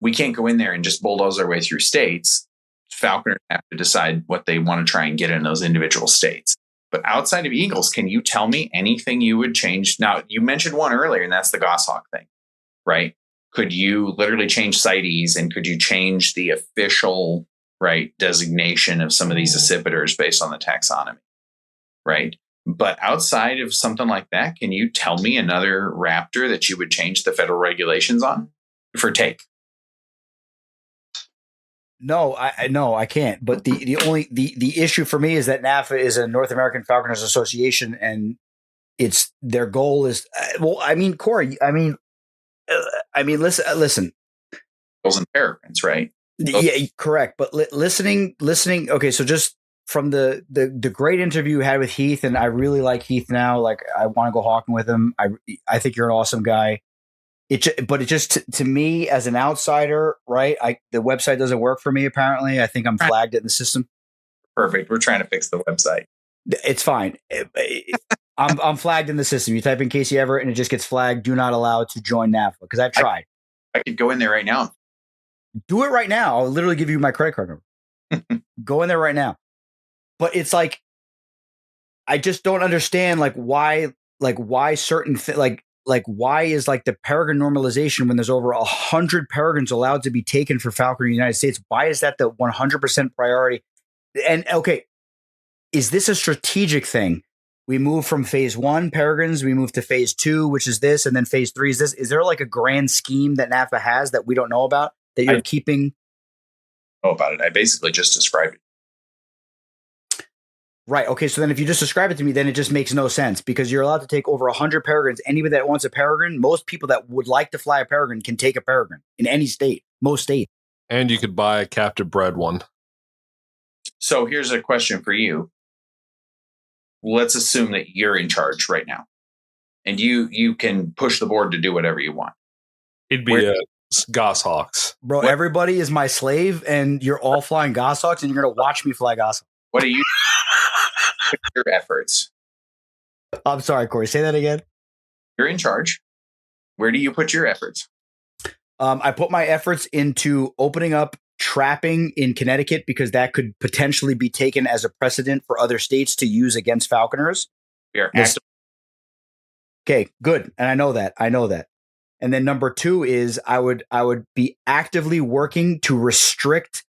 [SPEAKER 3] We can't go in there and just bulldoze our way through states. Falconers have to decide what they want to try and get in those individual states. But outside of eagles, can you tell me anything you would change? Now, you mentioned one earlier, and that's the goshawk thing, right? Could you literally change CITES, and could you change the official designation of some of these accipiters based on the taxonomy, right? But outside of something like that, can you tell me another raptor that you would change the federal regulations on for take?
[SPEAKER 2] No, I can't. But the issue for me is that NAFA is a North American Falconers Association, and their goal is Corey. Listen.
[SPEAKER 3] Eagles and peregrines, right?
[SPEAKER 2] Yeah, correct. But listening. Okay, so just from the great interview you had with Heath, and I really like Heath now. Like, I want to go hawking with him. I think you're an awesome guy. But it just to me as an outsider, right? The website doesn't work for me. Apparently, I think I'm flagged in the system.
[SPEAKER 3] Perfect. We're trying to fix the website.
[SPEAKER 2] It's fine. I'm flagged in the system. You type in Casey Everett, and it just gets flagged. Do not allow to join NAFA, because I've tried.
[SPEAKER 3] I could go in there right now.
[SPEAKER 2] Do it right now. I'll literally give you my credit card number. Go in there right now. But it's like, I just don't understand why certain why is the peregrine normalization, when there's over 100 peregrines allowed to be taken for falconry in the United States? Why is that the 100% priority? And okay, is this a strategic thing? We move from phase 1 peregrines, we move to phase 2, which is this, and then phase 3 is this. Is there a grand scheme that NAFA has that we don't know about, that you're keeping?
[SPEAKER 3] Know about it. I basically just described it.
[SPEAKER 2] Right. Okay. So then if you just describe it to me, then it just makes no sense, because you're allowed to take over 100 peregrines. Anybody that wants a peregrine, most people that would like to fly a peregrine can take a peregrine in any state, most states.
[SPEAKER 1] And you could buy a captive bred one.
[SPEAKER 3] So here's a question for you. Let's assume that you're in charge right now, and you can push the board to do whatever you want.
[SPEAKER 1] It'd be goshawks.
[SPEAKER 2] Bro, everybody is my slave, and you're all flying goshawks, and you're going to watch me fly goshawks.
[SPEAKER 3] What do you put your efforts?
[SPEAKER 2] I'm sorry, Corey. Say that again.
[SPEAKER 3] You're in charge. Where do you put your efforts?
[SPEAKER 2] I put my efforts into opening up trapping in Connecticut because that could potentially be taken as a precedent for other states to use against falconers.
[SPEAKER 3] We are active.
[SPEAKER 2] Okay, good. And I know that. And then number 2 is I would be actively working to restrict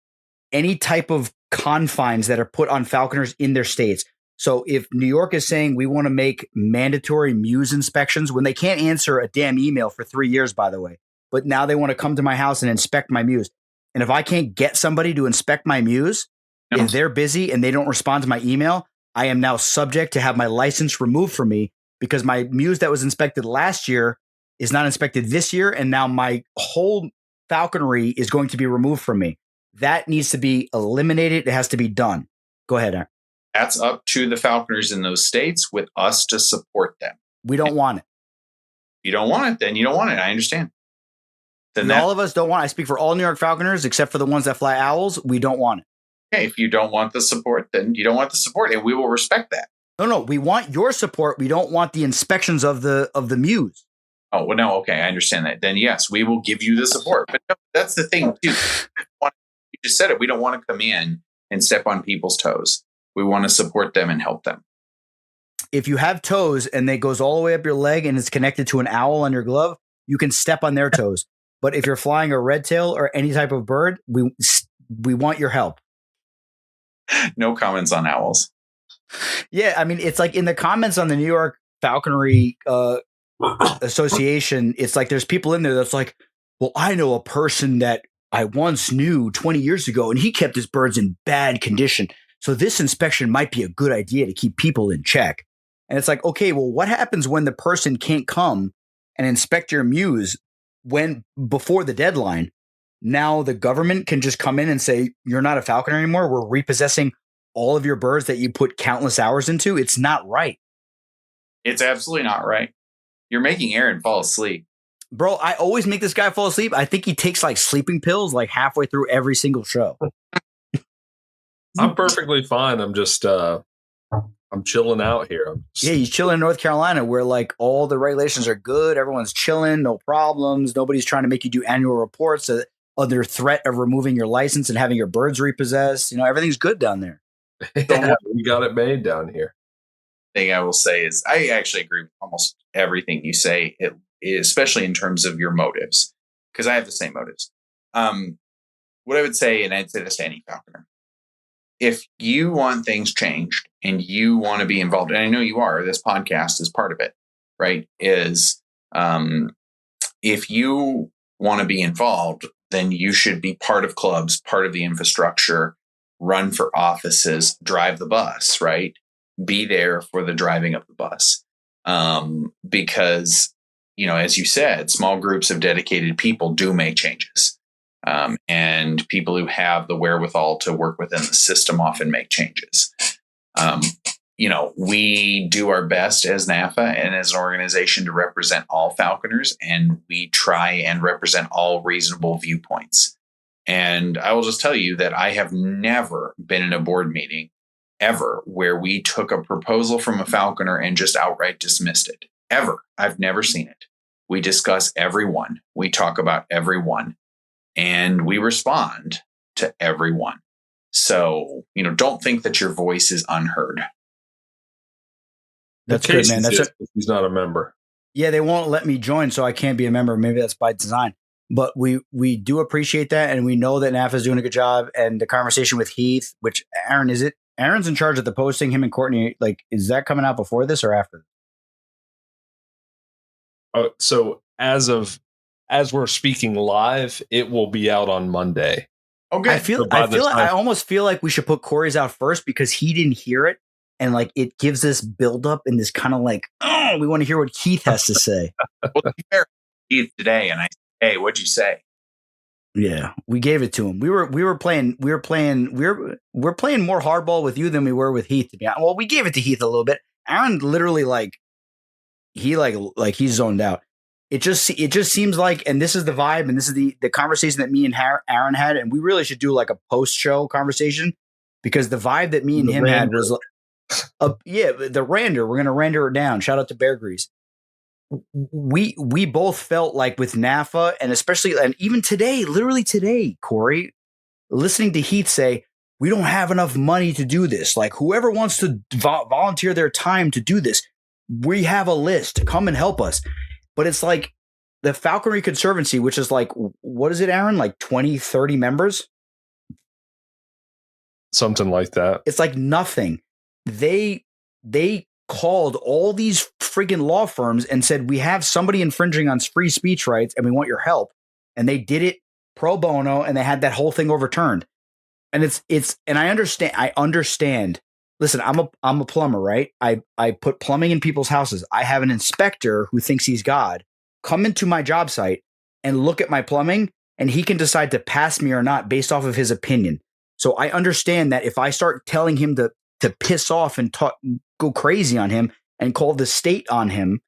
[SPEAKER 2] any type of confines that are put on falconers in their states. So if New York is saying we want to make mandatory mews inspections when they can't answer a damn email for 3 years, by the way, but now they want to come to my house and inspect my mews. And if I can't get somebody to inspect my mews, if they're busy and they don't respond to my email, I am now subject to have my license removed from me because my mews that was inspected last year is not inspected this year. And now my whole falconry is going to be removed from me. That needs to be eliminated. It has to be done. Go ahead, Aaron.
[SPEAKER 3] That's up to the falconers in those states with us to support them.
[SPEAKER 2] We don't want it.
[SPEAKER 3] If you don't want it, then you don't want it. I understand. Then
[SPEAKER 2] all of us don't want it. I speak for all New York falconers, except for the ones that fly owls. We don't want it.
[SPEAKER 3] Okay, if you don't want the support, then you don't want the support, and we will respect that.
[SPEAKER 2] No, we want your support. We don't want the inspections of the mews.
[SPEAKER 3] Oh, well, no, okay, I understand that. Then yes, we will give you the support. But no, that's the thing, too. You just said it. We don't want to come in and step on people's toes. We want to support them and help them.
[SPEAKER 2] If you have toes and they goes all the way up your leg and it's connected to an owl on your glove, you can step on their toes. But if you're flying a red tail or any type of bird, we want your help.
[SPEAKER 3] No comments on owls.
[SPEAKER 2] Yeah, I mean, it's like in the comments on the New York Falconry Association, it's like there's people in there that's like, well, I know a person that I once knew 20 years ago, and he kept his birds in bad condition. So this inspection might be a good idea to keep people in check. And it's like, okay, well, what happens when the person can't come and inspect your mews before the deadline? Now the government can just come in and say, you're not a falconer anymore. We're repossessing all of your birds that you put countless hours into. It's not right.
[SPEAKER 3] It's absolutely not right. You're making Aaron fall asleep.
[SPEAKER 2] Bro, I always make this guy fall asleep. I think he takes like sleeping pills like halfway through every single show.
[SPEAKER 1] I'm perfectly fine. I'm just I'm chilling out here.
[SPEAKER 2] Yeah, he's chilling in North Carolina where like all the regulations are good. Everyone's chilling, no problems. Nobody's trying to make you do annual reports under threat of removing your license and having your birds repossessed. You know, everything's good down there.
[SPEAKER 1] Yeah, we got it made down here.
[SPEAKER 3] Thing I will say is I actually agree with almost everything you say, especially in terms of your motives, because I have the same motives. What I would say, and I'd say this to any falconer, if you want things changed and you want to be involved, and I know you are, this podcast is part of it, right? If you want to be involved, then you should be part of clubs, part of the infrastructure, run for offices, drive the bus, right? Be there for the driving of the bus. Because, you know, as you said, small groups of dedicated people do make changes. And people who have the wherewithal to work within the system often make changes. You know, we do our best as NAFA and as an organization to represent all falconers, and we try and represent all reasonable viewpoints. And I will just tell you that I have never been in a board meeting ever where we took a proposal from a falconer and just outright dismissed it. Ever. I've never seen it. We discuss everyone. We talk about everyone. And we respond to everyone. So, you know, don't think that your voice is unheard.
[SPEAKER 2] That's good, man.
[SPEAKER 1] He's not a member.
[SPEAKER 2] Yeah, they won't let me join, so I can't be a member. Maybe that's by design. But we do appreciate that, and we know that NAFA is doing a good job. And the conversation with Heath, which Aaron, is it? Aaron's in charge of the posting. Him and Courtney, like, is that coming out before this or after?
[SPEAKER 1] So as we're speaking live, it will be out on Monday.
[SPEAKER 2] Okay. I almost feel like we should put Corey's out first because he didn't hear it. And like, it gives this buildup and this kind of like, oh, we want to hear what Keith has to say.
[SPEAKER 3] Well, to be fair, Keith today, and I said, hey, what'd you say?
[SPEAKER 2] Yeah, we gave it to him. We're playing more hardball with you than we were with Heath, to be honest. Well, we gave it to Heath a little bit. Aaron literally he's zoned out. It just seems like, and this is the vibe, and this is the conversation that me and Aaron had, and we really should do like a post-show conversation because the vibe that me and him had was, the render. We're gonna render it down. Shout out to Bear Grease. We both felt like with NAFA, and especially, and even today, literally today, Corey, listening to Heath say, we don't have enough money to do this. Like, whoever wants to volunteer their time to do this, we have a list. Come and help us. But it's like the Falconry Conservancy, which is like, what is it, Aaron? Like 20, 30 members?
[SPEAKER 1] Something like that.
[SPEAKER 2] It's like nothing. They called all these friggin' law firms and said, we have somebody infringing on free speech rights and we want your help. And they did it pro bono, and they had that whole thing overturned. And and I understand. Listen, I'm a plumber, right? I put plumbing in people's houses. I have an inspector who thinks he's God come into my job site and look at my plumbing, and he can decide to pass me or not based off of his opinion. So I understand that if I start telling him to piss off and go crazy on him and call the state on him,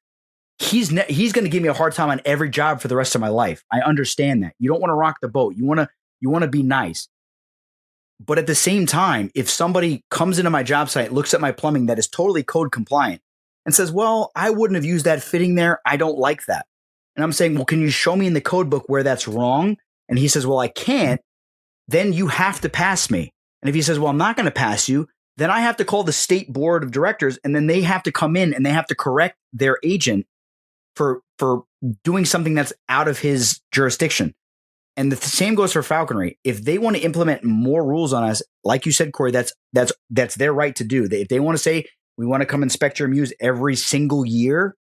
[SPEAKER 2] he's going to give me a hard time on every job for the rest of my life. I understand that. You don't want to rock the boat. You want to be nice. But at the same time, if somebody comes into my job site, looks at my plumbing that is totally code compliant and says, well, I wouldn't have used that fitting there, I don't like that. And I'm saying, well, can you show me in the code book where that's wrong? And he says, well, I can't. Then you have to pass me. And if he says, well, I'm not going to pass you, then I have to call the state board of directors, and then they have to come in and they have to correct their agent for doing something that's out of his jurisdiction. And the same goes for falconry. If they want to implement more rules on us, like you said, Corey, that's their right to do. If they want to say, we want to come inspect your mews every single year,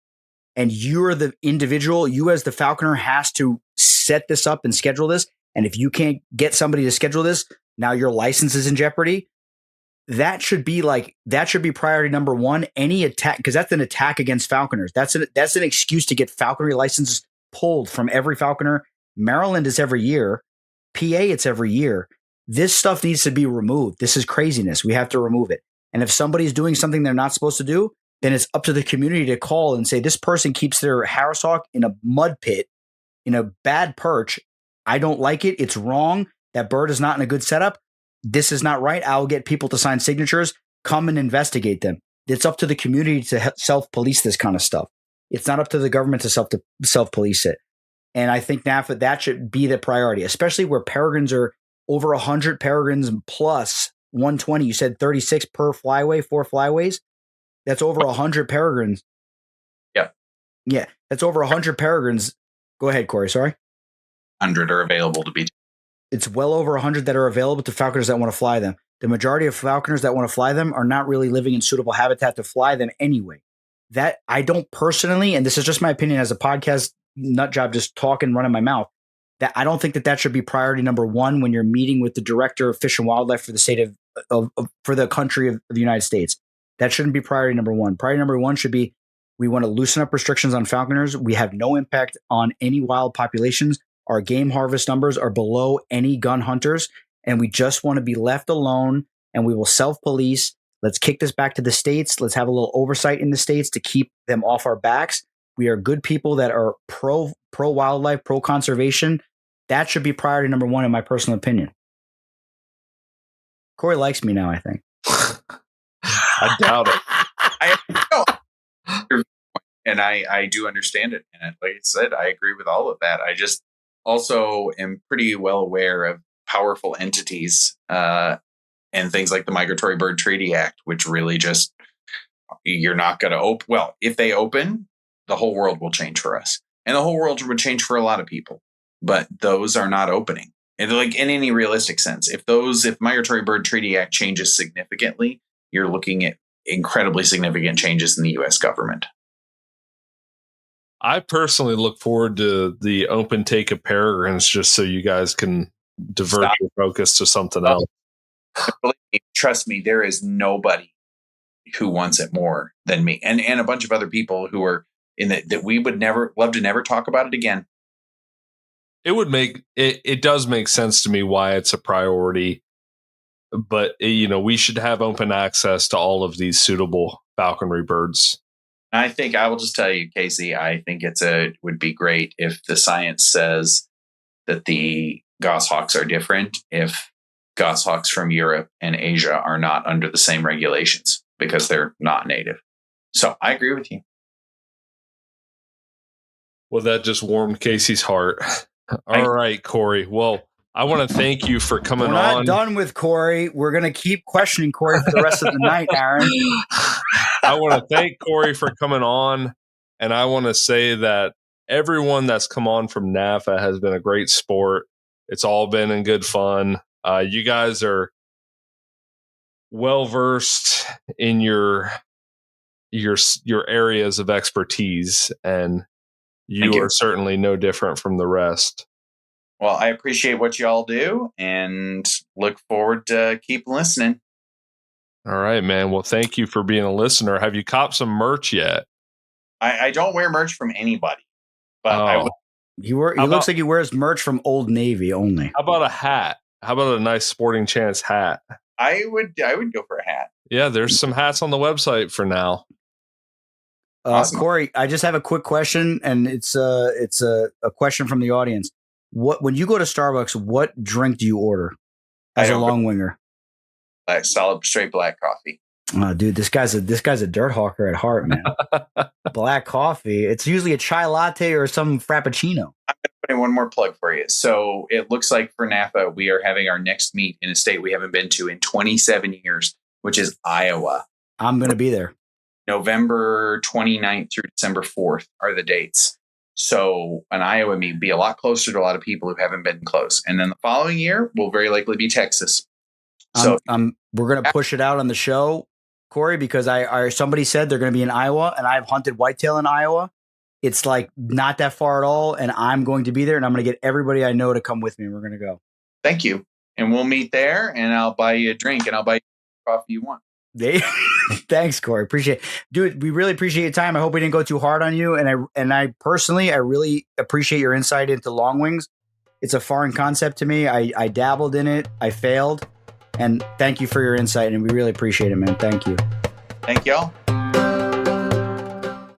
[SPEAKER 2] and you're the individual, you as the falconer has to set this up and schedule this. And if you can't get somebody to schedule this, now your license is in jeopardy. That should be priority number one. Any attack, because that's an attack against falconers. That's an excuse to get falconry licenses pulled from every falconer. Maryland is every year. PA, it's every year. This stuff needs to be removed. This is craziness. We have to remove it. And if somebody's doing something they're not supposed to do, then it's up to the community to call and say, this person keeps their Harris hawk in a mud pit, in a bad perch. I don't like it. It's wrong. That bird is not in a good setup. This is not right. I'll get people to sign signatures. Come and investigate them. It's up to the community to self-police this kind of stuff. It's not up to the government to self-police it. And I think NAFA, that should be the priority, especially where peregrines are over 100 peregrines plus 120. You said 36 per flyway, 4 flyways. That's over 100 peregrines.
[SPEAKER 3] Yep.
[SPEAKER 2] Yeah, that's over 100 peregrines. Go ahead, Corey. Sorry.
[SPEAKER 3] 100 are available to be.
[SPEAKER 2] It's well over 100 that are available to falconers that want to fly them. The majority of falconers that want to fly them are not really living in suitable habitat to fly them anyway. That I don't personally, and this is just my opinion as a podcast nut job, just talking, running my mouth, that I don't think that should be priority number one when you're meeting with the director of Fish and Wildlife for the state for the country of the United States. That shouldn't be priority number one. Priority number one should be, we want to loosen up restrictions on falconers. We have no impact on any wild populations. Our game harvest numbers are below any gun hunters, and we just want to be left alone, and we will self-police. Let's kick this back to the states. Let's have a little oversight in the states to keep them off our backs. We are good people that are pro wildlife, pro conservation. That should be priority number one, in my personal opinion. Corey likes me now, I think.
[SPEAKER 1] I doubt it.
[SPEAKER 3] And I do understand it. And like I said, I agree with all of that. I just also am pretty well aware of powerful entities and things like the Migratory Bird Treaty Act, which really just, you're not going to open. Well, if they open, the whole world will change for us. And the whole world would change for a lot of people. But those are not opening. And like in any realistic sense, if Migratory Bird Treaty Act changes significantly, you're looking at incredibly significant changes in the U.S. government.
[SPEAKER 1] I personally look forward to the open take of peregrines, just so you guys can divert your focus to something else.
[SPEAKER 3] Trust me, there is nobody who wants it more than me, and a bunch of other people who are in that we would love to never talk about it again.
[SPEAKER 1] It does make sense to me why it's a priority, but we should have open access to all of these suitable falconry birds.
[SPEAKER 3] I think I will just tell you, Casey, I think would be great if the science says that the goshawks are different, if goshawks from Europe and Asia are not under the same regulations because they're not native. So I agree with you.
[SPEAKER 1] Well, that just warmed Casey's heart. All right, Corey. Well, I want to thank you for coming
[SPEAKER 2] We're not
[SPEAKER 1] on.
[SPEAKER 2] done with Corey. We're going to keep questioning Corey for the rest of the night, Aaron.
[SPEAKER 1] I want to thank Corey for coming on. And I want to say that everyone that's come on from NAFA has been a great sport. It's all been in good fun. You guys are well-versed in your areas of expertise, and you are certainly no different from the rest.
[SPEAKER 3] Well, I appreciate what you all do and look forward to keep listening.
[SPEAKER 1] All right, man. Well, thank you for being a listener. Have you copped some merch yet?
[SPEAKER 3] I don't wear merch from anybody, but I would.
[SPEAKER 2] He looks like he wears merch from Old Navy only.
[SPEAKER 1] How about a hat? How about a nice Sporting Chance hat?
[SPEAKER 3] I would go for a hat.
[SPEAKER 1] Yeah, there's some hats on the website for now.
[SPEAKER 3] Awesome.
[SPEAKER 2] Corey, I just have a quick question, and it's a question from the audience. When you go to Starbucks, what drink do you order as a long winger?
[SPEAKER 3] Solid straight black coffee.
[SPEAKER 2] Oh, dude, this guy's a dirt hawker at heart, man. Black coffee. It's usually a chai latte or some frappuccino.
[SPEAKER 3] I'm going to put in one more plug for you. So it looks like for NAFA, we are having our next meet in a state we haven't been to in 27 years, which is Iowa.
[SPEAKER 2] I'm going to be there.
[SPEAKER 3] November 29th through December 4th are the dates. So an Iowa meet will be a lot closer to a lot of people who haven't been close. And then the following year will very likely be Texas. So
[SPEAKER 2] we're going to push it out on the show, Corey, because somebody said they're going to be in Iowa, and I've hunted whitetail in Iowa. It's like not that far at all, and I'm going to be there, and I'm going to get everybody I know to come with me, and we're going to go.
[SPEAKER 3] Thank you. And we'll meet there, and I'll buy you a drink, and I'll buy you the coffee you want.
[SPEAKER 2] Thanks, Corey. Appreciate it. Dude, we really appreciate your time. I hope we didn't go too hard on you. And I personally, I really appreciate your insight into long wings. It's a foreign concept to me. I dabbled in it. I failed. And thank you for your insight. And we really appreciate it, man. Thank you.
[SPEAKER 3] Thank y'all.